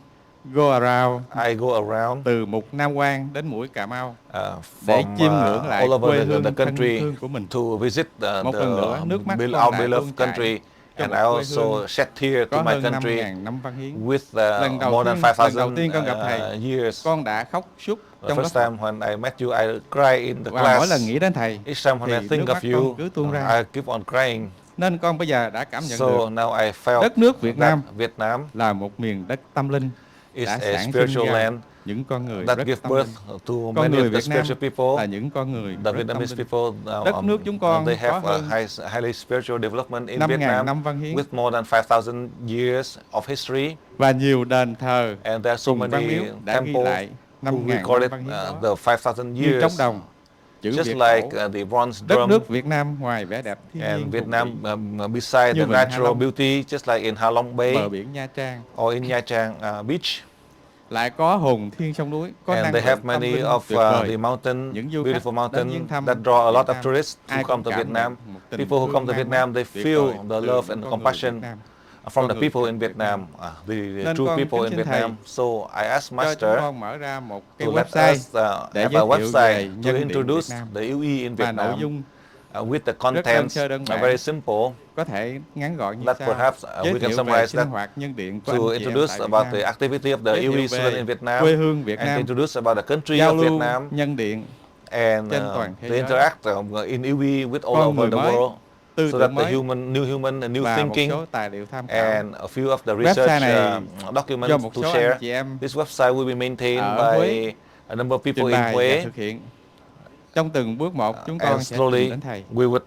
S13: go around
S1: I go around
S13: từ Mục Nam Quan đến mũi Cà Mau để
S1: from
S13: chiêm ngưỡng lại
S1: all
S13: quê
S1: over
S13: hương
S1: the
S13: thân
S1: country
S13: thương của mình.
S1: to visit
S13: Một lần nữa, nước mắt con
S1: our
S13: lại
S1: beloved
S13: tuôn chảy
S1: country,
S13: cho
S1: and
S13: một
S1: I
S13: quê
S1: also
S13: hương
S1: shed tears to
S13: có
S1: my
S13: hơn
S1: country
S13: 5.000 năm văn hiến.
S1: with
S13: Lần đầu
S1: more than
S13: tiên con gặp
S1: 5,000
S13: thầy,
S1: years.
S13: con đã khóc sướt
S1: The
S13: trong lớp
S1: first time when I met you, I cry in the
S13: và mỗi lần
S1: class.
S13: nghĩ đến thầy
S1: Each time when
S13: thì
S1: I think
S13: nước
S1: of
S13: mắt
S1: you,
S13: con cứ tuôn ra.
S1: I keep on crying.
S13: Nên con bây giờ đã cảm nhận được
S1: So now I felt
S13: đất nước Việt Nam
S1: that Vietnam
S13: là một miền đất tâm linh
S1: is
S13: đã
S1: a
S13: sản sinh
S1: spiritual
S13: ra
S1: land
S13: những con người
S1: that
S13: rất
S1: give
S13: tâm
S1: birth
S13: linh.
S1: to
S13: Con
S1: many
S13: người
S1: of the
S13: Việt Nam
S1: spiritual
S13: là
S1: people.
S13: những con người
S1: The
S13: rất tâm
S1: Vietnamese
S13: linh.
S1: people,
S13: Đất nước chúng con
S1: they
S13: có
S1: have
S13: hơn
S1: highly spiritual development in
S13: 5.000
S1: Vietnam
S13: năm văn hiến
S1: with more than 5,000 years of history.
S13: và nhiều đền thờ
S1: And there are so
S13: cùng văn
S1: many
S13: miếu đã ghi
S1: temples
S13: lại
S1: who
S13: 5.000 năm
S1: recorded
S13: văn hiến đó
S1: the 5,000
S13: như trống
S1: years,
S13: đồng, chữ
S1: just
S13: Việt
S1: like
S13: cổ.
S1: the bronze
S13: Đất
S1: drum.
S13: nước Việt Nam ngoài vẻ đẹp thiên nhiên
S1: And
S13: hùng
S1: Vietnam,
S13: vĩ
S1: beside
S13: như
S1: the
S13: Vịnh Hạ
S1: natural
S13: Long,
S1: beauty, just like in Ha Long Bay
S13: bờ biển Nha Trang,
S1: or in Nha Trang Beach,
S13: lại có hồn thiên sông núi, có
S1: and
S13: năng
S1: they
S13: lượng
S1: have
S13: tâm
S1: many
S13: linh
S1: of
S13: tuyệt vời.
S1: the mountain,
S13: Những du
S1: beautiful
S13: khách đến viếng
S1: mountain
S13: thăm
S1: that draw a lot
S13: Việt
S1: of
S13: Nam,
S1: tourists
S13: ai
S1: who come
S13: cũng
S1: to
S13: cảm
S1: Vietnam.
S13: nhận một tình
S1: People who
S13: thương
S1: come to
S13: man
S1: Vietnam, they
S13: mát tuyệt
S1: feel
S13: vời
S1: the
S13: từ
S1: love
S13: những
S1: and
S13: con người
S1: compassion
S13: Việt Nam.
S1: from
S13: Con
S1: the
S13: người
S1: people
S13: Việt
S1: in
S13: Nam.
S1: Vietnam, the
S13: Nên
S1: true
S13: con
S1: people
S13: kính
S1: in
S13: xin thầy
S1: Vietnam. So I asked
S13: cho chúng
S1: Master
S13: con mở ra một cái
S1: to let
S13: website
S1: us
S13: để
S1: have
S13: giới
S1: a
S13: thiệu về
S1: website to
S13: nhân điện Việt
S1: introduce
S13: Nam
S1: the UE in
S13: và nội
S1: Vietnam
S13: dung
S1: with the
S13: rất đơn
S1: contents
S13: sơ đơn giản,
S1: very simple.
S13: có thể ngắn gọn như
S1: That
S13: sau:
S1: perhaps
S13: giới
S1: we can
S13: thiệu về
S1: summarize
S13: sinh
S1: that
S13: hoạt nhân điện của
S1: to
S13: anh chị em
S1: introduce
S13: tại Việt
S1: about
S13: Nam,
S1: the activity of the
S13: giới thiệu
S1: UE student
S13: về
S1: in Vietnam,
S13: quê hương Việt
S1: and
S13: Nam,
S1: introduce about the country
S13: giao
S1: of
S13: lưu
S1: Vietnam,
S13: nhân điện
S1: and
S13: trên toàn thế
S1: to
S13: giới,
S1: interact in UE with all
S13: con người
S1: over the
S13: mới,
S1: world,
S13: tư
S1: so that
S13: tưởng
S1: the
S13: mới
S1: new human, and new
S13: và một
S1: thinking,
S13: số tài liệu tham khảo.
S1: and a few of the
S13: Website
S1: research
S13: này do
S1: documents
S13: một
S1: to
S13: số
S1: share.
S13: anh chị em
S1: This website will be maintained
S13: ở
S1: by
S13: Huế
S1: a number of people
S13: trình
S1: in
S13: bày và
S1: Huế.
S13: thực hiện. Trong từng bước một, chúng con
S1: And
S13: sẽ trình
S1: slowly
S13: đến thầy.
S1: we would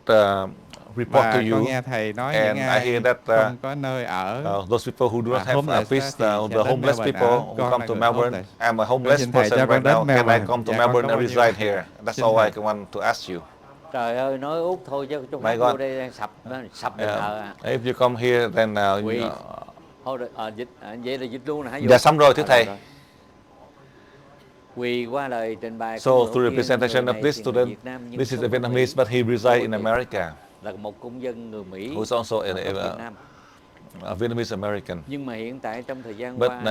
S1: report to
S13: Và
S1: you.
S13: con nghe thầy nói
S1: And
S13: những
S1: I
S13: ai
S1: hear that
S13: không có nơi ở,
S1: those people who do not have a
S13: homeless
S1: place,
S13: thì sẽ
S1: the
S13: đến
S1: homeless
S13: Melbourne
S1: people
S13: ở.
S1: who
S13: Con
S1: come
S13: là
S1: to
S13: người
S1: Melbourne.
S13: homeless.
S1: I'm a
S13: Con
S1: homeless
S13: xin thầy
S1: person
S13: cho con
S1: right
S13: đến
S1: now. Can I
S13: Melbourne.
S1: come to
S13: Dạ, con
S1: Melbourne
S13: có
S1: and
S13: bao nhiêu?
S1: reside here? That's
S13: Xin
S1: all
S13: thầy.
S1: I want to ask you.
S2: Trời ơi, nói Út thôi chứ trong
S1: My
S2: mắt
S1: God.
S2: vô đây đang sập đền thờ à.
S1: If you come here, then
S2: Quỳ. Thôi được, dịch vậy là dịch luôn nè hả?
S1: dạ xong rồi thưa thầy.
S2: Quỳ qua lời trình bày.
S1: So through the presentation of this student, this is a Vietnamese, but he resides in America.
S2: Là một công dân người Mỹ.
S1: Who is also
S2: Việt Nam.
S1: a Vietnamese American.
S2: Nhưng mà hiện tại trong thời gian
S1: But
S2: qua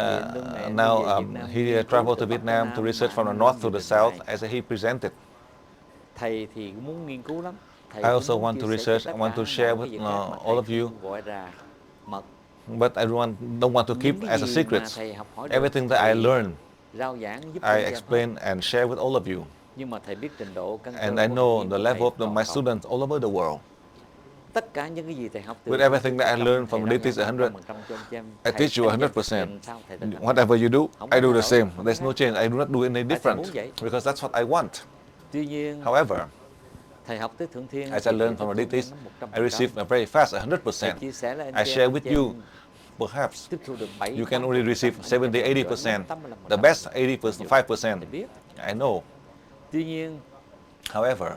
S1: now he traveled to Vietnam to research from the north to the south, as he presented.
S2: Thầy thì cũng muốn nghiên cứu lắm.
S1: I also want to research. I want to share with all of you.
S2: Gọi là mật.
S1: But I don't want to keep as a secret. Everything that I learn,
S2: rao giảng giúp
S1: I explain and share with all of you.
S2: Nhưng mà thầy biết trình độ căn cơ
S1: And I know the level of my students all over the world.
S2: Tất cả những cái gì thầy học từ
S1: With everything that I learned from DTs 100, I teach you 100%. Whatever you do, I do the same. There's no change. I do not do any different because that's what I want.
S2: Tuy nhiên,
S1: however,
S2: thầy học tới thượng thiên,
S1: as I learned from the DTs, I receive very fast 100%. I share with you. Perhaps you can only receive 70-80%. The best 85%. I know.
S2: Tuy nhiên,
S1: however,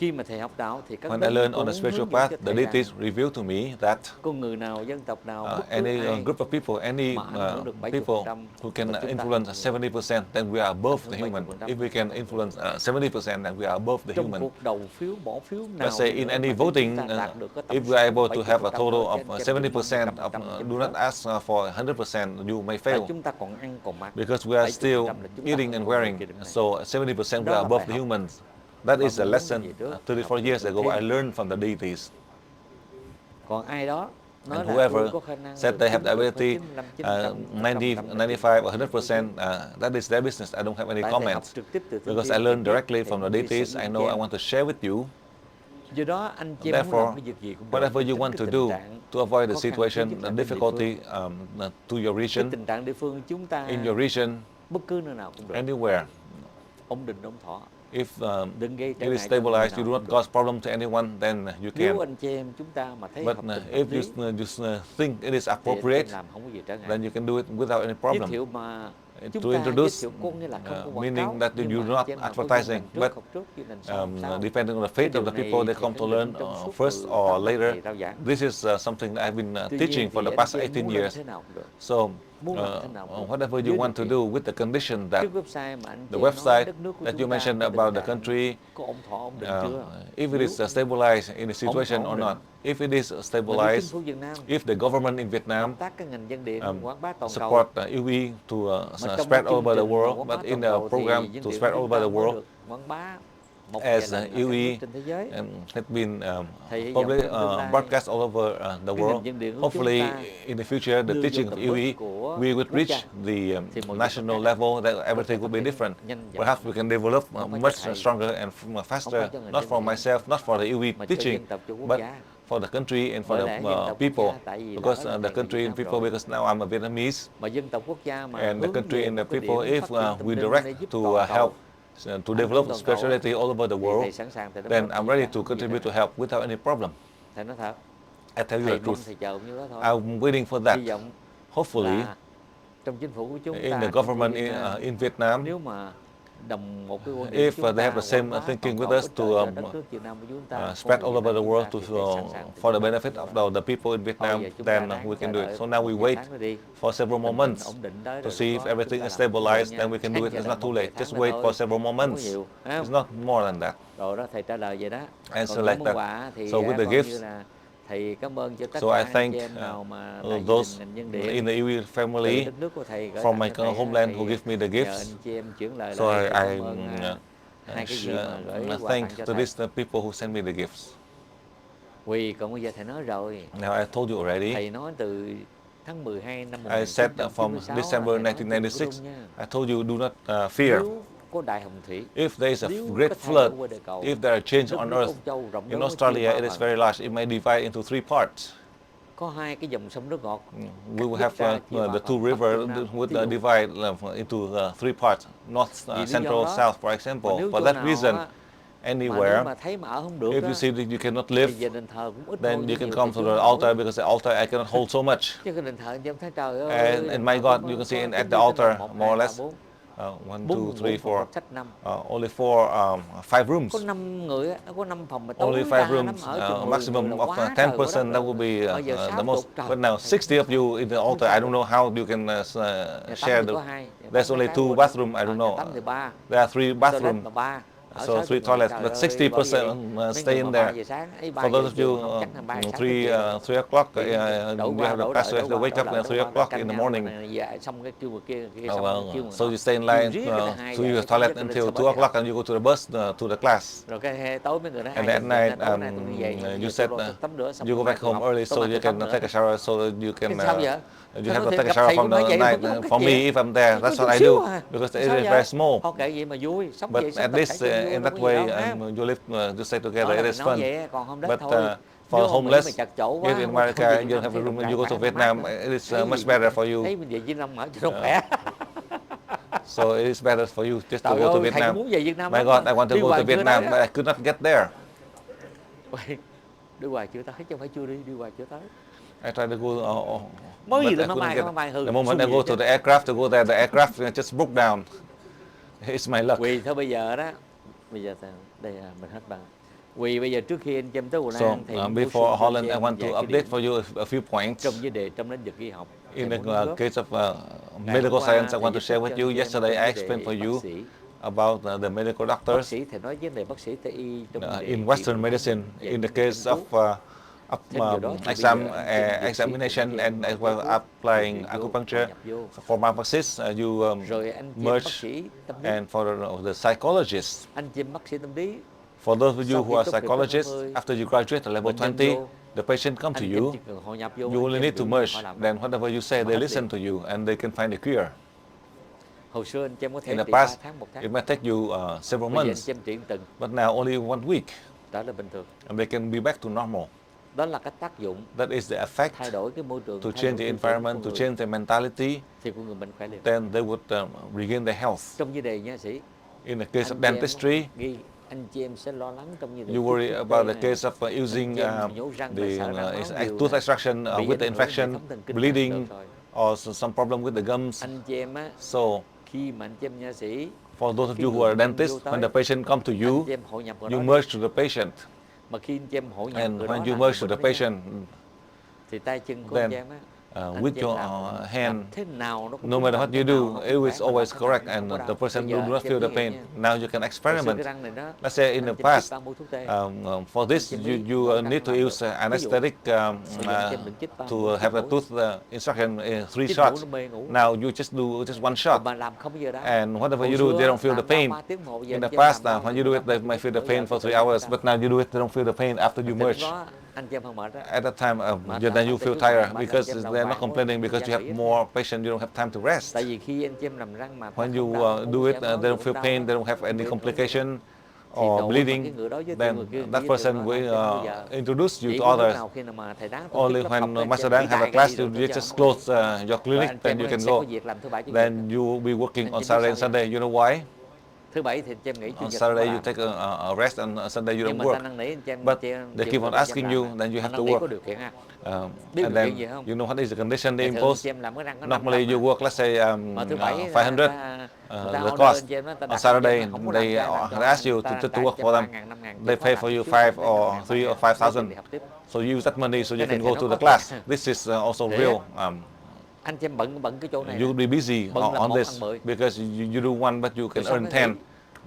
S2: khi mà thầy học đạo thì các
S1: when I learned on the spiritual path, the deities revealed to me that
S2: con người nào, dân tộc nào,
S1: any group of people, any people who can influence 70%, then we are above the human. If we can influence 70%, then we are above the human. Let's say in any voting, if we are able to have a total of 70%, do not ask for 100%, you may fail. Because we are still eating and wearing, so 70% we are above the humans. That is a lesson 34 years ago I learned from the deities. And whoever said they have the ability 90, 95, 100%, that is their business. I don't have any comments. Because I learned directly from the deities, I know I want to share with you.
S2: Do đó anh chị em muốn làm
S1: Therefore,
S2: cái việc gì cũng được,
S1: whatever you
S2: tránh
S1: want
S2: cái
S1: to
S2: tình
S1: do
S2: trạng
S1: to avoid the
S2: khó khăn
S1: situation,
S2: trước
S1: the
S2: mặt bên địa phương.
S1: difficulty to your
S2: Cái
S1: region,
S2: tình trạng địa phương chúng ta
S1: in your region,
S2: bất cứ nơi nào cũng được,
S1: anywhere.
S2: ổn định ổn thỏa.
S1: If
S2: Đừng gây trở
S1: it is
S2: ngại cho người
S1: stabilized,
S2: nào
S1: you do
S2: cũng
S1: not
S2: được.
S1: cause problem to anyone, then you
S2: Nếu
S1: can.
S2: anh chị em chúng ta mà thấy
S1: But
S2: hợp tình
S1: if
S2: hợp lý
S1: you think it is
S2: thì anh chị
S1: appropriate,
S2: em làm không có gì trở ngại.
S1: then you can do it without any
S2: Giới
S1: problem.
S2: thiệu mà chúng
S1: To
S2: ta giới
S1: introduce,
S2: thiệu có nghĩa là không có quảng
S1: meaning
S2: cáo,
S1: that
S2: nhưng
S1: you
S2: mà
S1: do not
S2: anh chị em nào có duyên
S1: advertising,
S2: lần trước,
S1: but
S2: học trước, duyên lần sau, sau.
S1: depending on the
S2: Cái
S1: faith
S2: điều
S1: of the
S2: này
S1: people they
S2: thầy
S1: come
S2: đã
S1: to
S2: luyện
S1: learn
S2: trong suốt
S1: first
S2: 18
S1: or
S2: năm
S1: later.
S2: thầy rao giảng.
S1: This is something that I've been
S2: Tuy
S1: teaching
S2: nhiên
S1: for
S2: thì
S1: the past
S2: anh chị em
S1: 18
S2: muốn làm
S1: years.
S2: thế nào cũng được.
S1: So,
S2: Muốn làm thế nào cũng được.
S1: whatever you
S2: Với
S1: want to
S2: điều
S1: do with the condition that
S2: Cái website mà anh
S1: the
S2: chị em nói
S1: website
S2: đất nước của
S1: that you
S2: chúng ta,
S1: mentioned
S2: cái
S1: about
S2: tình
S1: the
S2: trạng
S1: country,
S2: có ổn thỏa ổn định chưa?
S1: if it is
S2: Nếu
S1: stabilized in the situation
S2: ổn
S1: or
S2: định.
S1: not, if it is
S2: Mà nếu chính
S1: stabilized,
S2: phủ Việt Nam
S1: if the government in Vietnam
S2: hợp tác các ngành dân điện quảng bá toàn cầu,
S1: support UE to
S2: mà trong
S1: spread
S2: cái
S1: all
S2: chương
S1: over the
S2: trình mà
S1: world,
S2: quảng bá
S1: but in
S2: toàn
S1: the
S2: cầu
S1: program
S2: thì dân
S1: to
S2: điện
S1: spread
S2: của
S1: all
S2: chúng
S1: over
S2: ta
S1: the
S2: mới
S1: world,
S2: được quảng bá một vài
S1: as
S2: lần ở các nước
S1: UE
S2: trên thế giới.
S1: has been
S2: Thầy hy vọng
S1: public,
S2: trong tương lai
S1: broadcast all over the
S2: cái
S1: world.
S2: ngành dân điện của chúng
S1: Hopefully,
S2: ta
S1: in the future, the
S2: đưa vô
S1: teaching
S2: tầm
S1: of UE,
S2: mức của
S1: we would
S2: quốc gia.
S1: reach the
S2: Thì mọi việc
S1: national
S2: nó khác.
S1: level, that
S2: Có
S1: everything
S2: thể
S1: would be
S2: phát triển
S1: different.
S2: nhanh và
S1: Perhaps
S2: mạnh.
S1: we can develop
S2: Không phải
S1: much
S2: cho thầy,
S1: stronger and
S2: không
S1: faster,
S2: phải cho ngành
S1: not
S2: dân
S1: for
S2: điện,
S1: myself, not for the UE
S2: mà cho
S1: teaching,
S2: dân tộc, cho quốc
S1: but
S2: gia.
S1: for the country and for
S2: Bởi
S1: the
S2: lẽ dân tộc quốc
S1: people,
S2: gia, tại vì
S1: because
S2: đã là
S1: the
S2: thầy người
S1: country
S2: Việt
S1: and
S2: Nam
S1: people,
S2: rồi.
S1: because now I'm a Vietnamese,
S2: Mà dân tộc quốc gia mà
S1: and the
S2: hướng
S1: country
S2: về
S1: and
S2: một
S1: the
S2: cái
S1: people,
S2: điểm
S1: if
S2: phát triển tâm
S1: we
S2: linh để
S1: direct
S2: giúp
S1: to
S2: toàn cầu,
S1: help to
S2: ảnh
S1: develop
S2: hưởng toàn cầu,
S1: spirituality all over the
S2: thì
S1: world,
S2: thầy sẵn sàng, thầy đóng
S1: then
S2: góp
S1: I'm
S2: tất
S1: ready
S2: cả,
S1: to
S2: không gì
S1: contribute
S2: trở
S1: to help without any problem.
S2: Thầy nói thật,
S1: I tell you
S2: thầy
S1: the
S2: mong
S1: truth.
S2: thầy chờ như đó thôi.
S1: I'm waiting for that.
S2: Hy vọng
S1: Hopefully,
S2: là trong chính phủ của chúng
S1: in
S2: ta,
S1: the
S2: chính phủ
S1: government
S2: Việt Nam,
S1: in Vietnam,
S2: nếu mà đồng một cái quan điểm
S1: if
S2: chúng
S1: they have
S2: ta
S1: the same
S2: quảng bá
S1: thinking
S2: toàn
S1: with
S2: cầu
S1: us
S2: ích
S1: to
S2: lợi cho đất nước Việt Nam của chúng ta,
S1: spread
S2: con
S1: all over the
S2: Việt
S1: world
S2: Nam
S1: to,
S2: thì thầy sẵn sàng, thầy
S1: for the
S2: giúp đỡ
S1: benefit
S2: chúng
S1: of
S2: ta.
S1: the people in Vietnam,
S2: Thôi giờ chúng
S1: then
S2: ta ráng
S1: we can
S2: chờ
S1: do it.
S2: đợi
S1: So now we
S2: một vài
S1: wait
S2: tháng nữa đi.
S1: for several more
S2: Tình hình
S1: months
S2: ổn định tới
S1: to
S2: rồi
S1: see
S2: có
S1: if everything
S2: chúng
S1: is
S2: ta làm
S1: stabilized,
S2: nha.
S1: then we can do it.
S2: Giờ
S1: It's
S2: là
S1: not too
S2: một
S1: late.
S2: vài tháng
S1: Just
S2: nữa
S1: wait
S2: thôi,
S1: for several more
S2: không có
S1: months.
S2: nhiều, phải
S1: It's
S2: không?
S1: not more than that.
S2: Rồi đó thầy trả lời vậy đó.
S1: Answer
S2: Còn
S1: like
S2: những món
S1: that.
S2: quà thì
S1: So with the
S2: coi như
S1: gifts,
S2: là thầy cảm ơn cho tất
S1: so
S2: cả
S1: I
S2: anh
S1: thank
S2: chị em nào mà đại diện
S1: those
S2: ngành nhân
S1: in
S2: điện
S1: the UE
S2: từ
S1: family
S2: đất nước của thầy gửi
S1: from
S2: tặng
S1: my
S2: cho thầy á,
S1: homeland who
S2: thì
S1: give me the
S2: nhờ
S1: gifts.
S2: anh chị em chuyển lời
S1: So
S2: lại
S1: I
S2: cảm ơn hai cái gì mà gửi quà tặng
S1: thank
S2: cho
S1: to
S2: thầy.
S1: these people who send me the gifts.
S2: Vì còn bây giờ thầy nói rồi.
S1: Now I told you already.
S2: Thầy nói từ tháng 12 năm
S1: I said from
S2: 1996
S1: December
S2: là thầy nói đừng có
S1: 1996,
S2: run nha.
S1: I told you do not fear.
S2: Nếu có đại hồng thủy,
S1: If there is a
S2: nếu
S1: great
S2: có thay đổi
S1: flood,
S2: qua địa cầu,
S1: if there are change
S2: đất
S1: on
S2: nước
S1: earth,
S2: Âu Châu rộng
S1: in
S2: lớn nó
S1: Australia
S2: chia
S1: it
S2: ba
S1: is
S2: phần.
S1: very large. It may divide into three parts.
S2: Có hai cái dòng sông nước ngọt.
S1: We will
S2: Cắt
S1: have
S2: ra chia ba
S1: the
S2: phần,
S1: two
S2: Bắc
S1: rivers
S2: Trung Nam.
S1: would
S2: Thí dụ.
S1: divide into three parts, north,
S2: Vì lý do
S1: central,
S2: đó,
S1: south, for
S2: mà
S1: example.
S2: nếu
S1: For
S2: chỗ
S1: that
S2: nào
S1: reason,
S2: á, mà
S1: anywhere,
S2: nếu mà thấy mà ở không được
S1: if
S2: á,
S1: you see that you cannot
S2: thì
S1: live,
S2: về đền thờ cũng ít
S1: then
S2: thôi,
S1: you
S2: chứ
S1: can
S2: nhiều
S1: come
S2: thầy
S1: to
S2: chưa
S1: the
S2: nổi.
S1: altar because the altar I cannot hold so much.
S2: Chứ cái đền thờ anh em thấy trời ơi.
S1: And my God, you can see at the altar, more or less, 1, 2, 3, 4, only five rooms.
S2: Có 5 người, có 5 phòng mà
S1: Only
S2: tối
S1: five
S2: đa lắm
S1: rooms,
S2: ở chừng 10
S1: maximum
S2: người
S1: of
S2: là quá
S1: 10
S2: trời quá
S1: person.
S2: đất
S1: That
S2: rồi.
S1: would be
S2: Bây giờ
S1: the
S2: 60
S1: most.
S2: trời.
S1: But now 60 of you in the altar, I don't know how you can share the.
S2: Có hai.
S1: There's only two bathrooms. I don't know.
S2: Thì 3.
S1: There are three bathrooms.
S2: So
S1: 3 toilets, but 60% stay in there. For those of you 3 o'clock, you have the pastor has to wake up at 3 o'clock in the morning. So you stay in line to use the toilet until 2 o'clock, and you go to the bus to the class. And at night, you said you go back home early so you can take a shower, so you can you have to take a shower from the night. For me, if I'm there, that's what I do because it is very small. But at least in that way, you live, you stay together. It is fun. But for homeless, if in America you don't have a room and you go to Vietnam, it is much better for you. So it is better for you just to go to Vietnam. My God, I want to go to Vietnam, but I could not get there.
S2: Đi hoài chưa tới, chứ không phải chưa đi hoài chưa tới.
S1: I tried to go.
S2: Mới gì
S1: but I
S2: lên
S1: couldn't get.
S2: máy hư.
S1: The moment I go to the aircraft to go there, the aircraft just broke down. It's my luck.
S2: Vì thôi bây giờ đó, bây giờ đây là mình hết bằng. Vì bây giờ trước khi anh chăm tới Hồ
S1: So
S2: Lan thì
S1: before Holland, I want to update for you a few points.
S2: Trong vấn đề trong lĩnh vực y học.
S1: In the case of medical science, I want to share with you. Yesterday, I explained for you about the medical doctors in Western medicine. In the case of examination and as well applying acupuncture for pharmacists, you merge, and for the psychologists. For those of you who are psychologists, after you graduate at level 20, the patient come to you. You only need to merge. Then whatever you say, they listen to you and they can find a cure. In the past, it might take you several months, but now only 1 week.
S2: trở lại bình thường.
S1: and they can be back to normal.
S2: Đó là cái tác dụng
S1: That is the effect
S2: thay đổi cái môi trường,
S1: to
S2: thay
S1: change
S2: đổi
S1: the
S2: tư tưởng
S1: environment,
S2: của
S1: to
S2: người,
S1: change their mentality.
S2: thì con người bệnh khỏe liền.
S1: Then they would regain their health.
S2: Trong như đề nha sĩ,
S1: In the case of
S2: anh chị em
S1: dentistry,
S2: ghi anh chị em sẽ lo lắng trong như đề
S1: you worry about the case of using the tooth extraction with the infection, bleeding, or some problem with the gums.
S2: Anh chị em á,
S1: So,
S2: khi mà anh chị em nha sĩ,
S1: for those of you who are dentists, when the patient come to you, you merge to the patient.
S2: Mà khi anh chị em hội nhập
S1: And
S2: người
S1: when
S2: đó
S1: you
S2: là
S1: merge to
S2: người
S1: the
S2: đó nha,
S1: patient,
S2: thì tay chân của anh
S1: then
S2: chị em á, anh
S1: with
S2: chị em
S1: your
S2: làm
S1: hand,
S2: thế nào nó cũng
S1: no matter
S2: làm
S1: what
S2: thế
S1: you
S2: nào
S1: do,
S2: nó
S1: it
S2: cũng
S1: is
S2: khỏe, mà
S1: always
S2: nó
S1: correct,
S2: không
S1: and
S2: có
S1: the
S2: đau.
S1: person
S2: Bây giờ
S1: do not
S2: anh chị em
S1: feel the
S2: thí
S1: pain.
S2: nghiệm nha.
S1: Now you can
S2: Hồi xưa
S1: experiment.
S2: cái răng này đó,
S1: Let's say in the
S2: anh chị em
S1: past,
S2: chích 3 mũi thuốc tê.
S1: for this,
S2: Anh chị em biết
S1: you
S2: mỗi răng
S1: need to
S2: làm
S1: use
S2: được. Ví dụ,
S1: anesthetic
S2: bây giờ anh chị em đừng chích 3
S1: to
S2: mũi,
S1: have the
S2: chích mũi.
S1: tooth instruction in 3
S2: Chích mũi
S1: shots.
S2: nó mê ngủ.
S1: Now you just do just one shot,
S2: Còn mà làm không bao giờ đau.
S1: and whatever
S2: Hồi
S1: you do, they
S2: xưa
S1: don't feel the
S2: làm đau
S1: pain.
S2: 3 tiếng một, giờ
S1: In
S2: anh
S1: the
S2: chị em
S1: past,
S2: làm đau
S1: when
S2: thì
S1: you do
S2: đau
S1: it, they
S2: không
S1: may
S2: chịu.
S1: feel the
S2: Bây
S1: pain
S2: giờ
S1: for
S2: tự
S1: 3
S2: nhiên
S1: hours,
S2: đau.
S1: but now you do it, they don't feel the pain after you
S2: Thì lúc
S1: merge.
S2: đó anh chị em không mệt á.
S1: At that time, then you feel tired because they're not complaining because you have more patients, you don't have time to rest.
S2: Tại vì khi anh chị em làm răng mà
S1: When you do it, they don't feel pain, they don't have any complication or bleeding, then that person will introduce you to others. Only when Master Dang have a class, you just close your clinic, then you can go. Then you will be working on Saturday and Sunday. You know why?
S2: Thứ bảy thì anh chị em nghỉ, chủ
S1: On
S2: nhật
S1: Saturday
S2: không
S1: you
S2: có
S1: take a rest, and Sunday you
S2: nhưng
S1: don't
S2: mà ta
S1: work.
S2: năn nỉ anh chị em,
S1: But they keep on asking you, then you have to work.
S2: có điều kiện ha.
S1: And then you know what is the condition they impose? Normally you work, let's say 500 the cost. On Saturday they ask you to work for them. They pay for you 5 or 3 or 5,000. So you use that money so you can go to the class. This is also real.
S2: Anh chị em bận cái chỗ này.
S1: You will be busy on this because you do one but you can earn 10.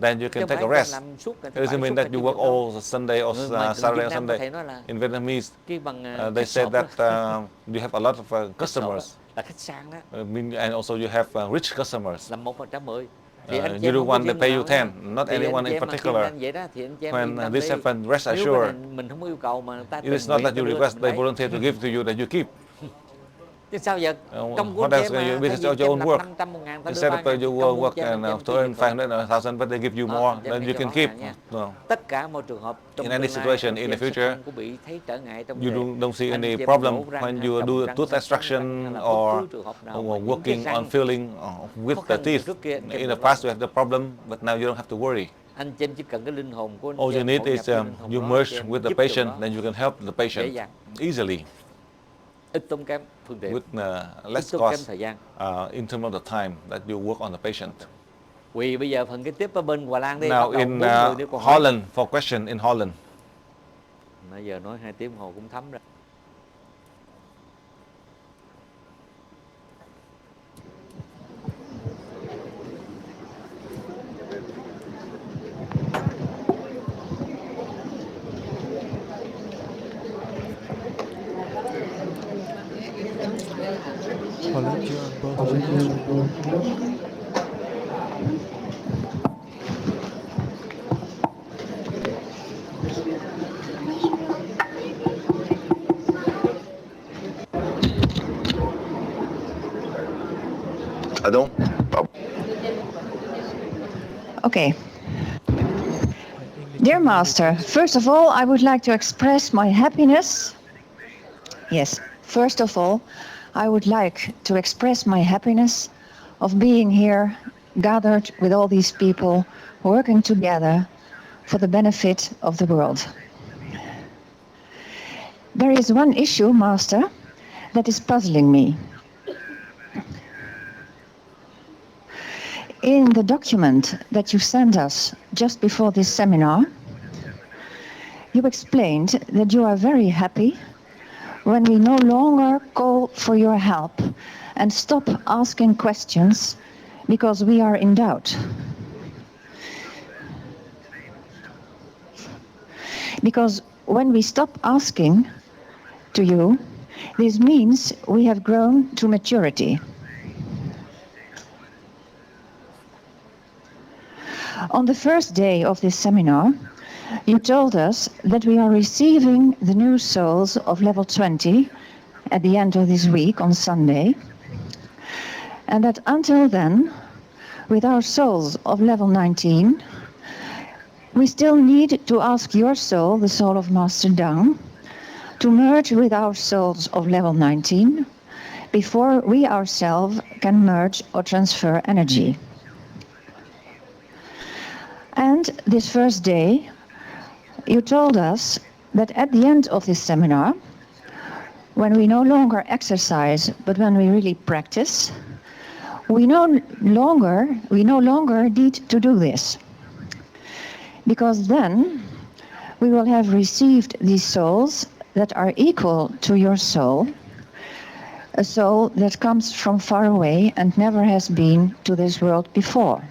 S1: Then you can take a rest. It doesn't mean that you work all Sunday or Saturday or Sunday. In Vietnamese, they said that you have a lot of customers. And also you have rich customers. You do one, they pay you 10. Not anyone in particular. When this happens, rest assured, it is not that you request, they volunteer to give to you that you keep.
S2: Chứ sao giờ trong
S1: What else can you do? It's your own work. Instead of you work and to earn 500 or 1,000, but they give you more, then you can keep. No.
S2: Tất cả mọi trường hợp trong
S1: In any situation in the future, you don't see any problem when you do tooth extraction or working on filling with the teeth. In the past you had the problem, but now you don't have to worry.
S2: Anh chị em chỉ cần cái linh hồn của anh.
S1: All you need is you merge with the patient, then you can help the patient easily.
S2: Ít tốn kém phương tiện,
S1: with less cost in terms of the time that you work on the patient.
S2: Bây giờ phần kế tiếp ở bên Hà Lan đi.
S1: Now in Holland, for question in Holland.
S2: Nãy giờ nói 2 tiếng hồ cũng thấm rồi.
S9: Holland, you're on both channels.
S14: Okay. Dear Master, first of all, I would like to express my happiness. Yes, first of all, I would like to express my happiness of being here, gathered with all these people, working together for the benefit of the world. There is one issue, Master, that is puzzling me. In the document that you sent us just before this seminar, you explained that you are very happy when we no longer call for your help and stop asking questions because we are in doubt. Because when we stop asking to you, this means we have grown to maturity. On the first day of this seminar, you told us that we are receiving the new souls of level 20 at the end of this week on Sunday, and that until then, with our souls of level 19, We still need to ask your soul, the soul of Master Dang, to merge with our souls of level 19 before we ourselves can merge or transfer energy. And this first day, you told us that at the end of this seminar, when we no longer exercise, but when we really practice, we no longer need to do this. Because then we will have received these souls that are equal to your soul, a soul that comes from far away and never has been to this world before.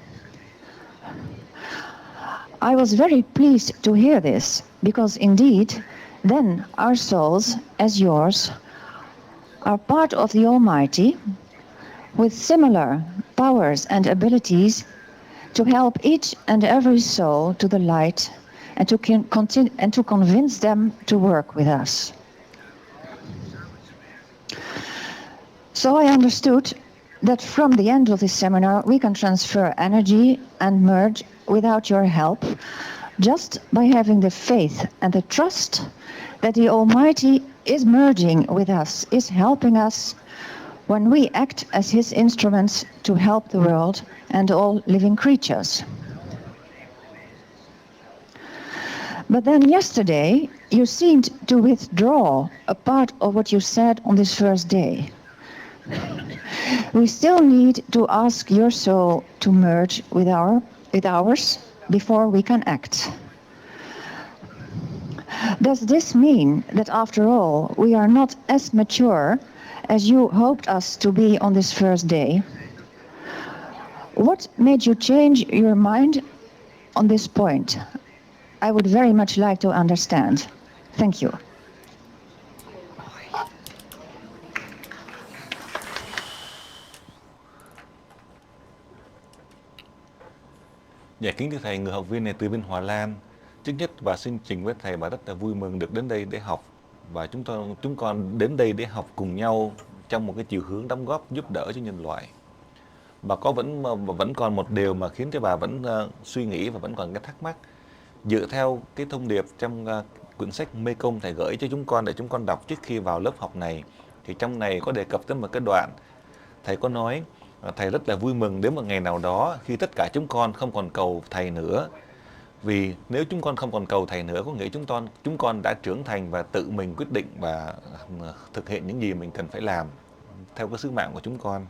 S14: I was very pleased to hear this, because indeed, then our souls, as yours, are part of the Almighty, with similar powers and abilities to help each and every soul to the light and to convince them to work with us. So I understood that from the end of this seminar we can transfer energy and merge without your help, just by having the faith and the trust that the Almighty is merging with us, is helping us when we act as His instruments to help the world and all living creatures. But then yesterday you seemed to withdraw a part of what you said on this first day. We still need to ask your soul to merge with ours before we can act. Does this mean that after all we are not as mature as you hoped us to be on this first day? What made you change your mind on this point? I would very much like to understand. Thank you.
S1: Dạ kính thưa thầy, người học viên này từ bên Hòa Lan. Trước nhất và xin trình với thầy, bà rất là vui mừng được đến đây để học, và chúng con đến đây để học cùng nhau trong một cái chiều hướng đóng góp giúp đỡ cho nhân loại. Bà có vẫn còn một điều mà khiến cho bà vẫn suy nghĩ và vẫn còn cái thắc mắc. Dựa theo cái thông điệp trong quyển sách Mê Công thầy gửi cho chúng con để chúng con đọc trước khi vào lớp học này, thì trong này có đề cập tới một cái đoạn thầy có nói thầy rất là vui mừng đến một ngày nào đó khi tất cả chúng con không còn cầu thầy nữa. Vì nếu chúng con không còn cầu thầy nữa có nghĩa chúng con đã trưởng thành và tự mình quyết định và thực hiện những gì mình cần phải làm theo cái sứ mạng của chúng con.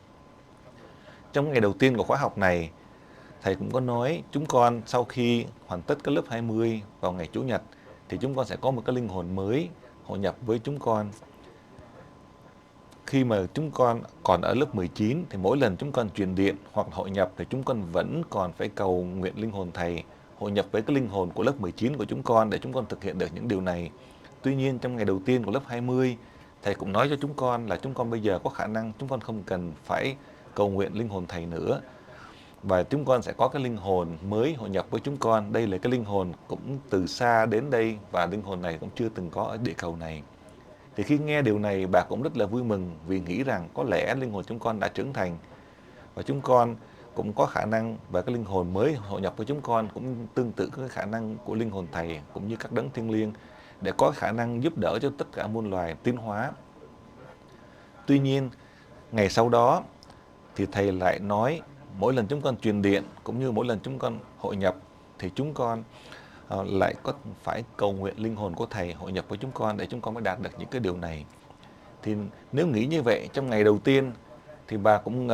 S1: Trong ngày đầu tiên của khóa học này, thầy cũng có nói chúng con sau khi hoàn tất cái lớp 20 vào ngày Chủ nhật thì chúng con sẽ có một cái linh hồn mới hội nhập với chúng con. Khi mà chúng con còn ở lớp 19 thì mỗi lần chúng con truyền điện hoặc hội nhập thì chúng con vẫn còn phải cầu nguyện linh hồn thầy hội nhập với cái linh hồn của lớp 19 của chúng con để chúng con thực hiện được những điều này. Tuy nhiên trong ngày đầu tiên của lớp 20, thầy cũng nói cho chúng con là chúng con bây giờ có khả năng chúng con không cần phải cầu nguyện linh hồn thầy nữa. Và chúng con sẽ có cái linh hồn mới hội nhập với chúng con. Đây là cái linh hồn cũng từ xa đến đây và linh hồn này cũng chưa từng có ở địa cầu này. Thì khi nghe điều này bà cũng rất là vui mừng vì nghĩ rằng có lẽ linh hồn chúng con đã trưởng thành và chúng con cũng có khả năng và cái linh hồn mới hội nhập với chúng con cũng tương tự cái khả năng của linh hồn thầy cũng như các đấng thiêng liêng để có khả năng giúp đỡ cho tất cả muôn loài tiến hóa. Tuy nhiên ngày sau đó thì thầy lại nói mỗi lần chúng con truyền điện cũng như mỗi lần chúng con hội nhập thì chúng con lại có phải cầu nguyện linh hồn của thầy hội nhập với chúng con để chúng con mới đạt được những cái điều này. Thì nếu nghĩ như vậy trong ngày đầu tiên thì bà cũng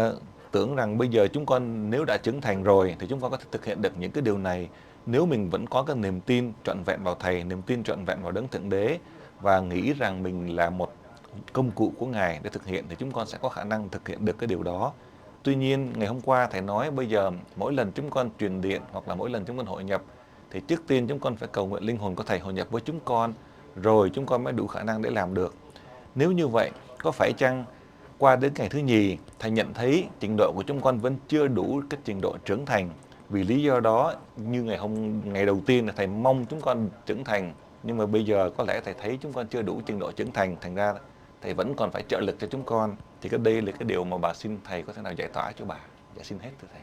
S1: tưởng rằng bây giờ chúng con nếu đã trưởng thành rồi thì chúng con có thể thực hiện được những cái điều này nếu mình vẫn có cái niềm tin trọn vẹn vào thầy, niềm tin trọn vẹn vào đấng thượng đế và nghĩ rằng mình là một công cụ của Ngài để thực hiện thì chúng con sẽ có khả năng thực hiện được cái điều đó. Tuy nhiên ngày hôm qua thầy nói bây giờ mỗi lần chúng con truyền điện hoặc là mỗi lần chúng con hội nhập thì trước tiên chúng con phải cầu nguyện linh hồn của thầy hội nhập với chúng con rồi chúng con mới đủ khả năng để làm được. Nếu như vậy có phải chăng qua đến ngày thứ nhì thầy nhận thấy trình độ của chúng con vẫn chưa đủ cái trình độ trưởng thành, vì lý do đó như ngày đầu tiên là thầy mong chúng con trưởng thành nhưng mà bây giờ có lẽ thầy thấy chúng con chưa đủ trình độ trưởng thành, thành ra thầy vẫn còn phải trợ lực cho chúng con. Thì cái đây là cái điều mà bà xin thầy có thể nào giải tỏa cho bà. Dạ xin hết thưa thầy.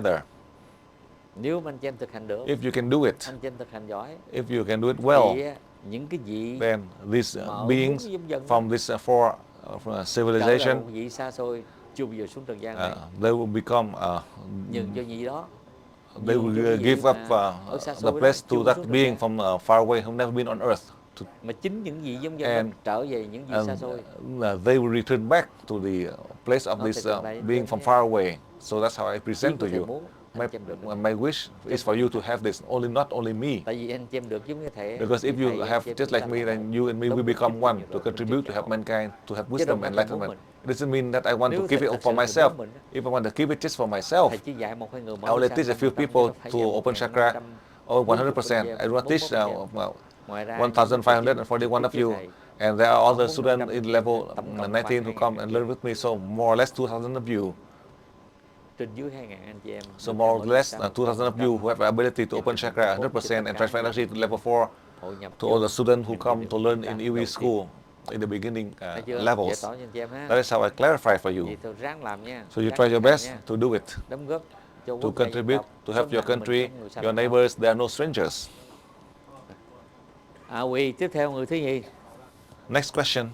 S1: together.
S2: Nếu mà anh chị em thực hành được,
S1: If you can do it,
S2: anh chị em thực hành giỏi,
S1: if you can do it well,
S2: thì những cái vị
S1: then these
S2: mà ở
S1: beings
S2: bốn giống dân
S1: from this four
S2: trở lại
S1: civilization
S2: một vị xa xôi, chui vào xuống trần gian này,
S1: they will become
S2: nhường cho gì đó,
S1: they will give up the place to that being from far away who never been on earth.
S2: Mà chính những gì giống dân đó trở về những gì xa xôi.
S1: They will return back to the place of this being from far away. So that's how I present to you. My wish is for you to have this, not only me.
S2: Tại vì anh chị em được giống như thế.
S1: Because if you have just like me, then you and me will become one to contribute to help mankind, to have wisdom and enlightenment. It doesn't mean that I want to keep it for myself. If I want to keep it just for myself, I only teach a few people to open chakra, or 100%. I do not teach 1,541 of you, and there are other students in level 19 who come and learn with me, so more or less 2,000 of you. So more or less 2,000 of you who have the ability to open chakra 100% and transfer energy to level 4, to all the students who come to learn in EV school in the beginning levels. That is how I clarify for you. So you try your best to do it, to contribute, to help your country, your neighbors. They are no strangers.
S2: Tiếp theo người thứ nhì.
S1: Next question.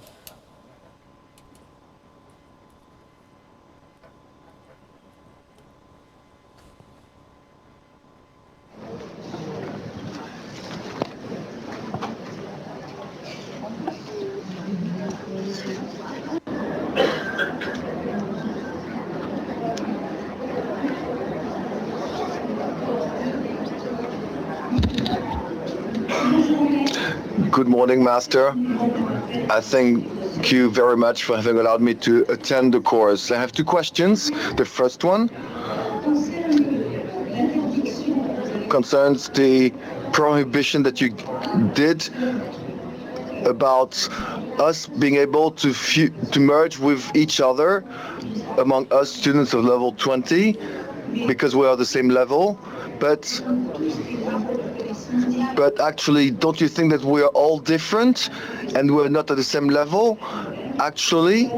S15: Good morning, Master. I thank you very much for having allowed me to attend the course. I have two questions. The first one concerns the prohibition that you did about us being able to merge with each other among us students of level 20 because we are the same level, but actually, don't you think that we are all different and we're not at the same level, actually?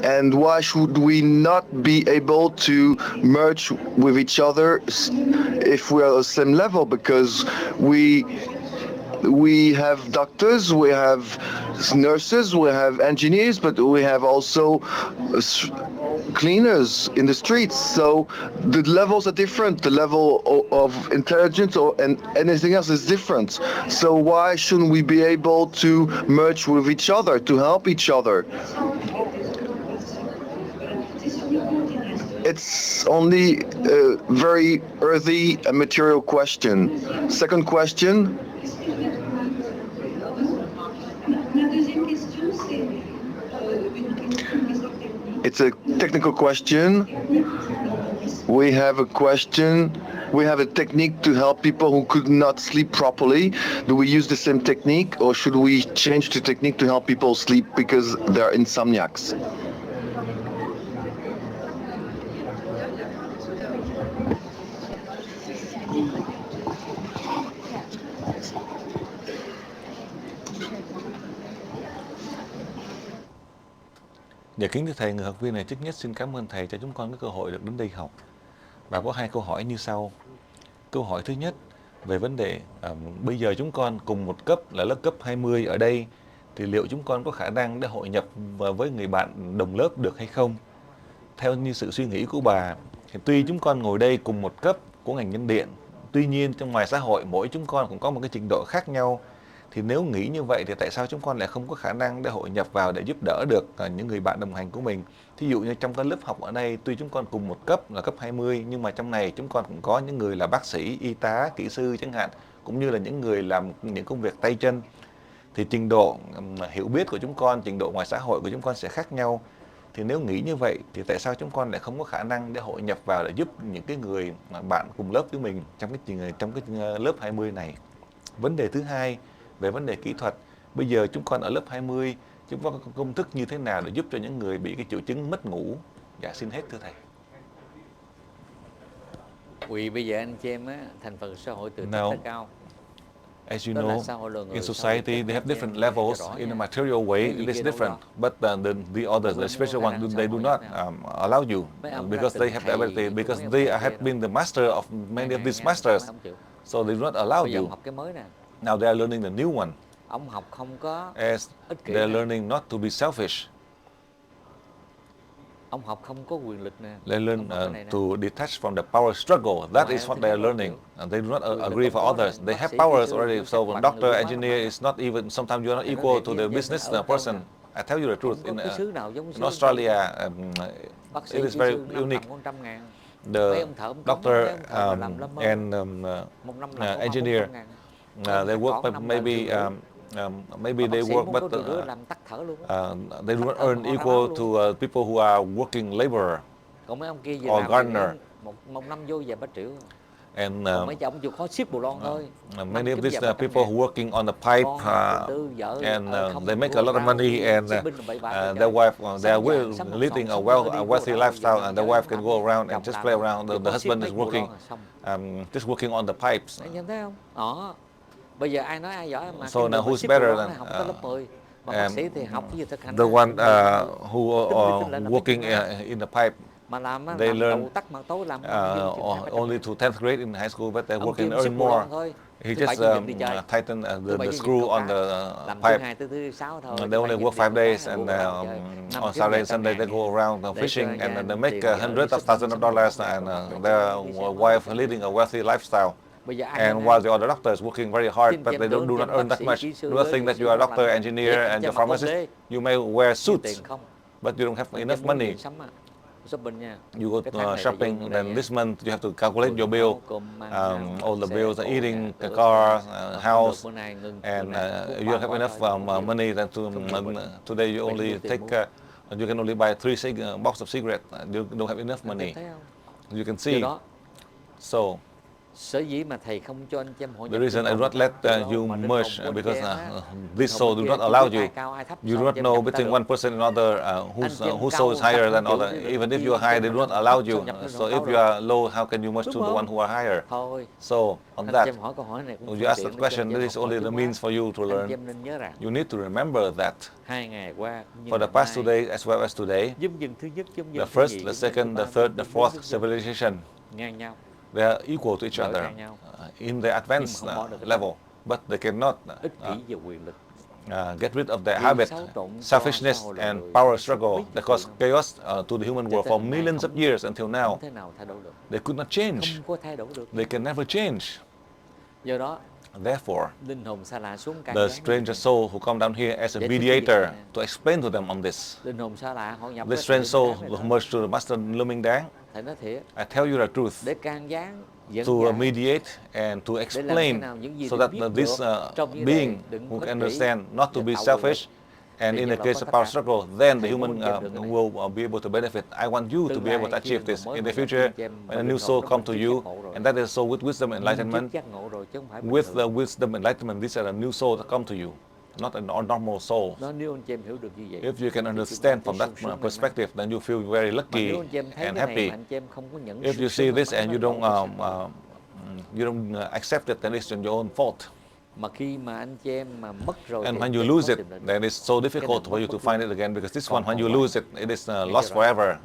S15: And why should we not be able to merge with each other if we are at the same level? Because we have doctors, we have nurses, we have engineers, but we have also cleaners in the streets. So the levels are different. The level of intelligence and anything else is different. So why shouldn't we be able to merge with each other, to help each other? It's only a very earthy and material question. Second question. It's a technical question. We have a technique to help people who could not sleep properly. Do we use the same technique, or should we change the technique to help people sleep because they're insomniacs?
S1: Dạ kính thưa thầy, người học viên này trước nhất xin cảm ơn thầy cho chúng con có cơ hội được đến đây học. Và có hai câu hỏi như sau. Câu hỏi thứ nhất về vấn đề bây giờ chúng con cùng một cấp là lớp cấp 20 ở đây, thì liệu chúng con có khả năng để hội nhập với người bạn đồng lớp được hay không? Theo như sự suy nghĩ của bà, thì tuy chúng con ngồi đây cùng một cấp của ngành nhân điện, tuy nhiên trong ngoài xã hội mỗi chúng con cũng có một cái trình độ khác nhau. Thì nếu nghĩ như vậy thì tại sao chúng con lại không có khả năng để hội nhập vào để giúp đỡ được những người bạn đồng hành của mình? Thí dụ như trong các lớp học ở đây, tuy chúng con cùng một cấp là cấp 20, nhưng mà trong này chúng con cũng có những người là bác sĩ, y tá, kỹ sư chẳng hạn, cũng như là những người làm những công việc tay chân. Thì trình độ hiểu biết của chúng con, trình độ ngoài xã hội của chúng con sẽ khác nhau. Thì nếu nghĩ như vậy thì tại sao chúng con lại không có khả năng để hội nhập vào để giúp những cái người bạn cùng lớp với mình trong cái lớp 20 này? Vấn đề thứ hai về vấn đề kỹ thuật, bây giờ chúng con ở lớp 20, chúng con có công thức như thế nào để giúp cho những người bị cái triệu chứng mất ngủ? Dạ xin hết thưa thầy.
S2: Vì bây giờ anh chị em á, thành phần xã hội từ thấp tới cao.
S1: As you know, in society they have different levels. In a material way, it is different. But the others, the special ones, they do not allow you because they have the ability, because they have been the master of many of these masters. So they do not allow you. Now they are learning the new one.
S2: Ông học không có
S1: as they are learning not to be selfish.
S2: Ông học không có quyền lực nè.
S1: They learn to detach from the power struggle. That is what they are learning. They do not agree for others. They have powers already. So a doctor, engineer is not even, sometimes you are not equal to the business person. I tell you the truth. In Australia, it is very unique. The doctor and engineer, they work maybe they work, but they do not earn equal to people who are working laborer
S2: Còn mấy ông kia về
S1: or
S2: làm
S1: gardener.
S2: một năm vô vài ba triệu.
S1: And
S2: Còn mấy ông chịu khó ship bù lon thôi.
S1: many of these people who working on the pipe and they make a lot of money, and their wife, they are living a wealthy lifestyle, and their wife can go around and just play around. The husband is working, just working on the pipes.
S2: Anh thấy không? Bây giờ ai nói ai giỏi mà.
S1: So now who's better than the one who working in the pipe? They learn only to 10th grade in high school, but they work and earn more. He just tighten the screw on the pipe. They only work 5 days, and on Saturday and Sunday they go around fishing, and they make hundreds of thousands of dollars, and their wife leading a wealthy lifestyle. And while the other doctors working very hard, but they do not earn that much. Do not think that you are a doctor, engineer, and you're a pharmacist. You may wear suits, but you don't have enough money. You go shopping, then this month you have to calculate your bill, all the bills, eating, the car, house, and you don't have enough money. Then today you only take, you can only buy 3 boxes of cigarettes. You don't have enough money. You can see. So the reason I do not let you merge because this soul do not allow you. You do not know between one person and another whose soul is higher than other. Even if you are high, they do not allow you. So if you are low, how can you merge to the one who are higher? So on that, you ask that question. This is only the means for you to learn. You need to remember that. For the past 2 days as well as today, the first, the second, the third, the fourth civilization, they are equal to each other in the advanced level, but they cannot get rid of their habit, selfishness, and power struggle that caused chaos to the human world for millions of years until now. They could not change. They can never change. Therefore, the stranger soul who come down here as a mediator to explain to them on this. The strange soul who merged to the Master Lưu Đán. I tell you the truth, to mediate and to explain so that this being who can understand not to be selfish, and in the case of power struggle, then the human will be able to benefit. I want you to be able to achieve this in the future when a new soul come to you, and that is soul with wisdom and enlightenment. With the wisdom and enlightenment, these are the new souls that come to you, not a normal soul. If you can understand from that perspective, then you feel very lucky and happy. If you see this and you don't accept it, then it's your own fault. And when you lose it, then it's so difficult for you to find it again, because this one, when you lose it, it is lost forever.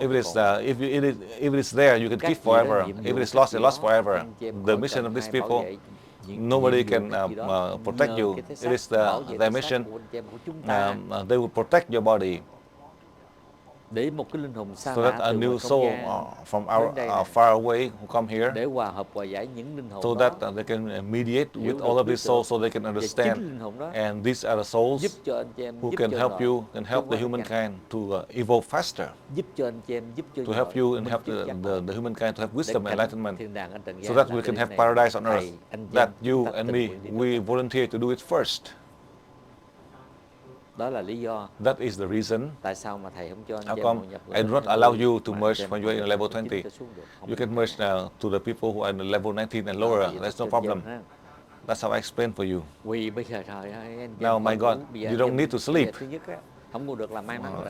S1: If it is there, you can keep forever. If it is lost, it's lost forever. The mission of these people, nobody can protect you. It is their mission. They will protect your body, so that a new soul from far away who come here, so that they can mediate with all of these souls, so they can understand. And these are the souls who can help you, can help the humankind to evolve faster, to help you and help the humankind to have wisdom and enlightenment, so that we can have paradise on earth. That you and me, we volunteer to do it first. That is the reason how come I do not allow you to merge when you are in level 20. You can merge to the people who are in level 19 and lower. There's no problem. That's how I explain for you. Now, my God, you don't need to sleep.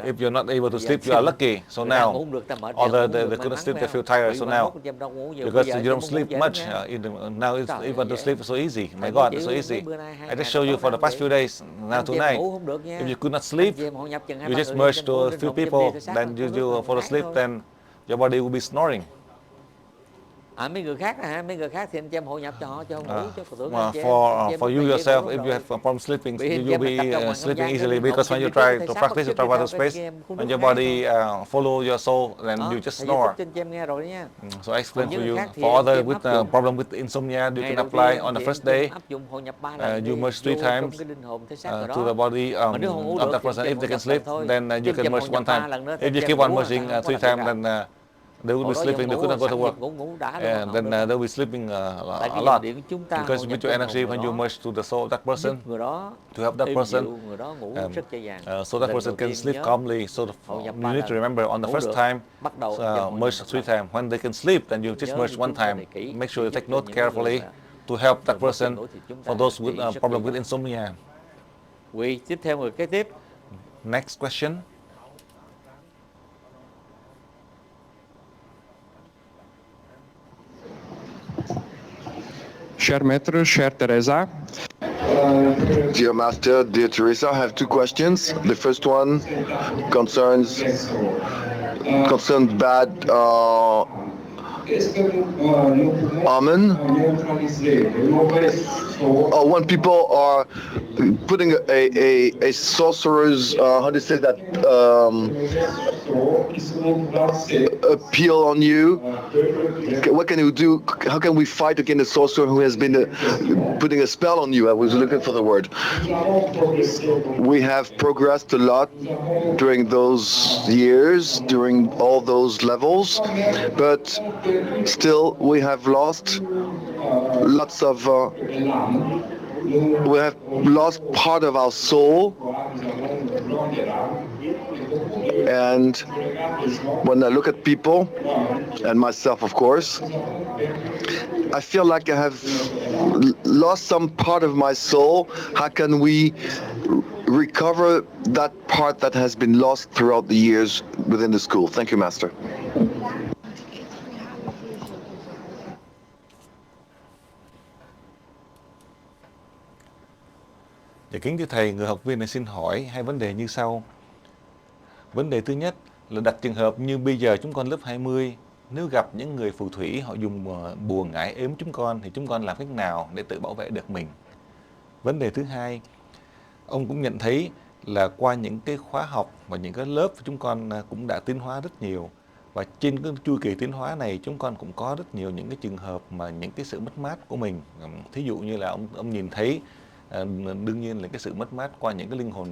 S1: If you're not able to sleep, you are lucky. So now, or they couldn't sleep, they feel tired. So now, because you don't sleep much, now it's even to sleep is so easy. My God, it's so easy. I just show you for the past few days. Now tonight, if you could not sleep, you just merge to a few people, then you fall asleep, then your body will be snoring.
S2: mấy người khác hả? Mấy người khác thì anh chị em hội nhập cho họ cho ngủ chứ tưởng anh chị em
S1: for you
S2: dễ
S1: yourself,
S2: ngủ
S1: if
S2: lắm
S1: you have
S2: rồi.
S1: a problem sleeping,
S2: Vì anh chị
S1: you'll
S2: em mình tập trong
S1: be
S2: ngoài không
S1: sleeping
S2: gian,
S1: easily
S2: cái
S1: because when you
S2: ngủ trên
S1: try to
S2: sáng
S1: practice
S2: trước
S1: your
S2: đi ra,
S1: outer space,
S2: bên kia em khuôn
S1: when
S2: nước
S1: your
S2: hai
S1: body
S2: thôi.
S1: follow your soul, then
S2: Đó,
S1: you just
S2: thầy giải thích
S1: snore.
S2: cho anh chị em nghe rồi đó nha.
S1: So I explained
S2: Còn những
S1: for
S2: người
S1: you.
S2: khác thì
S1: For
S2: anh chị
S1: others
S2: em áp
S1: with
S2: dụng.
S1: problem with insomnia, you
S2: Ngày
S1: can
S2: đầu
S1: apply
S2: tiên
S1: on the
S2: thì
S1: first
S2: anh chị em
S1: day.
S2: áp dụng hội nhập 3 lần
S1: You
S2: đi
S1: merge 3
S2: vô trong
S1: times
S2: cái linh hồn thể xác rồi
S1: to the
S2: đó.
S1: body
S2: Mà nếu không ngủ
S1: of
S2: được
S1: that
S2: thì anh
S1: person.
S2: chị
S1: If
S2: em
S1: they
S2: hội
S1: can
S2: nhập
S1: sleep,
S2: lần thôi.
S1: then
S2: Chứ
S1: you
S2: anh chị
S1: can
S2: em hội
S1: merge
S2: nhập
S1: one
S2: 3
S1: time.
S2: lần nữa thì
S1: If
S2: anh
S1: you
S2: chị em
S1: keep on
S2: ngủ
S1: merging
S2: sao
S1: 3
S2: làm việc
S1: times, then they will
S2: Hồi
S1: be
S2: đó giờ
S1: sleeping. They
S2: ngủ
S1: couldn't go to
S2: sẵn
S1: work.
S2: nhịp ngủ đã luôn, không
S1: Then
S2: được.
S1: they'll be sleeping
S2: Tại
S1: a
S2: cái
S1: lot.
S2: dòng điện chúng ta
S1: Because
S2: hội nhập
S1: with your
S2: trong
S1: energy,
S2: hồn người
S1: when you
S2: đó,
S1: merge to the soul of that person,
S2: giúp người đó
S1: to help that
S2: êm
S1: person,
S2: dịu, người đó ngủ rất dễ dàng.
S1: so that
S2: Lần
S1: person
S2: đầu
S1: can
S2: tiên
S1: sleep
S2: nhớ,
S1: calmly. So
S2: hội nhập
S1: you
S2: 3
S1: need to
S2: lần.
S1: remember on the
S2: Ngủ
S1: first
S2: được,
S1: time,
S2: bắt đầu anh chị em hội
S1: merge
S2: nhập
S1: 3
S2: một lần.
S1: times. When they can sleep, then you just
S2: Nhớ
S1: merge
S2: ghi
S1: one
S2: chú cho
S1: time.
S2: này kỹ,
S1: Make sure
S2: để
S1: you
S2: giúp
S1: take
S2: cho
S1: note
S2: những người
S1: carefully
S2: mà
S1: to help that
S2: thường mất giấc
S1: person.
S2: ngủ thì chúng ta
S1: For those
S2: trị
S1: with
S2: rất
S1: problem
S2: dễ
S1: with
S2: dàng.
S1: insomnia.
S2: Tiếp theo người kế tiếp.
S1: Next question.
S16: Cher Maître, chère Teresa.
S15: Dear Master, dear Teresa, I have two questions. The first one concerns bad omen. When people are putting a sorcerer's, how do you say that, appeal on you, what can you do? How can we fight against a sorcerer who has been putting a spell on you? I was looking for the word. We have progressed a lot during those years, during all those levels, but still we have lost lots of we have lost part of our soul. And when I look at people, and myself of course, I feel like I have lost some part of my soul. How can we recover that part that has been lost throughout the years within the school? Thank you, Master.
S1: Dạ kính thưa Thầy, người học viên này xin hỏi hai vấn đề như sau. Vấn đề thứ nhất là đặt trường hợp như bây giờ chúng con lớp 20, nếu gặp những người phù thủy họ dùng bùa ngải ếm chúng con thì chúng con làm cách nào để tự bảo vệ được mình? Vấn đề thứ hai, ông cũng nhận thấy là qua những cái khóa học và những cái lớp chúng con cũng đã tiến hóa rất nhiều. Và trên cái chu kỳ tiến hóa này chúng con cũng có rất nhiều những cái trường hợp mà những cái sự mất mát của mình. Thí dụ như là ông nhìn thấy đương nhiên là cái sự mất mát qua những cái linh hồn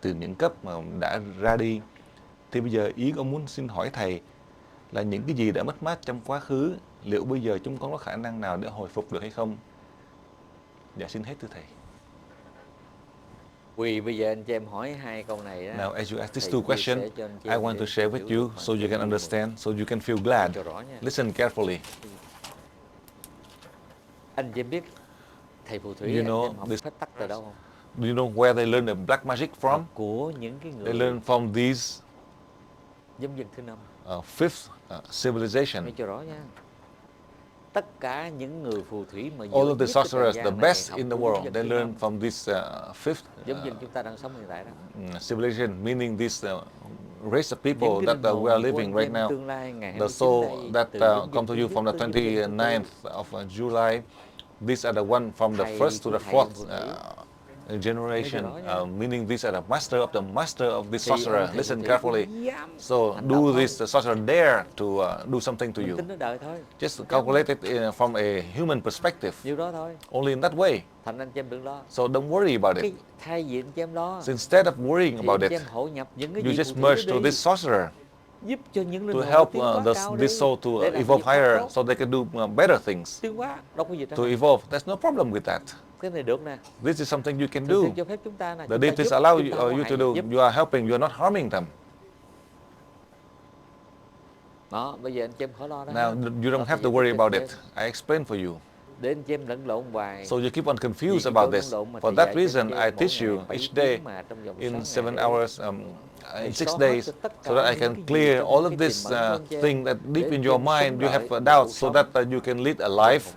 S1: từ những cấp mà đã ra đi. Thì bây giờ ý ông muốn xin hỏi Thầy là những cái gì đã mất mát trong quá khứ, liệu bây giờ chúng con có khả năng nào để hồi phục được hay không? Dạ xin hết thưa Thầy.
S2: Vì bây giờ anh chị em hỏi hai câu này đó.
S1: Now, as you ask these two questions, I want to share with you so you can understand, so you can feel glad. Listen carefully.
S2: Anh chị em biết thầy phù thủy
S1: You know,
S2: học phép tắc từ đâu không?
S1: Do you know where they learn the black magic from?
S2: Của những cái người
S1: They learn from these
S2: giống dân thứ năm.
S1: Fifth civilization.
S2: Nghe cho rõ nha. Tất cả những người phù thủy mà
S1: all of the sorcerers, the best in the world, they learn from this fifth
S2: chúng ta đang sống hiện tại đó.
S1: Civilization, meaning this race of people that we are living right now. The soul that come to you from the 29th of July, these are the one from the first to the fourth generation, meaning these are the master of this sorcerer. Listen carefully. So do this sorcerer dare to do something to you. Just calculate it from a human perspective. Only in that way. So don't worry about it. So instead of worrying about it, you just merge to this sorcerer to help this soul to evolve higher, so they can do better things. To evolve, there's no problem with that. This is something you can do. The deities allow you to do. You are helping. You are not harming them. Now you don't have to worry about it. I explain for you. So you keep on confused about this. For that reason, I teach you each day in 7 hours, in 6 days, so that I can clear all of this thing that deep in your mind you have doubts, so that you can lead a life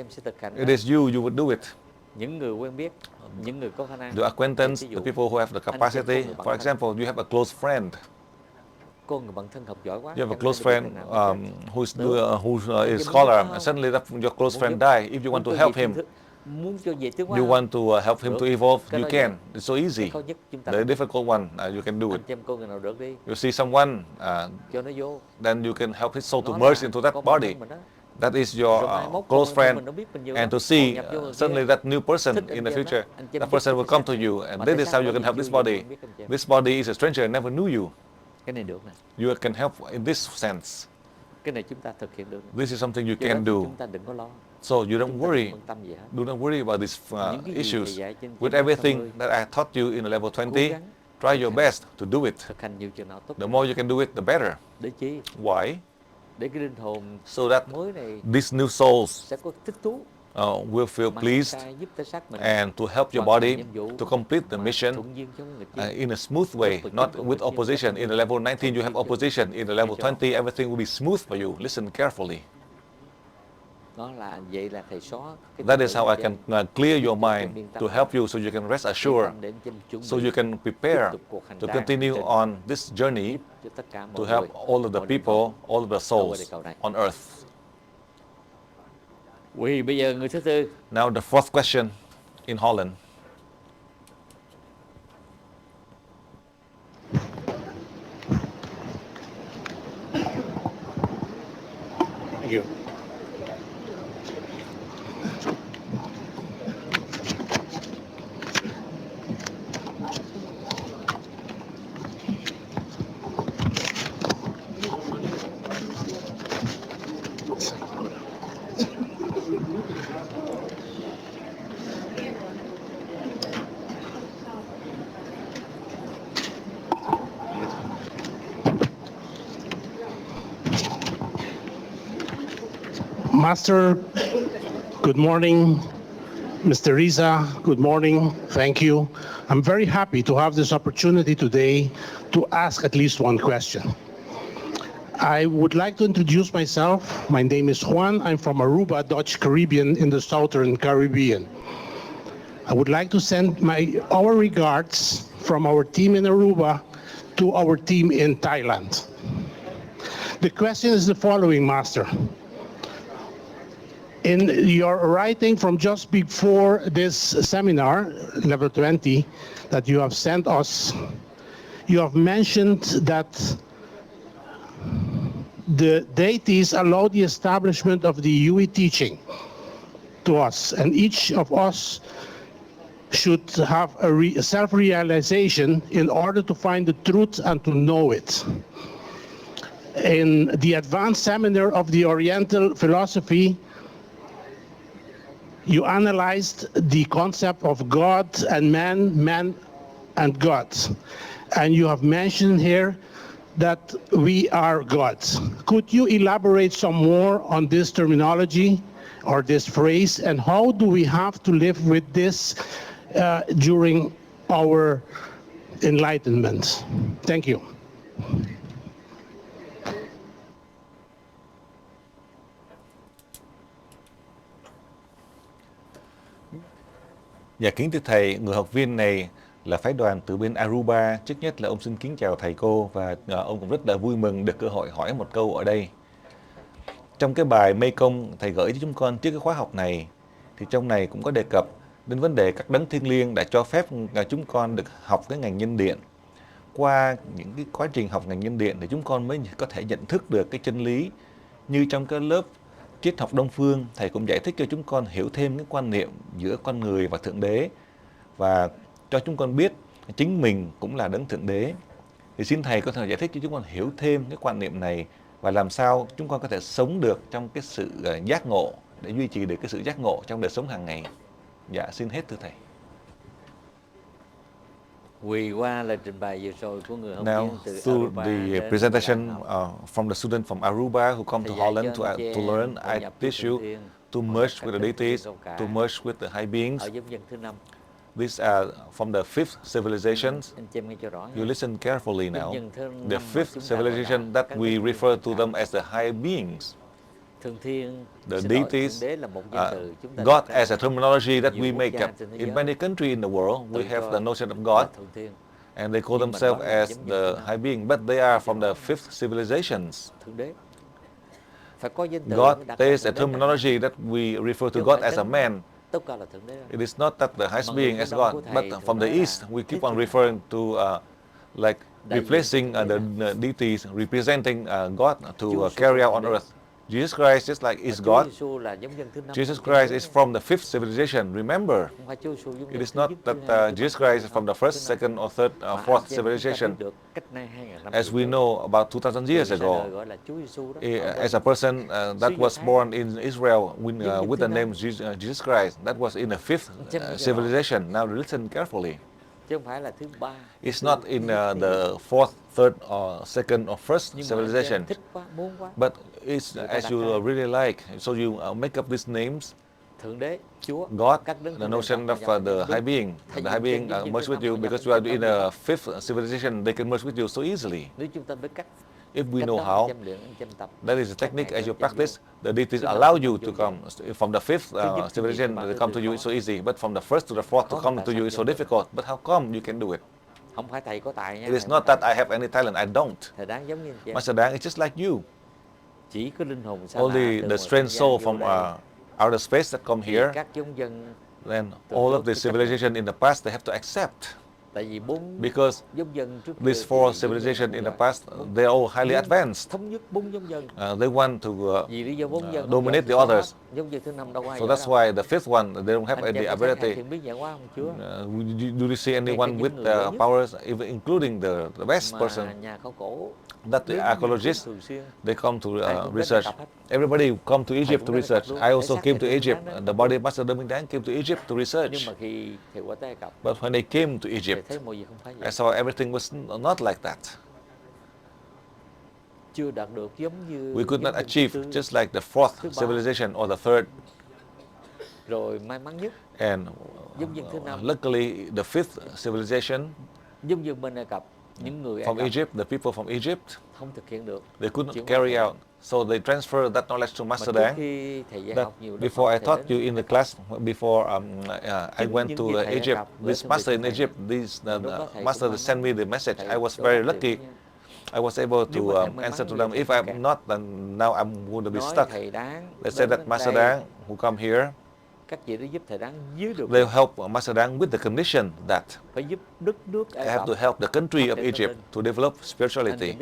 S2: em sẽ thực hành
S1: It
S2: đó.
S1: is you would do it.
S2: Những người quen biết, những người có khả năng.
S1: The acquaintance,
S2: Ví
S1: the
S2: dụ,
S1: people who have the
S2: anh chị em có
S1: capacity.
S2: người bạn
S1: For
S2: thân.
S1: example, you have a close friend.
S2: Cô người bạn thân học giỏi quá.
S1: You have a
S2: em
S1: close
S2: phải
S1: friend
S2: được thế nào
S1: who
S2: Anh
S1: is
S2: chị muốn
S1: scholar,
S2: giúp
S1: and
S2: không?
S1: suddenly your close
S2: Muốn
S1: friend
S2: giúp-
S1: die. If you want
S2: muốn
S1: to
S2: cho
S1: help
S2: về
S1: him,
S2: tiến thức- muốn cho về tiến hóa
S1: you
S2: không?
S1: want to help him
S2: Được.
S1: to evolve,
S2: Cái
S1: you
S2: đó
S1: can.
S2: dễ.
S1: It's so easy.
S2: Cái khó nhất chúng ta
S1: The
S2: làm.
S1: difficult one, you can do it.
S2: Anh chị em cô người nào được đi,
S1: You see someone,
S2: cho nó vô.
S1: then you can help his soul to
S2: Nó
S1: merge
S2: là
S1: into that
S2: con bạn
S1: body.
S2: thân mình đó.
S1: that is your close friend, and to see suddenly that new person in the future, that person will come to you, and this is how you can help this body. This body is a stranger, never knew you.
S2: Cái này được nè.
S1: You can help in this sense.
S2: Cái này chúng ta thực hiện được.
S1: This is something you
S2: Do
S1: can do.
S2: Chúng ta đừng có lo.
S1: So you don't worry. Do not worry about these issues. With everything that I taught you in level 20, try your best to do it.
S2: Thực hành nhiều chừng nào tốt.
S1: The more you can do it, the better.
S2: Để chi?
S1: Why?
S2: Để cái linh hồn
S1: So that
S2: mới này
S1: these new souls
S2: sẽ có thích thú.
S1: Will feel pleased and to help your body to complete the mission in a smooth way, not with opposition. In the level 19, you have opposition. In the level 20, everything will be smooth for you. Listen carefully. That is how I can clear your mind to help you so you can rest assured, so you can prepare to continue on this journey to help all of the people, all of the souls on earth.
S2: Bây giờ người thứ tư.
S1: Now the fourth question in Holland.
S17: Thank you. Master, good morning. Mr. Riza, good morning. Thank you. I'm very happy to have this opportunity today to ask at least one question. I would like to introduce myself. My name is Juan. I'm from Aruba, Dutch Caribbean in the Southern Caribbean. I would like to send our regards from our team in Aruba to our team in Thailand. The question is the following, Master. In your writing from just before this seminar, level 20, that you have sent us, you have mentioned that the deities allow the establishment of the Yui teaching to us, and each of us should have a self-realization in order to find the truth and to know it. In the advanced seminar of the Oriental philosophy, you analyzed the concept of God and man and God. And you have mentioned here that we are gods. Could you elaborate some more on this terminology or this phrase, and how do we have to live with this during our enlightenment? Thank you.
S1: Dạ kính thưa thầy, người học viên này là phái đoàn từ bên Aruba. Trước nhất là ông xin kính chào thầy cô, và ông cũng rất là vui mừng được cơ hội hỏi một câu ở đây. Trong cái bài Mê Công thầy gửi cho chúng con trước cái khóa học này, thì trong này cũng có đề cập đến vấn đề các đấng thiêng liêng đã cho phép chúng con được học cái ngành nhân điện. Qua những cái quá trình học ngành nhân điện thì chúng con mới có thể nhận thức được cái chân lý. Như trong cái lớp triết học Đông Phương, thầy cũng giải thích cho chúng con hiểu thêm cái quan niệm giữa con người và Thượng Đế, và cho chúng con biết chính mình cũng là đấng Thượng Đế. Thì xin thầy có thể giải thích cho chúng con hiểu thêm cái quan niệm này, và làm sao chúng con có thể sống được trong cái sự giác ngộ, để duy trì được cái sự giác ngộ trong đời sống hàng ngày. Dạ, xin hết thưa thầy.
S2: Quỳ qua lời trình bày vừa rồi của người học
S1: Now,
S2: viên từ
S1: through
S2: Aruba
S1: the presentation from the student from Aruba who come to Holland to learn, I teach you to merge with the deities, to merge with the high beings.
S2: Ở giống dân thứ 5.
S1: These are from the fifth civilizations. You listen carefully now. The fifth civilization that we refer to them as the high beings. The deities, God as a terminology that we make up. In many countries in the world, we have the notion of God, and they call themselves as the high being, but they are from the fifth civilizations. God, there is a terminology that we refer to God as a man. It is not that the highest being as God, but from the East, we keep on referring to like replacing the deities, representing God to carry out on earth. Jesus Christ is like is God. Jesus Christ is from the fifth civilization. Remember, it is not that Jesus Christ is from the first, second, or third, fourth civilization. As we know, about 2,000 years ago, as a person that was born in Israel with the name Jesus Christ, that was in the fifth civilization. Now listen carefully. It's not in the fourth, third, or second, or first civilization, but it's as you really like. So you make up these names. God, the notion of the high being. The high being merge with you because you are in a fifth civilization. They can merge with you so easily. If we know how, that is a technique as you practice. The deities allow you to come from the fifth civilization to come to you. It's so easy, but from the first to the fourth to come to you is so difficult. But how come you can do it? It is not that I have any talent. I don't. Master Dang is just like you. Only the strange soul from outer space that come here. Then all of the civilization in the past they have to accept. Because these four civilizations in the past, they are all highly advanced. They want to dominate the others. So that's why the fifth one, they don't have any ability. Do you see anyone with powers, even including the best person? That the archaeologists, they come to research. Everybody come to Egypt to research. I also came to Egypt. The body of Master Dang came to Egypt to research. But when they came to Egypt, I saw everything was not like that. We could not achieve just like the fourth civilization or the third. And luckily, the fifth civilization from Egypt, the people from Egypt, they couldn't carry out. So they transfer that knowledge to Master Dang. Before I taught you in the class, before I went to Egypt, this master in Egypt, this master that sent me the message. I was very lucky. I was able to answer to them. If I'm not, then now I'm going to be stuck. They said that Master Dang, who come here, they help Master Dang with the condition that I have to help the country of Egypt to develop spirituality.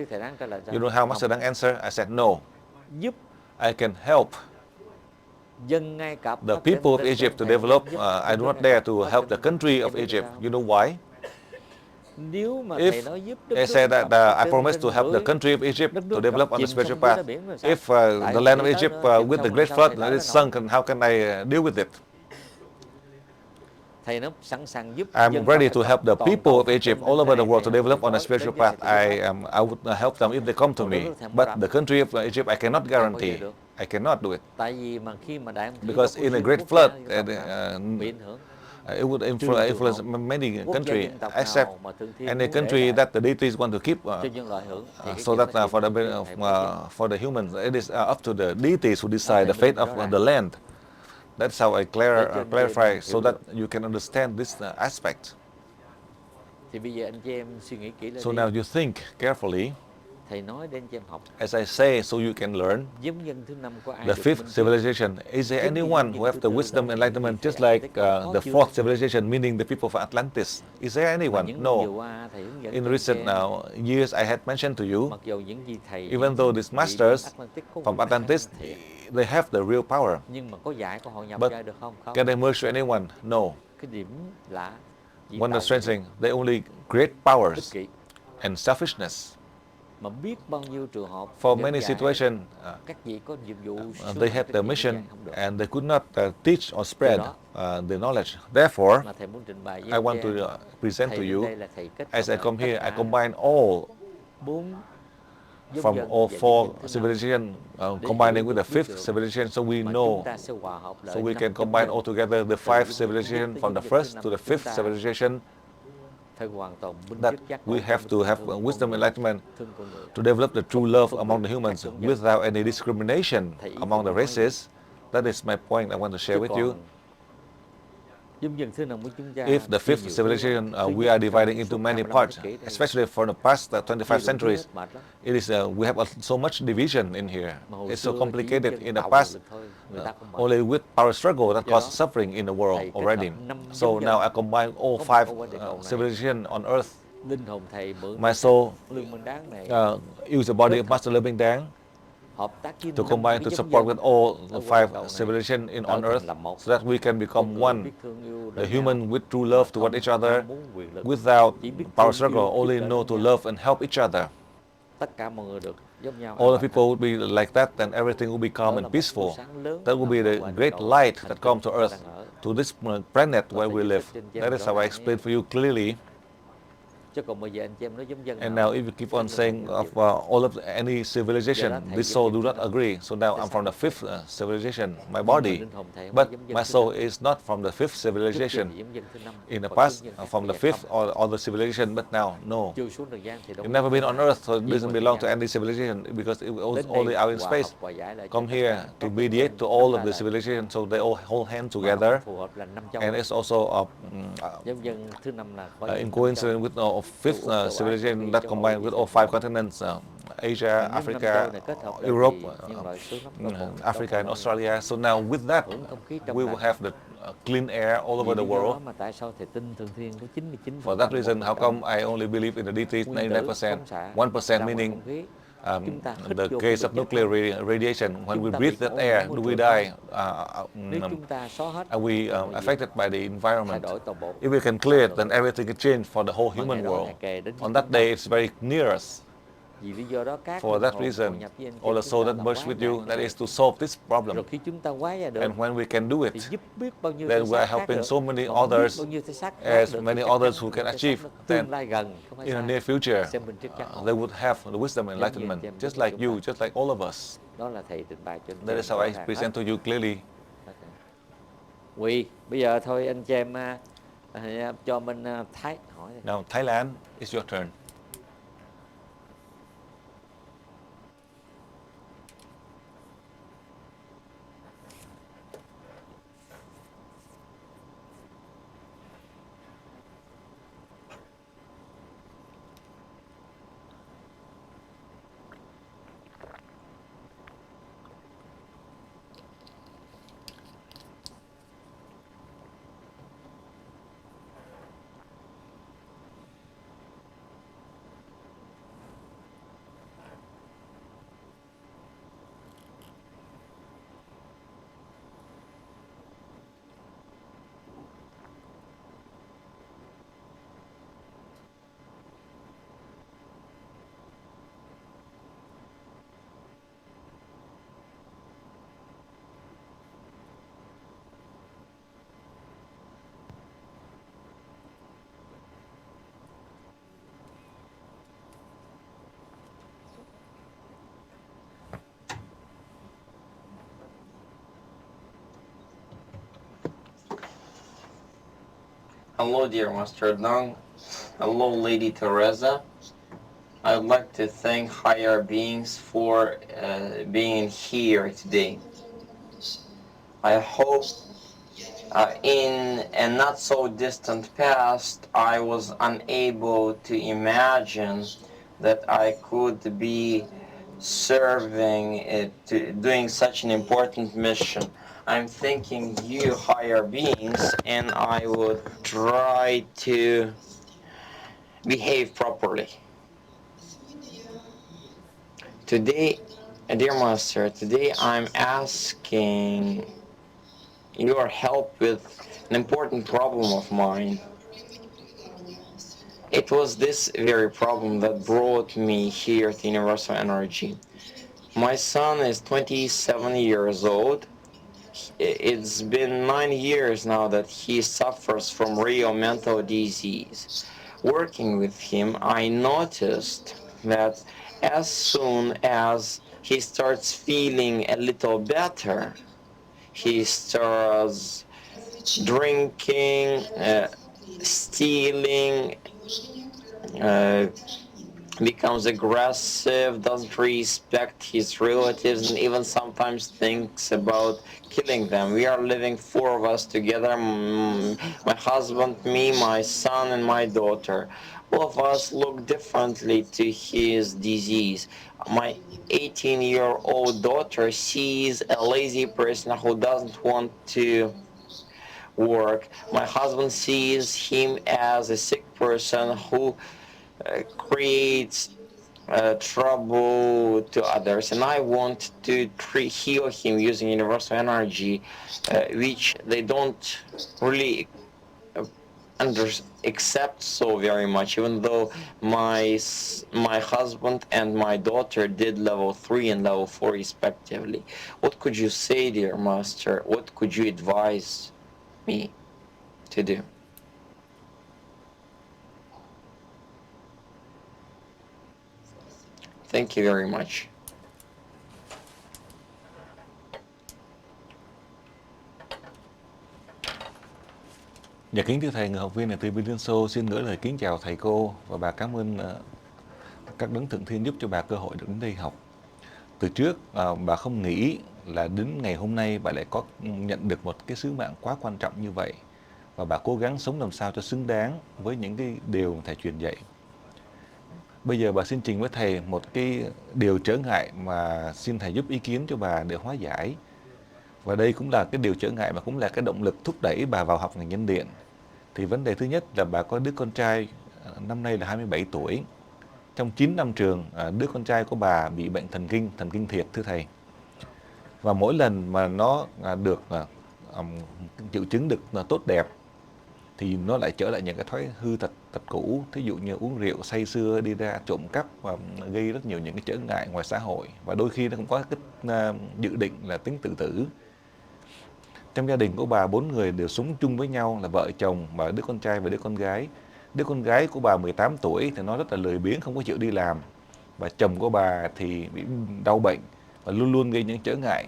S1: You know how Master Dang answered? I said, no. I can help the people of Egypt to develop. I do not dare to help the country of Egypt. You know why? If I said that I promise to help the country of Egypt to develop on the spiritual path, if the land of Egypt with the great flood is sunk, how can I deal with it? I'm ready to help the people of Egypt all over the world to develop on a spiritual path. I would help them if they come to me. But the country of Egypt, I cannot guarantee. I cannot do it. Because in a great flood, it would influence many countries, except any country that the deities want to keep. So that for the humans, it is up to the deities who decide the fate of the land. That's how I clarify, so that you can understand this aspect. So now you think carefully. As I say, so you can learn. The fifth civilization, is there anyone who have the wisdom enlightenment just like the fourth civilization, meaning the people of Atlantis? Is there anyone? No. In recent years, I had mentioned to you, even though these masters from Atlantis, they have the real power. But can they merge to anyone? No. One of the strange thing, they only create powers and selfishness. For many situations, they had the mission and they could not teach or spread the knowledge. Therefore, I want to present to you, as I come here, I combine all from all four civilizations, combining with the fifth civilization, so we know, so we can combine all together the five civilizations from the first to the fifth civilization. That we have to have wisdom enlightenment to develop the true love among the humans without any discrimination among the races. That is my point I want to share with you. If the fifth civilization, we are dividing into many parts, especially for the past 25 centuries, it is we have so much division in here. It's so complicated. In the past, only with power struggle that caused suffering in the world already. So now I combine all five civilizations on earth. My soul use the body of Master Dang. to combine to support with all the 5 civilizations on earth, so that we can become one. The human with true love toward each other, without power struggle, only know to love and help each other. All the people would be like that, then everything will be calm and peaceful. That will be the great light that comes to earth, to this planet where we live. That is how I explain for you clearly. And now if you keep on saying of all of any civilization, this soul do not agree. So now I'm from the 5th civilization, my body. But my soul is not from the 5th civilization. In the past, from the 5th or other civilization, but now, no. You've never been on earth, so it doesn't belong to any civilization, because it was only out in space. Come here to mediate to all of the civilizations, so they all hold hands together. And it's also in coincidence with the 5th civilization that combined with all 5 continents, Asia, Africa, Europe, Africa and Australia. So now with that, we will have the clean air all over the world. For that reason, how come I only believe in the DT 99%? 1% meaning the case of nuclear radiation. When we breathe that air, do we die? Are we affected by the environment? If we can clear it, then everything can change for the whole human world. On that day, it's very near us. For that reason, all the soul that merged with you, that is to solve this problem. And when we can do it, then we are helping so many others, as many others who can achieve. Then in the near future, they would have the wisdom and enlightenment, just like you, just like all of us. That is how I present to you clearly.
S2: Bây giờ thôi anh chị em cho bên Thái hỏi.
S1: Now Thailand, it's your turn.
S5: Hello, dear Master Dong. Hello, Lady Teresa. I would like to thank higher beings for being here today. I hope in a not so distant past, I was unable to imagine that I could be serving, doing such an important mission. I'm thanking you, higher beings, and I would try to behave properly. Today, dear Master, today I'm asking your help with an important problem of mine. It was this very problem that brought me here to Universal Energy. My son is 27 years old. It's been 9 years now that he suffers from real mental disease. Working with him, I noticed that as soon as he starts feeling a little better, he starts drinking, stealing, becomes aggressive, doesn't respect his relatives, and even sometimes thinks about killing them. We are living 4 of us together, my husband, me, my son, and my daughter. All of us look differently to his disease. My 18-year-old daughter sees a lazy person who doesn't want to work. My husband sees him as a sick person who creates trouble to others, and I want to heal him using universal energy, which they don't really accept so very much, even though my husband and my daughter did level 3 and level 4 respectively. What could you say, dear master? What could you advise me to do? Thank you very much.
S1: Dạ kính thưa thầy, người học viên này từ Liên Xô xin gửi lời kính chào thầy cô và bà cảm ơn các đấng thượng thiên giúp cho bà cơ hội được đến đây học. Từ trước bà không nghĩ là đến ngày hôm nay bà lại có nhận được một cái sứ mạng quá quan trọng như vậy, và bà cố gắng sống làm sao cho xứng đáng với những cái điều mà thầy truyền dạy. Bây giờ bà xin trình với thầy một cái điều trở ngại mà xin thầy giúp ý kiến cho bà để hóa giải. Và đây cũng là cái điều trở ngại mà cũng là cái động lực thúc đẩy bà vào học ngành nhân điện. Thì vấn đề thứ nhất là bà có đứa con trai năm nay là 27 tuổi. Trong 9 năm trường, đứa con trai của bà bị bệnh thần kinh thiệt thưa thầy. Và mỗi lần mà nó được triệu chứng được tốt đẹp thì nó lại trở lại những cái thói hư tật cũ, thí dụ như uống rượu, say sưa, đi ra trộm cắp và gây rất nhiều những cái trở ngại ngoài xã hội, và đôi khi nó cũng có cái dự định là tính tự tử. Trong gia đình của bà 4 người đều sống chung với nhau là vợ chồng và đứa con trai và đứa con gái. Đứa con gái của bà 18 tuổi thì nó rất là lười biếng, không có chịu đi làm, và chồng của bà thì bị đau bệnh và luôn luôn gây những trở ngại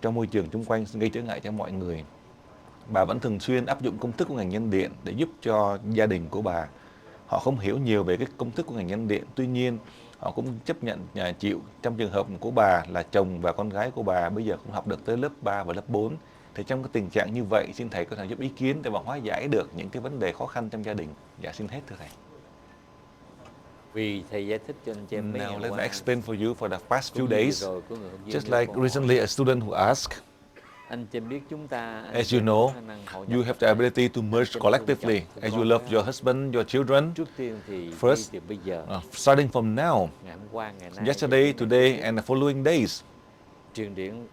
S1: trong môi trường xung quanh, gây trở ngại cho mọi người. Bà vẫn thường xuyên áp dụng công thức của ngành nhân điện để giúp cho gia đình của bà. Họ không hiểu nhiều về cái công thức của ngành nhân điện, tuy nhiên họ cũng chấp nhận chịu. Trong trường hợp của bà là chồng và con gái của bà bây giờ cũng học được tới lớp 3 và lớp 4. Thì trong cái tình trạng như vậy, xin thầy có thể giúp ý kiến để mà hóa giải được những cái vấn đề khó khăn trong gia đình. Dạ xin hết thưa thầy.
S2: Vì thầy giải thích cho anh chị em mấy
S1: Now
S2: ngày
S1: let
S2: qua.
S1: me explain for you for the past few days. Just like
S2: Just
S1: recently a student who asked,
S2: anh chị biết chúng ta,
S1: as you know, you have the ability to merge collectively as you love your husband, your children.
S2: Trước tiên thì
S1: First,
S2: từ bây giờ,
S1: starting from now,
S2: ngày hôm qua, ngày nay,
S1: yesterday, today, and the following days,
S2: truyền điện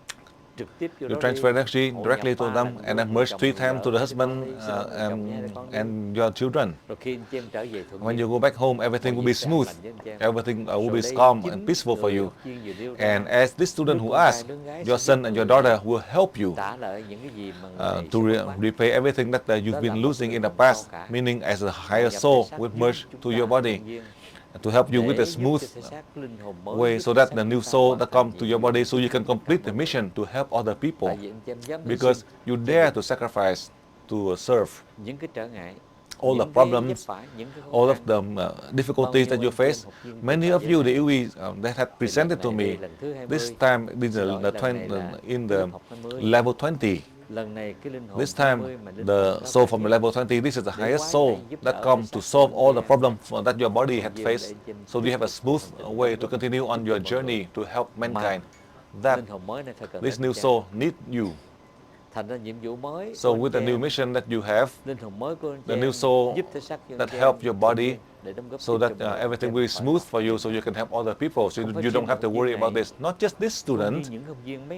S2: trực tiếp vô
S1: you
S2: đó
S1: transfer
S2: đi,
S1: energy
S2: hội
S1: directly
S2: nhập
S1: to
S2: ba
S1: them
S2: lần
S1: and
S2: vô,
S1: then merge
S2: chồng
S1: 3
S2: vợ,
S1: times to the
S2: chồng
S1: husband
S2: đi, chồng với hai con đi.
S1: and your children.
S2: Rồi khi anh chị em trở về thuận
S1: When
S2: nhiên,
S1: you go back home, everything will be smooth. Everything will be calm and peaceful for you. And as this student who asked, your son and your daughter will help you
S2: trả lại những cái gì mà người
S1: to repay everything that you've been losing in the past, meaning as a higher soul will merge to your body to help you with a smooth way so that the new soul that comes to your body so you can complete the mission to help other people. Because you dare to sacrifice to serve.
S2: những cái trở ngại,
S1: All the problems, all of the difficulties that you face, many of you, the UE that had presented to me this time in the level 20. This time, the soul from the level 20, this is the highest soul that comes to solve all the problems that your body had faced. So you have a smooth way to continue on your journey to help mankind. That this new soul needs you.
S2: Thành ra nhiệm vụ mới
S1: So with the new mission that you have, the new soul that help your body, so that everything will be smooth for you, so you can help other people, so you don't have to worry about this. Not just this student,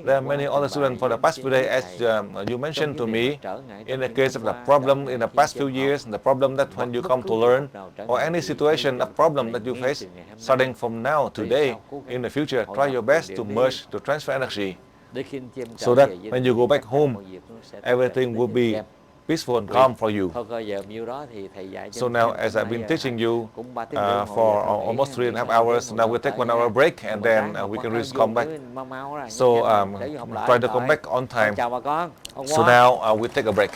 S1: there are many other students for the past few days, as you mentioned to me, in the case of the problem in the past few years, the problem that when you come to learn, or any situation, a problem that you face, starting from now, today, in the future, try your best to merge, to transfer energy, so that when you go back home, everything will be peaceful and calm for you. So now, as I've been teaching you for almost 3.5 hours, now we'll take 1 hour break and then we can really come back. So try to come back on time. So now we'll take a break.